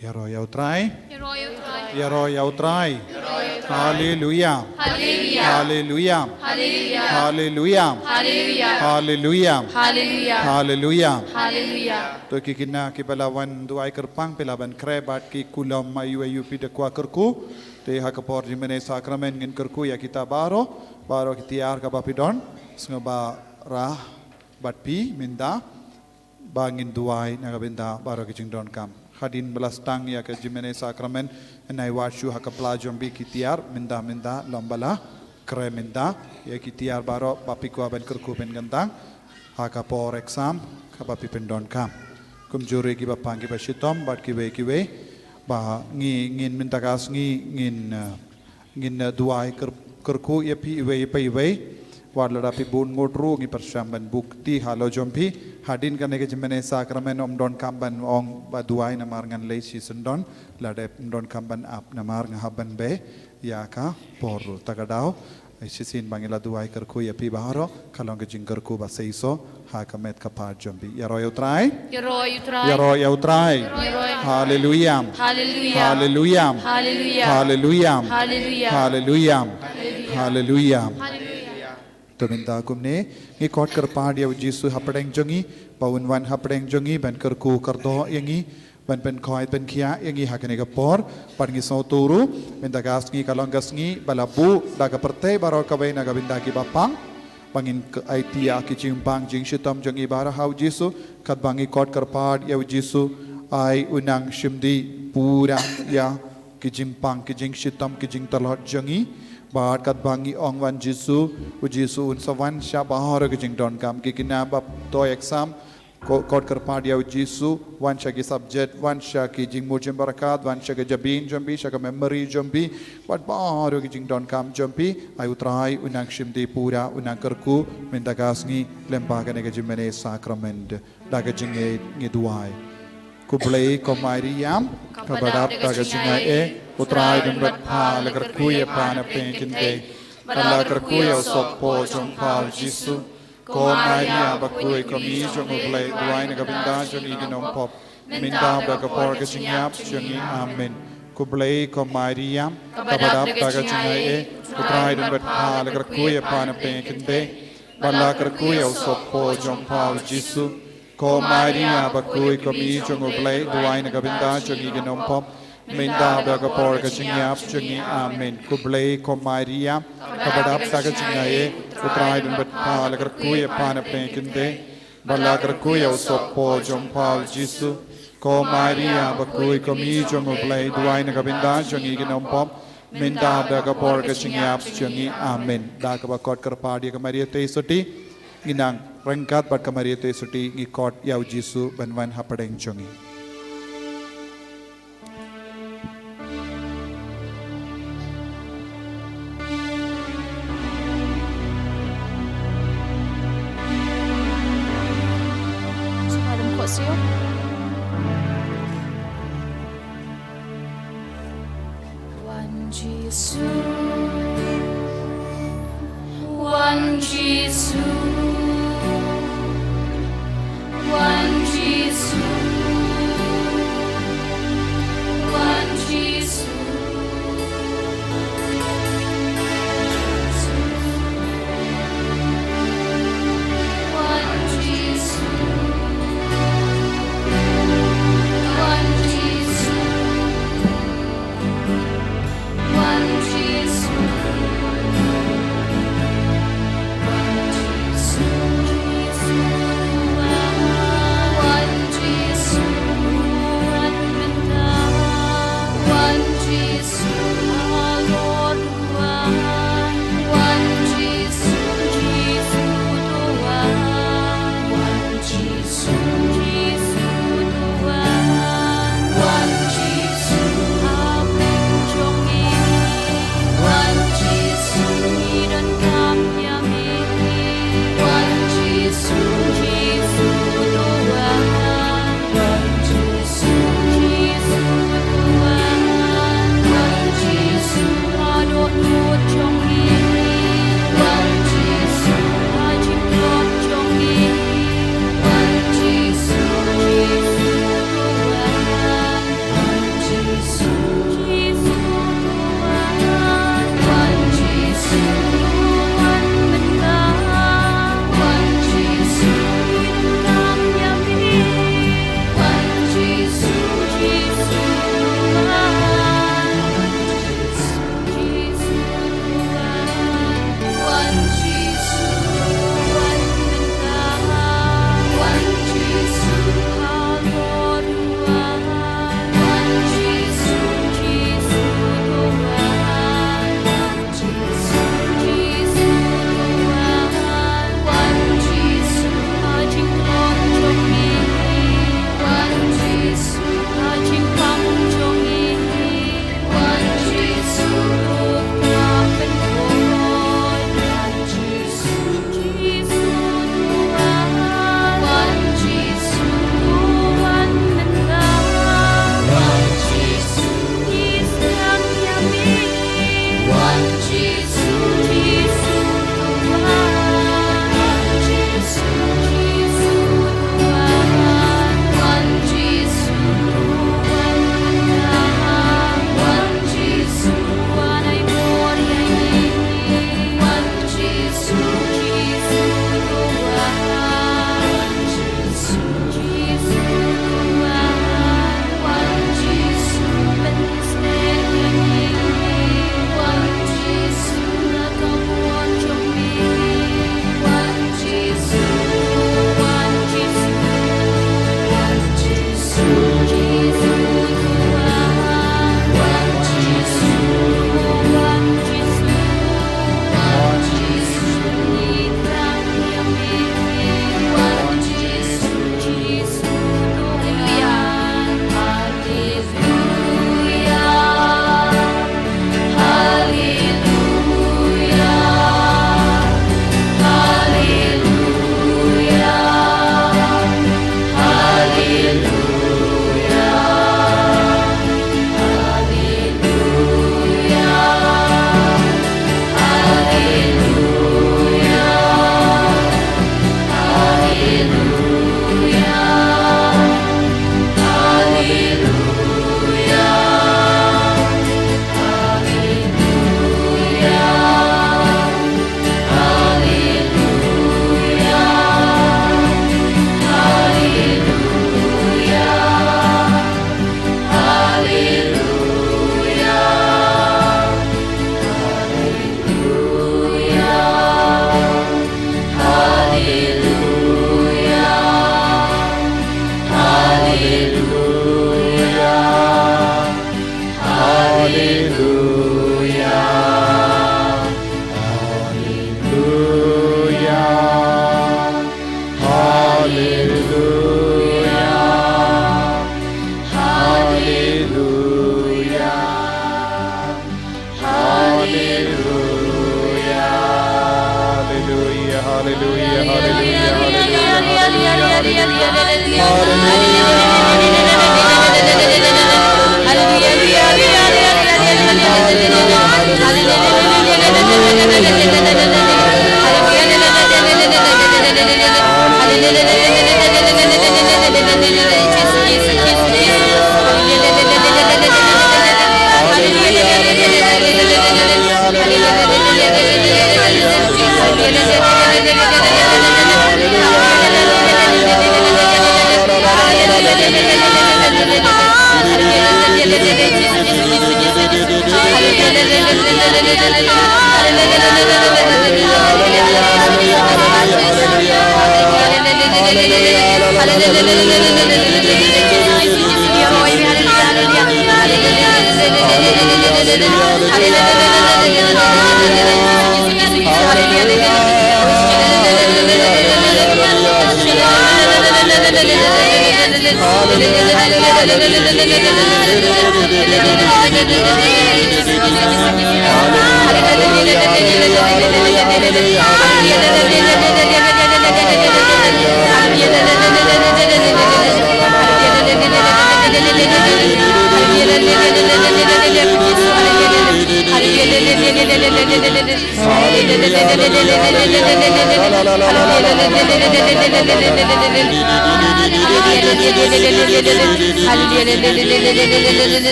Ya roh ya utrai.
Ya royal try.
Ya roh ya utrai. Hallelujah.
Hallelujah.
Hallelujah.
Hallelujah.
Hallelujah.
Hallelujah.
Hallelujah.
Hallelujah.
Hallelujah.
Hallelujah.
To kikina ki balawan duai kerpang pelaban krebat ki kulam mayu ayu pida kwa kerku te hakapor jimene sakramen ngin kerku ya kita baro kitiar ka bapidon sngoba rah batpi minda bangin duai nagabinda baro ki jingdon kam hadin belastang ya ke jimene sakramen nai washu hakapla jombi kitiar minda lombala kre minda ya kitiar baro bapiku aben kerku ben gantang hakapor eksam kapapi pendon kam kumjuri ki bapang ki basitom bat ki we ba ngin mintagas ngin duai kerku ya pi we warla pi bun ngotru ngi persamban bukti halo jompi hadin kan ke jemene sakramen om don kamban ong ba duai namar ngan lei si sendon lade don kamban ap namar ngahaban be ya ka poru tagadao sisin bangila duai kerku ya pi baharo kalong ke jing kerku ba seiso ha kamet kapar jombi ya roy utrai
Ya royal try.
ya roy utrai hallelujah
Hallelujah.
hallelujah
Hallelujah.
hallelujah
Hallelujah.
hallelujah hallelujah
Hallelujah.
Tuminta kumne ngi kot kerpad ya jisu hapdeng jongi paun wan hapdeng jongi ban kerku kardo yangi ban pen khoi pen khia yangi hakane ka por par ngi so turu minta gas ngi kalong gas ngi balabu daga perte baro ka baina ga binda ki bapang bangin aitia ki jingpang jing shitam jongi bara hau jisu kat bangi kot kerpad ya jisu ai unang shimdi pura ya ki jingpang ki jing shitam ki jing talot jongi Bahat kat bangi ong wan jisu un sawan sya bahar ke jing don kam ki kina bap to eksam kot kerpad ya jisu wan sya ki subject wan sya ki jing mujim barakat wan sya ke jabin jombi sya ke memory jombi wat bahar ke jing don kam jombi ayu trai unang shimdi pura unang kerku minta gasngi lempa ke ke jimene sakrament daga jinge ngiduai kublai komariam kabadap daga jingai utrai dan berpal agar kuya pana pengkinte bala agar kuya sopo jongka jisu ko maria bakui kami jongoblei duai na kabinda jongi ginom pop minda daga por ke jinyap jongi amen kublei ko maria kabadap daga jingai utrai dan berpal agar kuya pana pengkinte bala agar kuya sopo jongka jisu ko maria bakui kami jongoblei duai na kabinda jongi ginom pop Minda daga por ka jingyap jingi amen kublei ko maria kabadap daga jingaye utrai dan betpal agar kuya pana pengkinte bala agar kuya sopo jompal jisu ko maria bakui kami jongoblei duai na kabinda jongi ginompom minda daga por ka jingyap jingi amen daga bakot kerpadi ka maria te suti ginang rengkat bat ka maria te suti ngikot yau jisu banwan hapadeng jongi
One Jesus.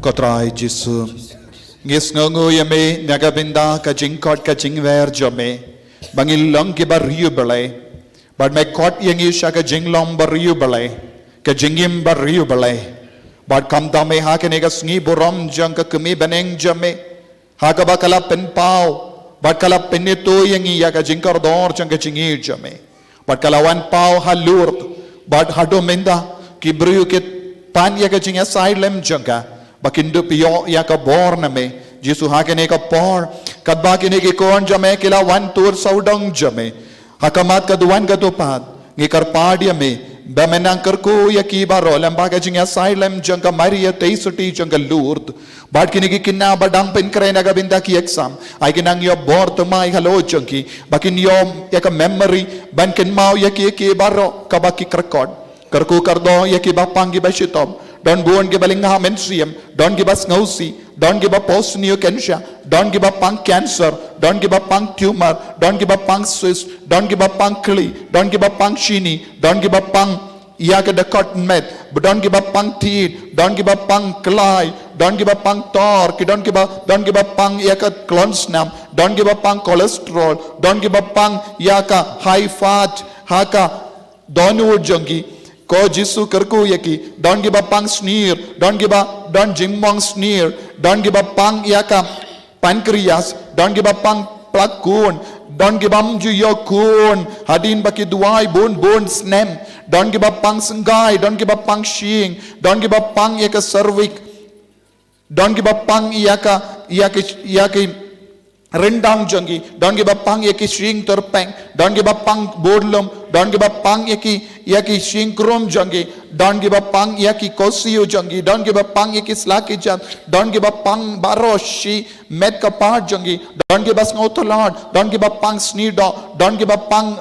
Kotrai Jisu ngis ngongu yame nagabinda ka jingkot ka jingwer jome bangil long ke Bariewblei but me kot yangi shaka Jingim Bariewblei ka Jingim Bariewblei but kam dame ha ke nega Sngi Burom jong ka kumi beneng jome ha ka bakala pen pau but kala penito yangi ya ka jingkar dor jong ka jingi jome but kala wan pau ha Lourdes but hado menda ki Barieu ke pan ya ka jinga side lem jongka bakindu piyo ya ka born me Jisu ha ke ne ka por kadba ke ne ke kon jame kila wan tur saudang jame hakamat ka duan ka tupad ngi karpadia me Bamenang kerku yaki baro lembaga jinga asylum jongka Maria teisuti jongka Lourdes. Bad kini kinna badang pen krena gabinda ki eksam. Ai kinang yo bor tumai halo jongki. Bakin yo yaka memory ban ken mau yaki baro kabaki record. Kerku kardo yaki bapang gi bashitom. Don't buon gi balinga mensium. Don't give us ngausi. Don't give up post neocancer. Don't give up pang cancer. Don't give up pang tumor. Don't give up pang cyst. Don't give up pang kli. Don't give up pang shini. Don't give up pang yaga the cotton met. But don't give up pang teeth. Don't give up pang clay. Don't give up pang torque. Don't give up pang yaga clonsnam. Don't give up pang cholesterol. Don't give up pang yaga high fat. Haka donu junkie. Ko Jisu kerku yaki. Don't give up pang sneer. Don't jingmong sneer. Don't give up pang yaka pancreas. Don't give up pang plakun. Don't give up juyo kun. Hadin baki duai bone snem. Don't give up pang sengai. Don't give up pang shing. Don't give up pang yaka cervix. Don't give up pang yaka rendang jungi. Don't give up pang yaki shing kyrpang. Don't give up pang bodlum. Don't give up pang yaki shing krom jungi. Don't give up pang yaki kosiyo jungi. Don't give up pang yaki slaki jam. Don't give up pang baroshi med kapar jungi. Don't give us ngotolad. Don't give up pang snido. Don't give up pang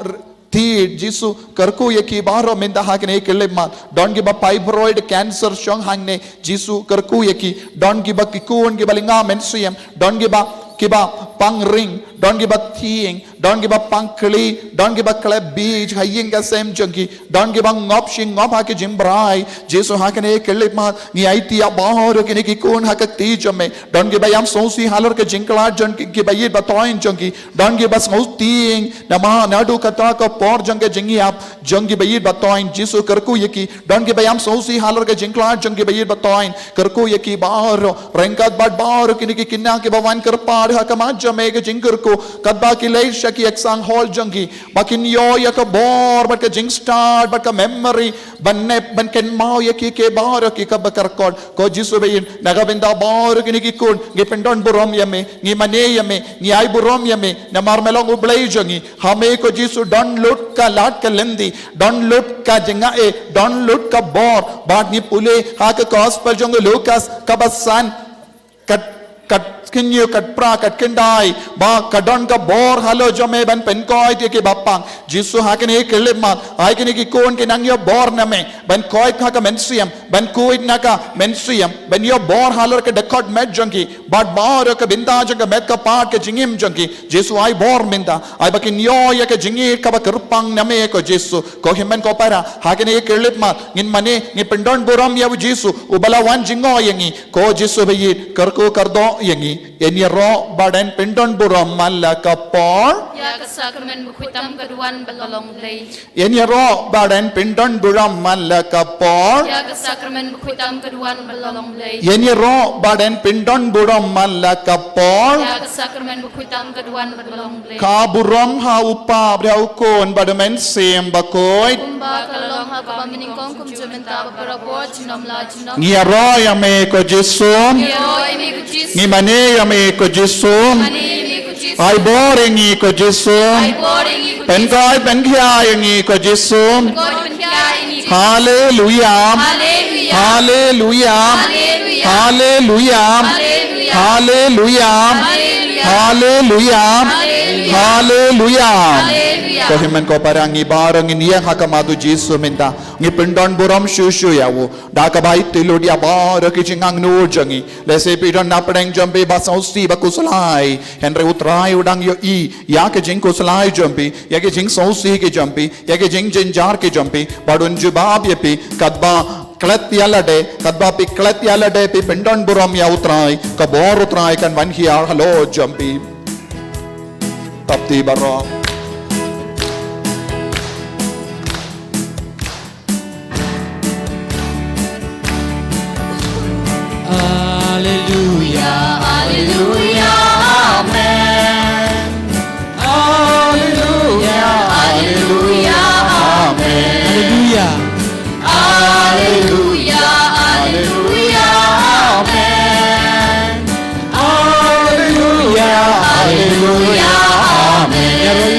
Ti Jisu kerku yaki baro minta hakne kelema. Don't give up fibroid cancer shong hangne Jisu kerku yaki. Don't give up kikun gibalinga mensium. Don't give up kiba pang ring. Don't give up teeing. Don't give up pang kli. Don't give up kleb beach haying ka same junkie. Don't give up ngop shing ngop hake jimbrai. Jisu hakne kelema ni aiti abahor kini kikun hakak ti jame. Don't give up yam sosi halor ke jinkla junkie kibayit batoin junkie. Don't give us ngos teeing nama nadu kata ka por junkie jingi ap junkie bayit batoin Jisu kerku yaki. Don't give up yam sosi halor ke jinkla junkie bayit batoin kerku yaki bahor rengkat bad bahor kini kinna ke bawan kerpar hakama jame ke jingkerku kadba ki lei shaki eksam hall junkie bakin yo yaka bor but ke jing start but ka memory banne ban ken mau yaki ke bahor ki ka bakar kod ko Jisu bayin nagabinda bahor kini ki kun ngi pendon burom yame ngi mane yame ngi ai burom yame na marmelong ublei jungie hame ko Jisu don lut ka lat ka lendi don lut ka jinga e don lut ka bor bad ni pule ha ka gospel jong Lucas kabasan kat kinyo kat pra kat kendai ba kadon ka bor halo jome ban pen koi ti ke bapang Jisu hakene kelema aikene ki kon ke nang yo bor name ban koi ka ka mensiam ban kuit naka mensiam ban yo bor halor ke dekot med junkie bad bor ka binda jang med ka part ke jingim junkie Jisu ai bor minda ai bakin yo ya ke jingi ka ba kyrpang name ko Jisu ko himen ko para hakene kelema ngin mane ngi pendon burom ya Jisu ubala wan jingo yangi ko Jisu bayit kerko kardo yangi Eni ro badan pendon burom malaka por
Ya ka sakramen bukhuitam kaduan Bariewblei.
Eni ro badan pendon burom malaka por
Ya ka sakramen bukhuitam kaduan Bariewblei.
Eni ro badan pendon burom malaka por
Ya ka sakramen bukhuitam kaduan Bariewblei.
Ka burom ha upa brau kon badamen sem Bakhuid
Kumba kalong ha pamining kong kumjumenta babarabo jinom la jinom.
Ngia ro yame ko Jisu
Yo imi ku Jisu.
Ni mane yame ko Jisu
Mani imi ku Jisu.
Ai boringi ko Jisu
Ai boring iku
pen kai pen khia yangi ko Jisu
God penkai ini.
Hallelujah
Hallelujah.
Hallelujah
Hallelujah.
Hallelujah Hallelujah Hallelujah Hallelujah Ko himen ko parang ibarang iniya hakamadu Jisu minta ngi pendon burom shushu yawo daka bai tiludi abar ki jingang nur jangi lese pidon napdeng jambe basausi bakuslai henry utrai udang yo I ya ke jing kuslai jambi ya ke jing sausi ke jambi ya ke jing jinjar ke jambi badun jubab yepi kadba klet yalade kadba pi klet yalade pi pendon burom ya utrai ka bor utrai kan wan hiar halo jambi tapti barom
Hallelujah.
Hallelujah.
Amen. Hallelujah.
Hallelujah.
Hallelujah.
Hallelujah. Hallelujah.
Amen. Hallelujah. Hallelujah. Amen.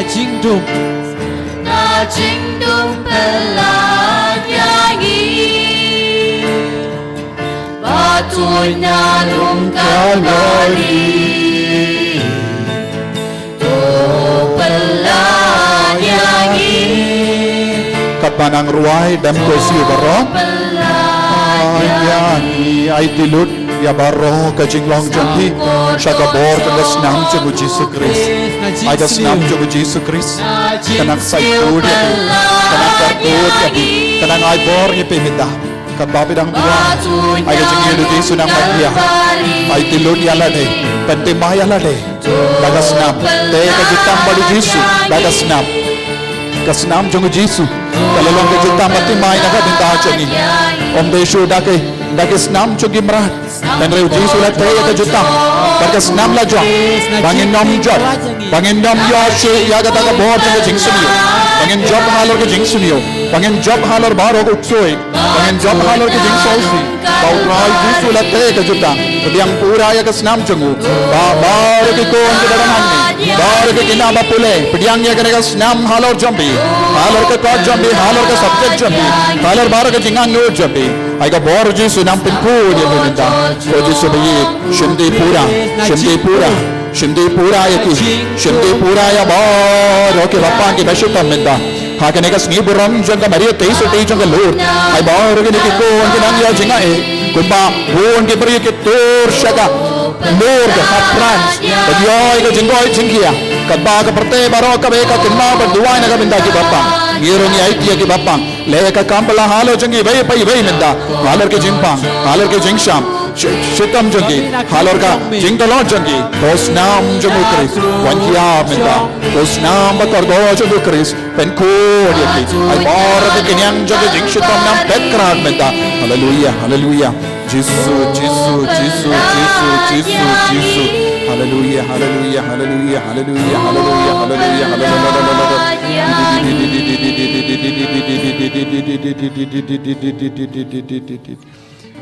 na jingdum
na jingdum pelat yangi bathoh na lung kalori to pelat yangi
Kapanang ruai dam ko siu Burom yani ay tilut ya baro ka jinglong janti syaga bor ka snam jung Jesus Christ ay ka snam jung Jesus Christ kanang saitut ya kanang kartut ya kanang ay bor ya pemita kan babidang dua ay ka jingilu di sunang magia ay tilut ya lade pentimah ya lade daga snam te ka jutang balu Jesus daga snam Kasnam jong Jesu kalalong ka juta mati mai na ka binta choni om deshu dake snam chogi mrat dan reu Jesu la te ka juta ka snam la jong bangin nom jot bangin nom yo che ya ka ta ka bor jong jing sunio bangin job halor ka jing sunio bangin job halor baro ko utsoi bangin job halor ka jing sausi bau rai Jesu la te ka juta yang pura ya ka snam jongu bar ke ko ke dalam ni bar ke kina ba pule pediang ya ka snam halor jambi halor ka kot jambi halor ka subject jambi halor bar ka jingang no jambi ai ka bor Jesu nam pin ku dia minta ko Jesu bi shindi pura ya ki shindi pura ya bar ke bapang ki bashita minta hakane ka Sngi Burom jongka Maria 23 jongka Lourdes ai bar ke ni ko ke nang ya jingai kumba won ke beri ke tur syaga Lourdes ha France badioi ke jingoi jingkia kadba ka perte baro ka be ka kinma baduai na ka binda ki bapang ngiro ni ai ki bapang le ka kampala halo jangi bai pai bai minda halor ke jingpang halor ke jingsham shitam jangi halor ka jingdalon jangi osnam jangu Chris wankia minda osnam bakar go jangu Chris pen ko dia ki ai bar ke kenyang jangi jingshitam nam background minda hallelujah hallelujah Jesus hallelujah hallelujah hallelujah hallelujah hallelujah hallelujah hallelujah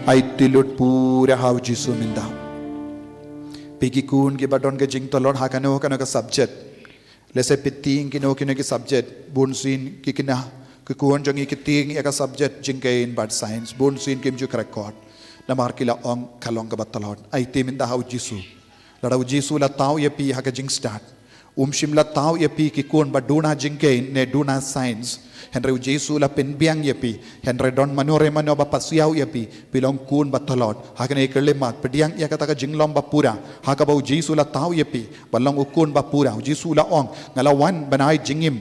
ai tilut pura hau Jesus minda pigi kun ke badon ke jing tolon hakano kana ka subject lese piting kino ki subject bunsin kikina ke kuon jangi kiting ya ka subject jingkein bad science bunsin kim ju record namar kila ong kalong ka batalon ai timinda hau Jesus ladau Jesu la tau ye pi haka jing start shim la tau ye pi ki kun ba duna jingkein ne duna science henry Jesu la pen biang ye pi henry don manore mano ba pasiau ye pi pilong kun batalon haka ne kerle mat pediang ya kata ka jinglom ba pura haka bau Jesu la tau ye pi balong ukun ba pura Jesu la ong ngalawan banai jingim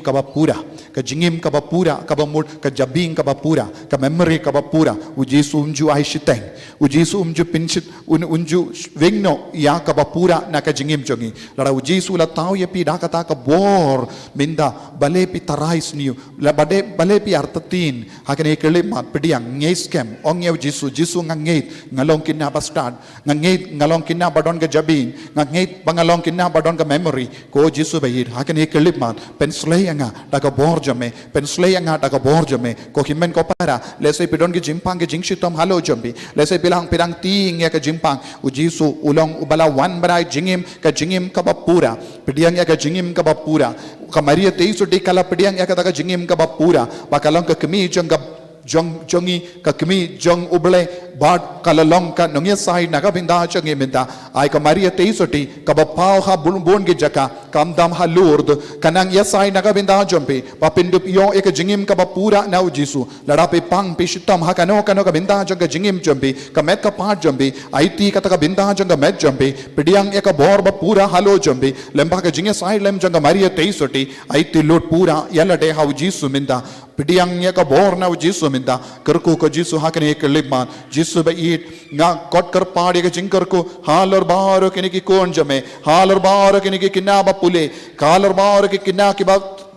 ka ba pura ka jingim ka ba pura ka ba mur ka jabing ka ba pura ka memory ka ba pura Jesu unju ai shiteng Jesu unju pinchit unju wingno ya ka ba pura na ka jingim jongi lara Jesu la tau ye pi da kata ka bor minda bale pi tarais niu la bale pi artatin hakane kerle mat pediang ngei scam ong ye Jesu ngangei ngalong kinna ba start ngangei ngalong kinna badon ka jabing ngangei bangalong kinna badon ka memory ko Jesu bahir hakane kerle mat penslay anga da ka bor jame penslay anga da ka bor jame ko himen ko para lese pidon ki jimpang ki jingshitom halo jambi lese bilang pirang ting ya ka jimpang Jesu ulong ubala wan barai jingim ka ba pura pediang ya ka jingim ka ba pura ka Maria 23 kala pediang ya ka ta ka jingim ka ba pura bakalong ka kemi jongi ka kemi jong uble bad kalalong ka nongya sai naga binda changi minta ai ka Maria 23 ka ba pau ha bulbon ge jaka kamdam ha Lourdes kanang ya sai naga binda jompe papindup yo ek jingim ka ba pura na Jesu lada pe pang pe shitam ha kano ka binda janga jingim jompe ka met ka part jompe IT ka ta ka binda janga met jompe pediang ek bor ba pura halo jompe lemba ka jinge sai lem janga Maria 23 IT lot pura yala de ha Jesu minda pediang ya ka bor na Jesu minda kerku ko Jesu hakane ek liman Jesu ba eat nga kot kar paade ke jing kerku halor bar ke ni ki kon jame halor bar ke ni ki kinna ba pule kalor bar ke kinna ki ba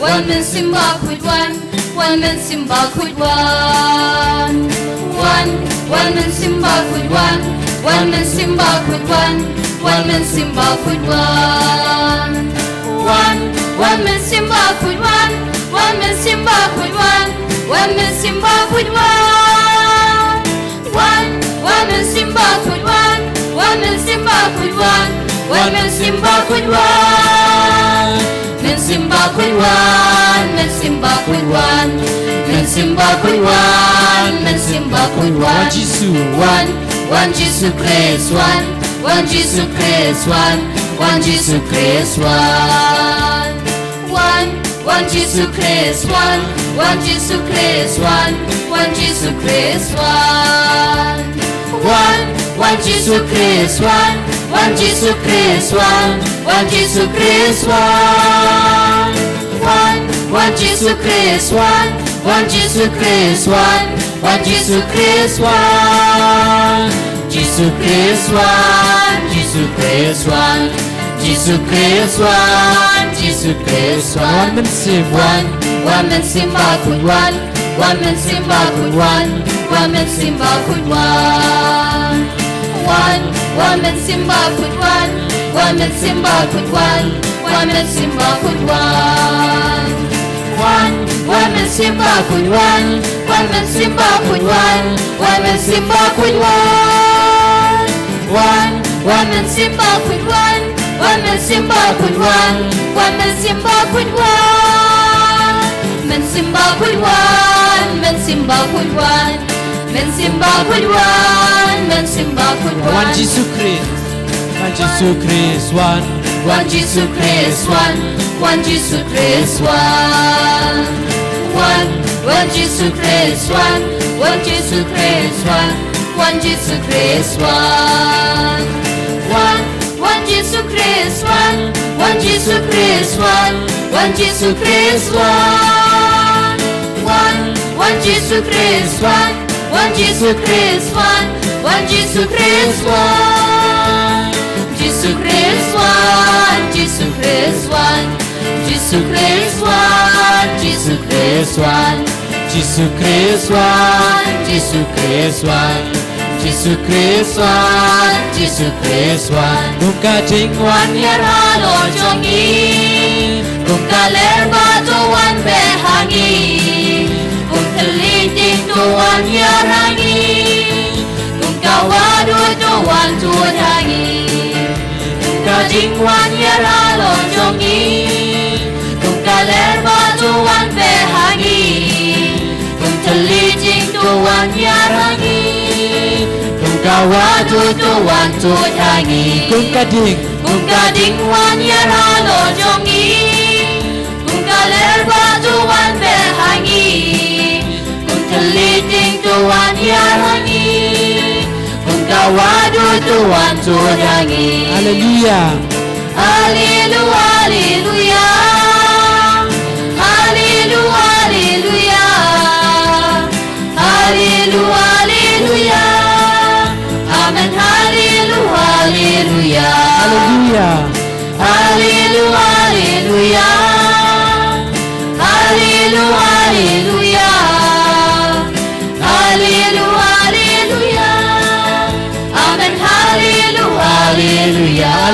One man Sngi Bakhuid one. One man Sngi Bakhuid one. One man Sngi Bakhuid one. One man Sngi Bakhuid one. One man Sngi Bakhuid one. One man Sngi Bakhuid one. One man Sngi Bakhuid one. One man Sngi Bakhuid one. One man Sngi Bakhuid one. One man Sngi Bakhuid one. One man Sngi Bakhuid one. Men Sngi Bakhuid one. Men Sngi Bakhuid one. Men Sngi Bakhuid one. Men Sngi Bakhuid one. One Jesus Christ one. One Jesus Christ one. One Jesus Christ one. One Jesus Christ one. One Jesus Christ one. One Jesus Christ one. One Jesus Christ one. One Jesus Christ one. One Jesus Christ one. One Jesus Christ one. One Jesus Christ one. One Jesus Christ one. Jesus Christ one. Jesus Christ one. Jesus Christ one. Jesus Christ one. One man Sngi one. One man Sngi Bakhuid one. One man Sngi Bakhuid one. One man Sngi Bakhuid one. One man Sngi Bakhuid one. One man Sngi Bakhuid one. One man Sngi Bakhuid one. One man Sngi Bakhuid one. One man Sngi Bakhuid one. One man Sngi Bakhuid one. One man Sngi Bakhuid one. One man Sngi Bakhuid one. One man Sngi Bakhuid one. Man Sngi Bakhuid one. Man Sngi Bakhuid one. Man Sngi Bakhuid one. Man Sngi Bakhuid one.
One Jesus Christ. One Jesus Christ one.
One Jesus Christ one. One Jesus Christ one. One Jesus Christ one. One Jesus Christ one. One Jesus Christ one. One Jesus Christ one. One Jesus Christ one. One Jesus Christ one. One Jesus Christ one. One Jesus Christ one. One Jesus Christ one. Jesus Christ one. Jesus Christ one. Jesus Christ one. Jesus Christ one. Jesus Christ one. Jesus Christ one. Jesus Christ one. Jesus Christ one.
Ka Jinglamphrang
Yaralo jongi. Kung kalerba to one behangi. Kung kaliting to one yarangi. Kung kawado to one tudangi. Kung Ka Jinglamphrang Yaralo jongi. Kung kalerba to one behangi. Kung kaliting to one yarangi. Kung kawado to one tudangi.
Kung
Kading wan yaralo jongi. Kung kalerba to one behangi. Kung kaliting to one yarangi. Kung kawado to one tudangi.
Hallelujah.
Hallelujah, hallelujah. Hallelujah, hallelujah. Hallelujah, hallelujah. Amen, hallelujah, hallelujah.
Hallelujah.
Hallelujah, hallelujah. Hallelujah,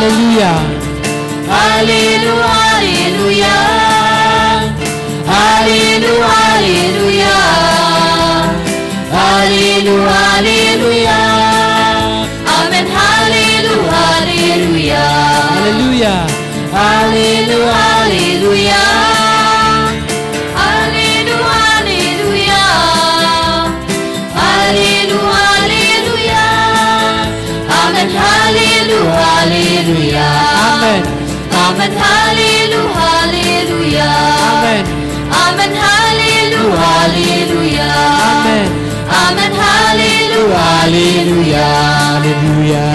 hallelujah. Hallelujah, hallelujah. Amen, hallelujah, hallelujah.
Hallelujah.
Hallelujah, hallelujah. Hallelujah, hallelujah. Hallelujah, hallelujah. Amen, hallelujah, hallelujah.
Hallelujah.
Hallelujah, hallelujah. Hallelujah, hallelujah. Hallelujah, hallelujah. Amen, hallelujah, hallelujah.
Amen.
Amen, hallelujah, hallelujah.
Amen.
Amen, hallelujah, hallelujah.
Amen.
Amen, hallelujah, hallelujah.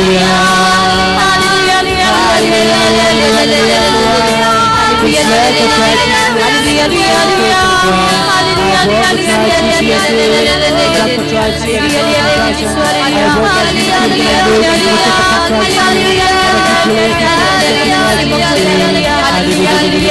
Hallelujah.
Hallelujah. Hallelujah.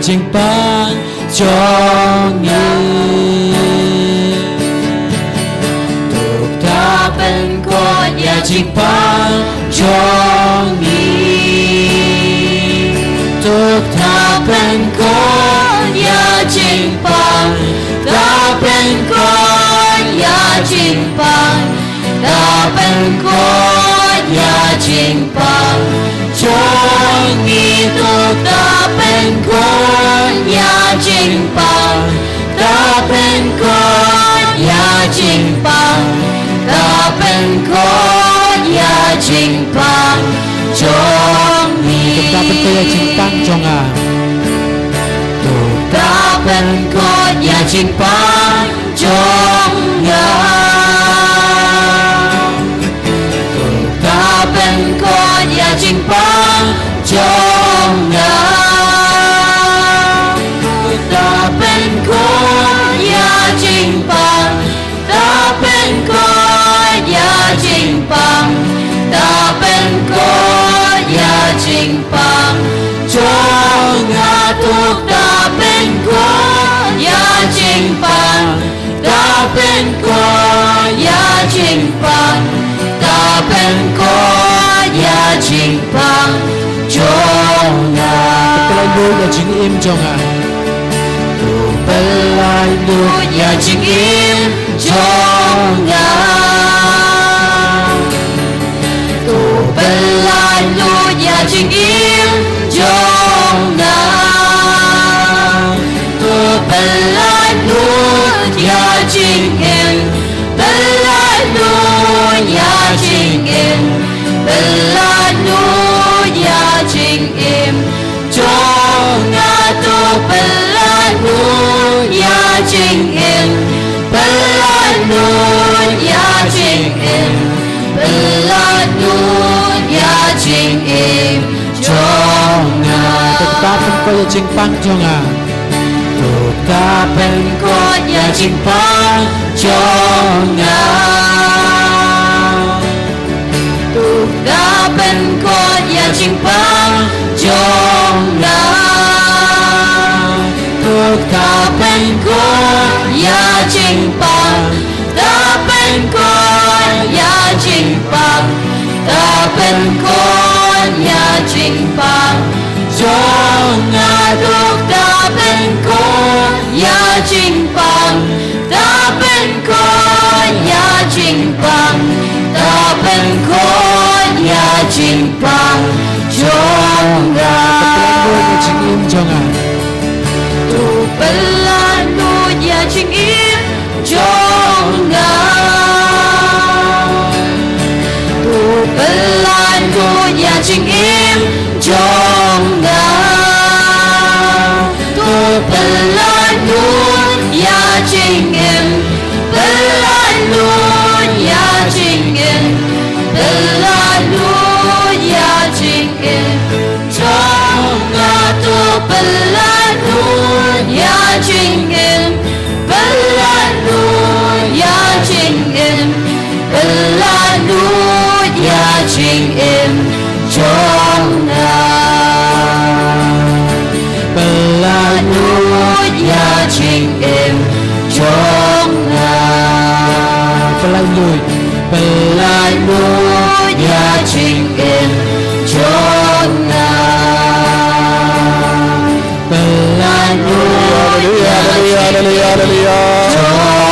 jingpang jong tuk ta bên con ya jingpang jong tuk ta bên con ya jingpang ta bên con ya jingpang ta bên con ya jingpang jong tuk ta bên con ya jingpang ta bên con ya jingpang ta bên con ya jingpang jong ta bên con ya jingpang jong ta bên con ya jingpang jong ta bên con ya jingpang jong ta bên con ya jingpang ta bên con ya jingpang ta bên con ya jingpang jong tuk ta bên con ya jingpang ta bên con ya jingpang ta bên con ya jingpang jong pelai lu ya jingim jong pelai lu ya jingim jong pelai lu ya jingim jong pelai lu ya jingim pelai lu ya jingim pelai lu ya jingim jong pelai lu ya jingim pelai lu ya jingim pelai lu ya jingim jong ta bên con ya jingpang jong ta bên con ya jingpang jong ta bên con ya jingpang jong ta bên con ya jingpang ta bên con ya jingpang ta bên con ya jingpang jong ta bên con ya jingpang ta bên con ya jingpang ta bên con ya jingpang jong jingim jong tu pelai lu ya jingim jong tu pelai lu ya jingim jong tu pelai lu ya jingim pelai lu ya jingim pelai lu ya jingim jong tu pelai lu ya jingim pelai lu ya jingim pelai lu ya jingim jong pelai lu ya jingim jong pelai lu ya jingim jong pelai lu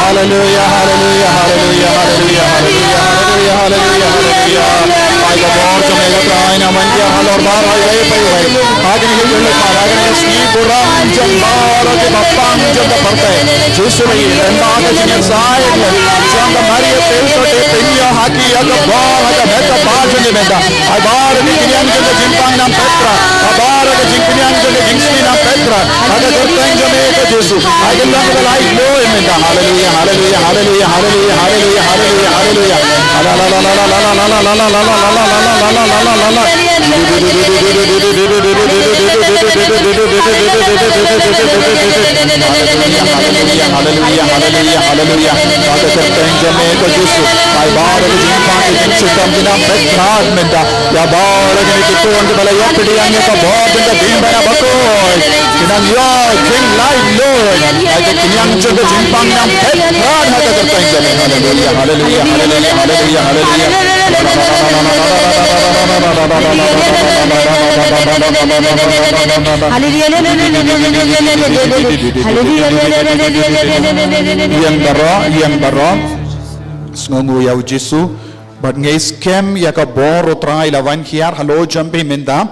Hallelujah, hallelujah, hallelujah, hallelujah, hallelujah, hallelujah, hallelujah, hallelujah. Ay ka Lord, sa mga kain naman niya, Lord, baray ay payuhay. Akin yung yung akin yung Sngi Burom, jong baro ke bapang jong kaparte. Jisuray, rembaka Jingim Saitjaiñ Jingim Bariewblei pinya haki aga ball aga meta bajo ni meta. Ay baro ke kinyan jong jingpang nam Petra. Baro ke jingkinyan jong jingsplie nam Petra. Aga kyrpang jong ke Jesu. Ay lang the life lo meta. Hallelujah, hallelujah, hallelujah, hallelujah, hallelujah, hallelujah, hallelujah. La la la la la la la la la la la la la la la la la la. Hallelujah, hallelujah, hallelujah. Father, kyrpang jong ke Jesu. Ai bara ke jingpang ke jingsutam dinam petrat menda. Ya bara ke nikikon ke bala ya pediangnya ka bod menda bimbana bakoi. Kinang yo jing live Lord. Ai ke kinyang juga jingpang nam petrat haka kertain jalan. Haleluya haleluya haleluya haleluya haleluya. Yang baro sngongu yau Jesu but ngay scam ya ka bor utrai lawan hiar halo jambi minda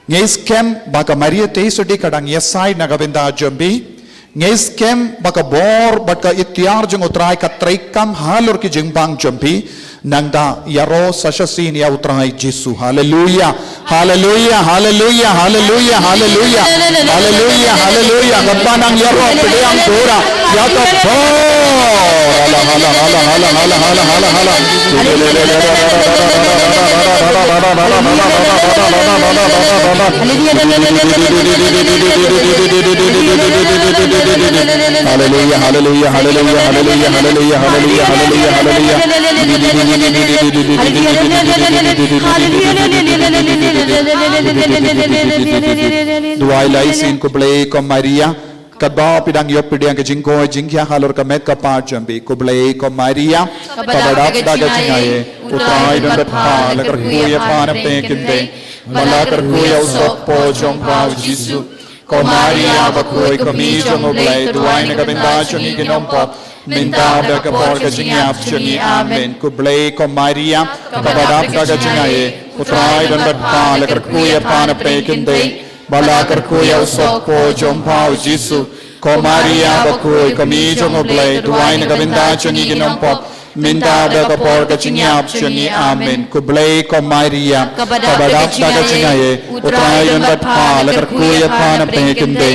ngay scam baka Maria teisodi kadang yesai nagabinda jambi ngay scam baka bor baka itiar jeng utrai ka traikam halur ki jengbang jambi nangda yaro sasasin ya utrai Jesu. Haleluya haleluya haleluya haleluya haleluya haleluya haleluya kapanang yaro pedang dora ya ka bor hala hala hala hala hala hala hala hala haleluya haleluya haleluya haleluya haleluya haleluya haleluya haleluya Duai laisin kublai ko Maria kadba pidang yo pidang ke jingko jingkya halor ka met ka pa jambi kublai ko Maria kabadap daga jingaye utrai dan pa la kerkuya pa na pekinde mala kerkuya usop po jongka Jesu ko Maria bakoi ko mi jongoblai duai na kabinda chungi ginompo minta da ka por ka jingyap chungi amen kublai ko Maria kabadap daga jingaye utrai dan pa la kerkuya pa na pekinde bala kerkuya usop po jongka Jesu ko Maria bakoi ko mi jongoblai duai na kabinda chungi ginompo minta da ka por ka jingyap chungi amen kublai ko Maria kabadap daga jingaye utrai dan pa la kerkuya pa na pekinde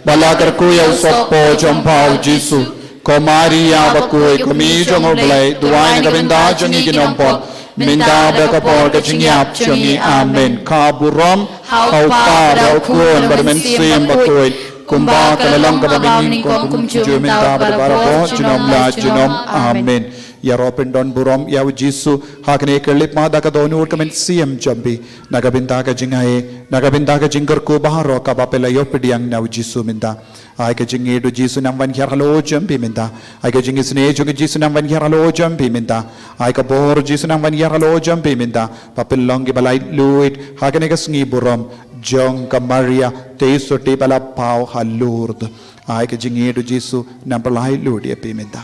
bala kerkuya usop po jongka Jesu ko Maria bakoi ko mi jongoblai duai na kabinda chungi ginompo minta da ka por ka jingyap chungi amen Ka Burom hau pa rau kuon bermen sim bakoi kumba kalalang kabaming ko kumju minta bara po junom la junom amen ya ropen don Burom ya Jesu hakne kelip ma da ka donur kamen sim jambi nagabinta ka jingae nagabinta ka jingkar ko baharo ka bapela yo pediang na Jesu minta ai ka jingi do Jesu nam van halo jambi minta ai ka jingi sne jo Jesu nam van halo jambi minta ai ka bor Jesu nam van halo jambi minta papelong gi balai luit hakne ka Sngi Burom jong ka Maria teisoti bala pau ha Lourdes ai ka jingi do Jesu nam balai luit ya minta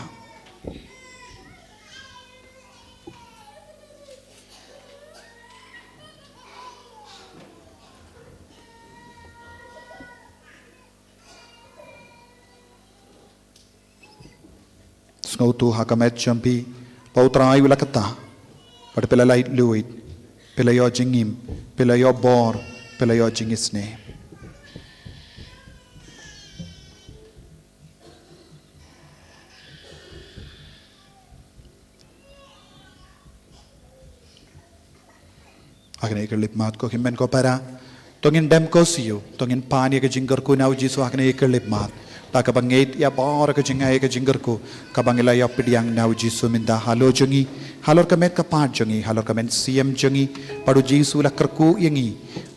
Snautu hakamet jambi pautrai ulakata pada pelalai luit pelayo jingim pelayo bor pelayo jingisne agne kelip mat ko himmen ko para tongin dem ko siu tongin pani ke jinggar ko nau Jesu agne kelip mat ta ka bangait ya bor ka jingai ka jinggar ko ka bangila ya pidiang nau Jesu minda halo jongi halor ka met ka pat jongi halor ka men siam jongi padu Jesu la kerku yangi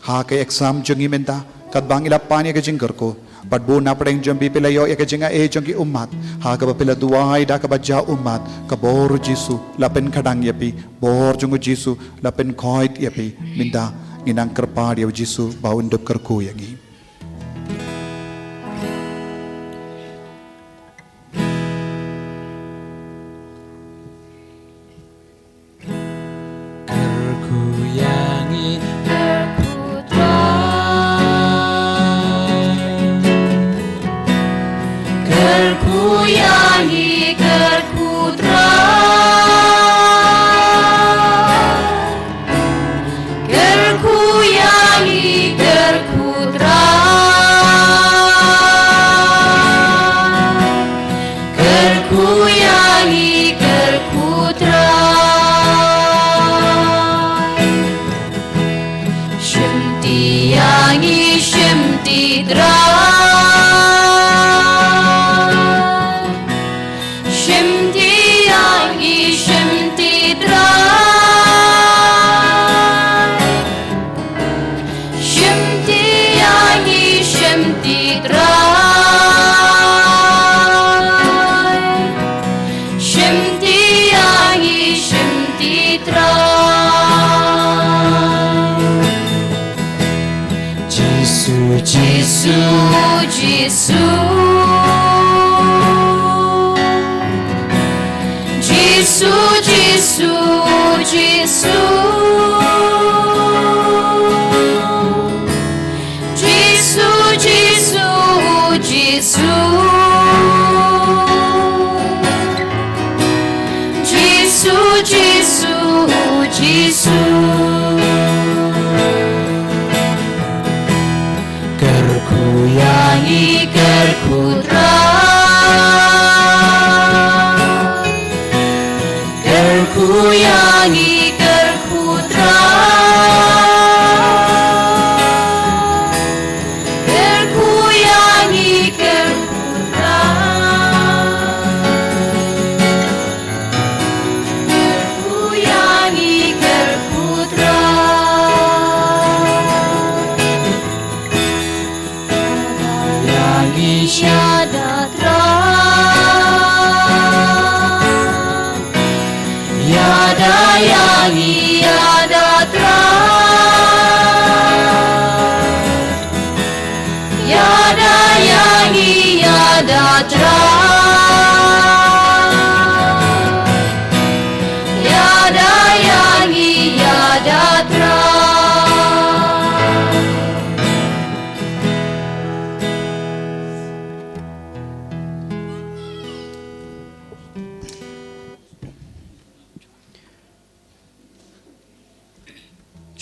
ha ka eksam jongi minda ka bangila pani ka jinggar ko badbu na padeng jambi pelayo ya ka jinga e jongi umat ha ka pela duai da ka baja umat ka bor Jesu la pen khadang yapi bor jongu Jesu la pen khoit yapi minda nginang kerpa dia Jesu bau ndep kerku yangi
Kerku yangi kerku tra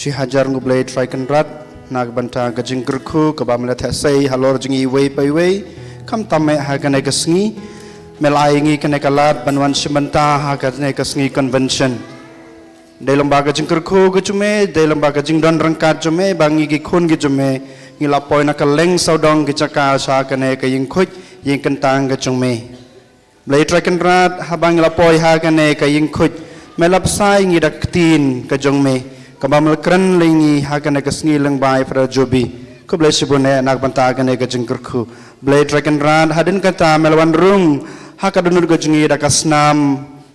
She hajar ngublei traikan rat nak banta ka jingkrku ka bamla thasei halor jingi wei pai wei kam tamme ha ka ne ka sngi melai ngi ka ne ka lat banwan simanta ha ka ne ka sngi convention de lembaga jingkrku ka chume de lembaga jingdan rangkat chume bangi ki khun ki chume ngi la poi na ka leng saudong ki chaka sa ka ne ka ying khuj ying kantang ka chume blei traikan rat ha bang la poi ha ka ne ka ying khuj melap sai ngi dak tin ka jongme kabamal kran lingi hakan ka sngi lang bai fra jobi ko blai sibune nak banta kan ka jingkurku blai dragon ran hadin kata melwan rung hakadunur ka jingi da kasnam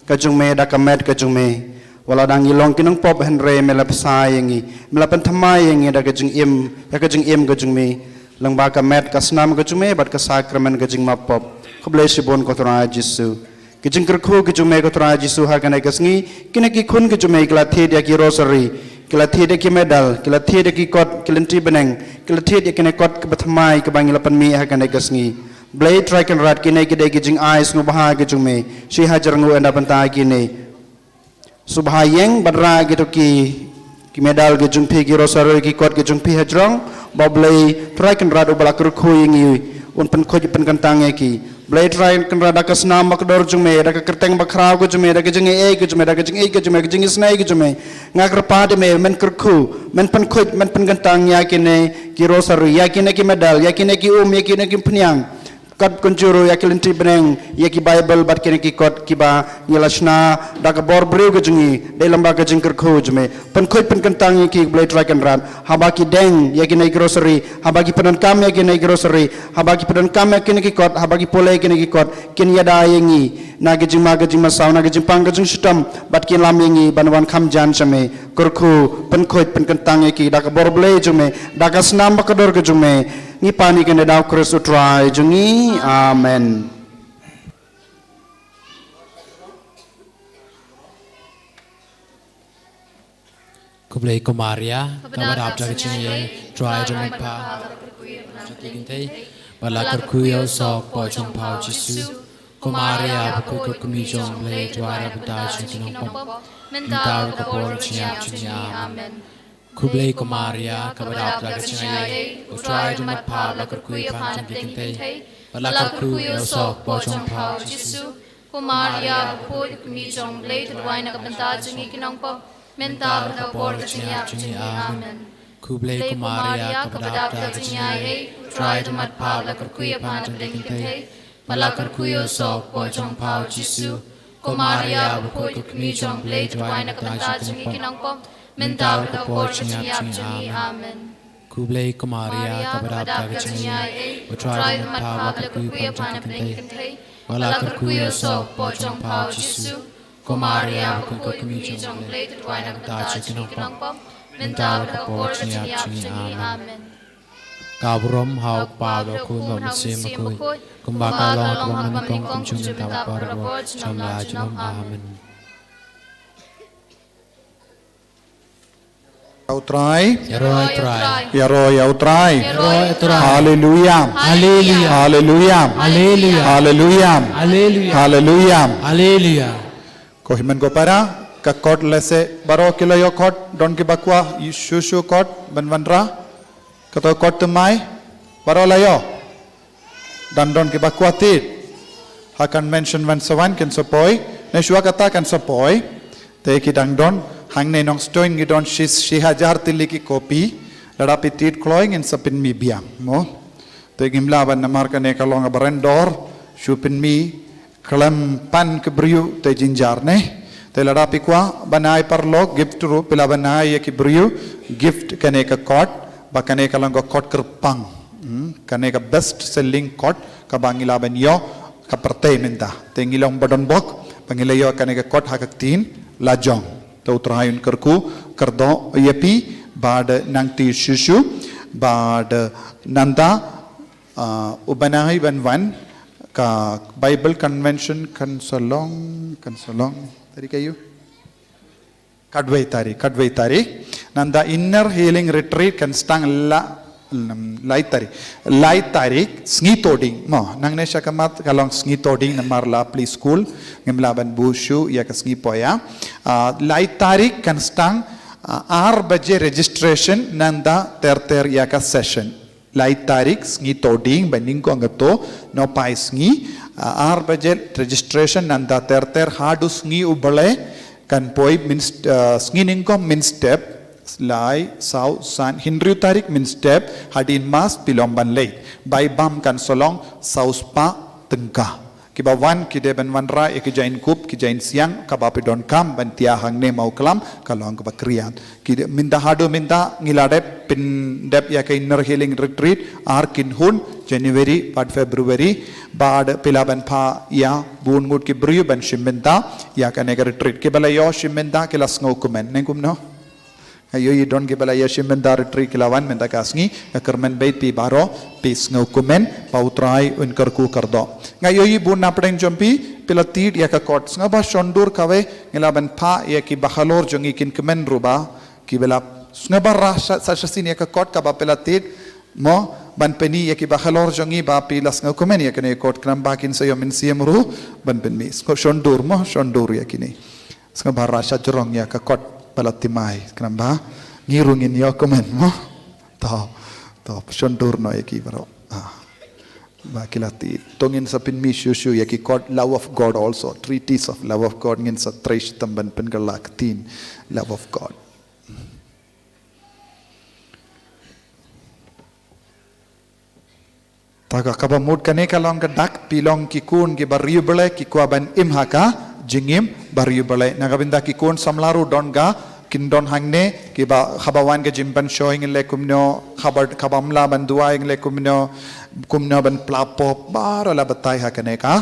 ka jungme da kamet ka jungme wala dang ilong kinang pop henre melap sai ngi melapan thamai ngi da ka jingim ya ka jingim ka jungme lang ba kamet kasnam ka jungme bat ka sakramen ka jingma pop ko blai sibun ko tra jisu ki jingkurku ki jungme ko tra jisu hakan ka sngi kinaki khun ki jungme kla the dia ki rosary kila tiada ki medal, kila tiada ki kot, kila ti beneng, kila tiada ki nekot ke batmai ke bangi lapan mi hakan ne kasngi. Blai traikan rat ki ne ki de ki jing ais ngu baha ki jungme, si hajar ngu enda banta ki ne. Subha yeng badra ki to ki medal ki jungpi ki rosaro ki kot ki jungpi hajrong, ba blai traikan rat ubala kurku yengi un pen khoj pen kantang ki. Blai traikan rat ka snam makdor jungme, da ka kerteng bakrau ko jungme, da ka jing e ko jungme, da ka jing e ko jungme, ka jing snai ko jungme. Ngakrpa me men kurku men pen khoj men pen gantang yakine ki rosary yakine ki medal yakine ki yakine ki pniang kat kunjuru yakilinti beneng yaki bible bat kene ki kot kiba ngilashna dak bor breu ke jingi de lamba ke jingker khoj me pen khoj pen gantang ki blade dragon ran habaki deng yakine ki rosary habaki pen kam yakine ki rosary habaki pen kam yakine ki kot habaki pole kene ki kot kin yada yengi nagi jingma ke jingma sauna ke jingpang ke jing sitam bat kin lam yengi banwan kham jan chame kurku pen khoj pen gantang ki dak bor ble jume dak snam bakador ke jume ni pani ke ne daw kristu try jungi amen.
Kublai Kumaria, kabarap dari cini, try jumpa, jingtei, balakar kuyo sok pojong pau jisu, Kumaria buku kumi jongblei juara benda jinong pom, mental kapol cini amen. Kublai Kumaria, kabarap dari cini, try jumpa, balakar kuyo pan jingtei, balakar kuyo sok pojong pau jisu, Kumaria buku kumi jongblei juara benda jinong pom. Mental kapor kecinya amen. Kublai Kumaria kapadap kecinya try to mat pau lakar kuya pan dengkei balakar kuyo sok pojong pau jisu Kumaria buku kumi jong blei tuai nak kata jingi kinong pom mental kapor kecinya amen. Kublai Kumaria kapadap kecinya try to mat pau lakar kuya pan dengkei balakar kuyo sok pojong pau jisu Kumaria buku kami jong blei tuai nak kata jingi kinong pom mental kapor kecinya amen. Ka Burom hau pa do kun ba musim bakhuid kumba ka long ka man kong kum chung ta pa ro cham la chum amen.
Yautrai.
Yaroi try.
Yaroi yautrai.
Yaroi try.
Hallelujah.
Hallelujah.
Hallelujah.
Hallelujah.
Hallelujah.
Hallelujah.
Hallelujah.
Hallelujah.
Kohiman ko para ka kot lese baro kilo yo kot don ki bakwa shushu kot banwanra kato kot tumai baro layo dan don ki bakwa tit hakan mention wan sawan kan sapoi ne shua kata kan sapoi te ki dang don hang ne Nongstoin gi don shi hajar tili ki kopi lada pitit kloing in sapin mi biang mo te gimla ban namar ka ne kalong barendor shupin mi kelam pan kebriu te jinjar ne te lada pikwa banai parlok gift ru pila banai ki briu gift kane ka kot ba kane ka lang kot kyrpang kane ka best selling kot ka bangila ban yo ka pertai minta te ngilong badon bok bangilayo kane ka kot hakak tin la jong te utrayun kerku kerdo yepi bad nangti shushu bad nanda ubanai ban wan ka Bible Convention kan solong tadi kayu kadwai tari nanda inner healing retreat kan stang lai tari sngi toding mo nang ne syakamat kalong sngi toding namar la play school ngemlaban bushu ya ka sngi poya lai tari kan stang 6 baje registration nanda ter ya ka session lai tarik sngi toding banding ko angato no pai sngi 6 baje registration nanda ter hadu sngi ubale kan poi min sngi ningko min step lai sau san hinriu tarik min step hadin mas pilomban lei bai bam kan solong saus pa tengka kiba wan kide ban wanra ek jain kup ki jain siang kabapi don kam ban tia hang ne Mawkhlam kalong ka krian kide minda hado minda ngilade pin dep ya ka inner healing retreat arkin hun January bad February bad pilaban pha ya bun mut ki briu ban shimenta ya ka ne retreat ke bala yo shimenta ke las ngau kumen ne kum no ayo yi don ke bala ya shimenta retreat kilawan menta kasngi ka kermen bait pi baro pis ngau kumen pautrai un kerku kerdo ngayo yi bun na pren jompi pilatit ya ka kot ngaba shondur kawe ngilaban pha ya ki bakhalor jongi kin kemen ruba ki bela ngaba rasa sasin ya ka kot ka ba pilatit mo ban peni ya ki bakhalor jongi ba pilas ngau kumen ya kene kot kram bakin sayo min siemru ban pen mi shondur mo shondur ya kini ngaba rasa jorong ya ka kot palatimai kram ba ngirungin yo kumen mo to shondur no ya ki baro Bakilati tongin sa pin mi shushu yaki God love of God also treatise of love of God ngin sa trish tamban pen galaktin love of God taga kaba mood kane kalong ka dak pilong ki kun ki Bariewblei ki kuaban imhaka Jingim Bariewblei nagabinda ki kun samlaru don ga kindon hangne ki ba khabawan ke jimban showing le kumno khabar khabamla banduai le kumno ban plapo bara la batai ha kane ka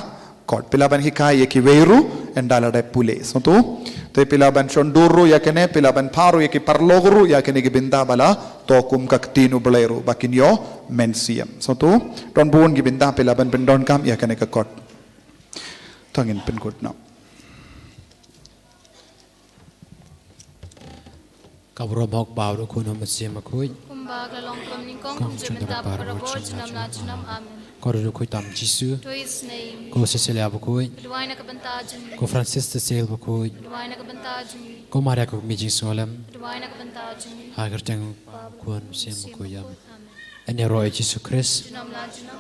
kot pilaban hikai ki weiru endala de pule so tu te pilaban shonduru ya kane pilaban paru ya ki parloguru ya kane ki binda bala to kum kaktinu bleru bakinyo mensiam so tu don bun ki binda pilaban bendon kam ya kane ka kot tangin pen kot na
Ka Burom hok ba do kun musim bakhuid
kumba kalong krom ningkong kum jimta parabor chinam la chinam amen
ko do khu tam jisu
to his name
ko Cecilia Bakhuid
duai na kabanta jin
ko Francis de Sales Bakhuid
duai na kabanta jin
ko Maria ko mi jinsolam
duai na kabanta jin
ha gertang kun musim bakhuid ene ro Jesus Christ
chinam la chinam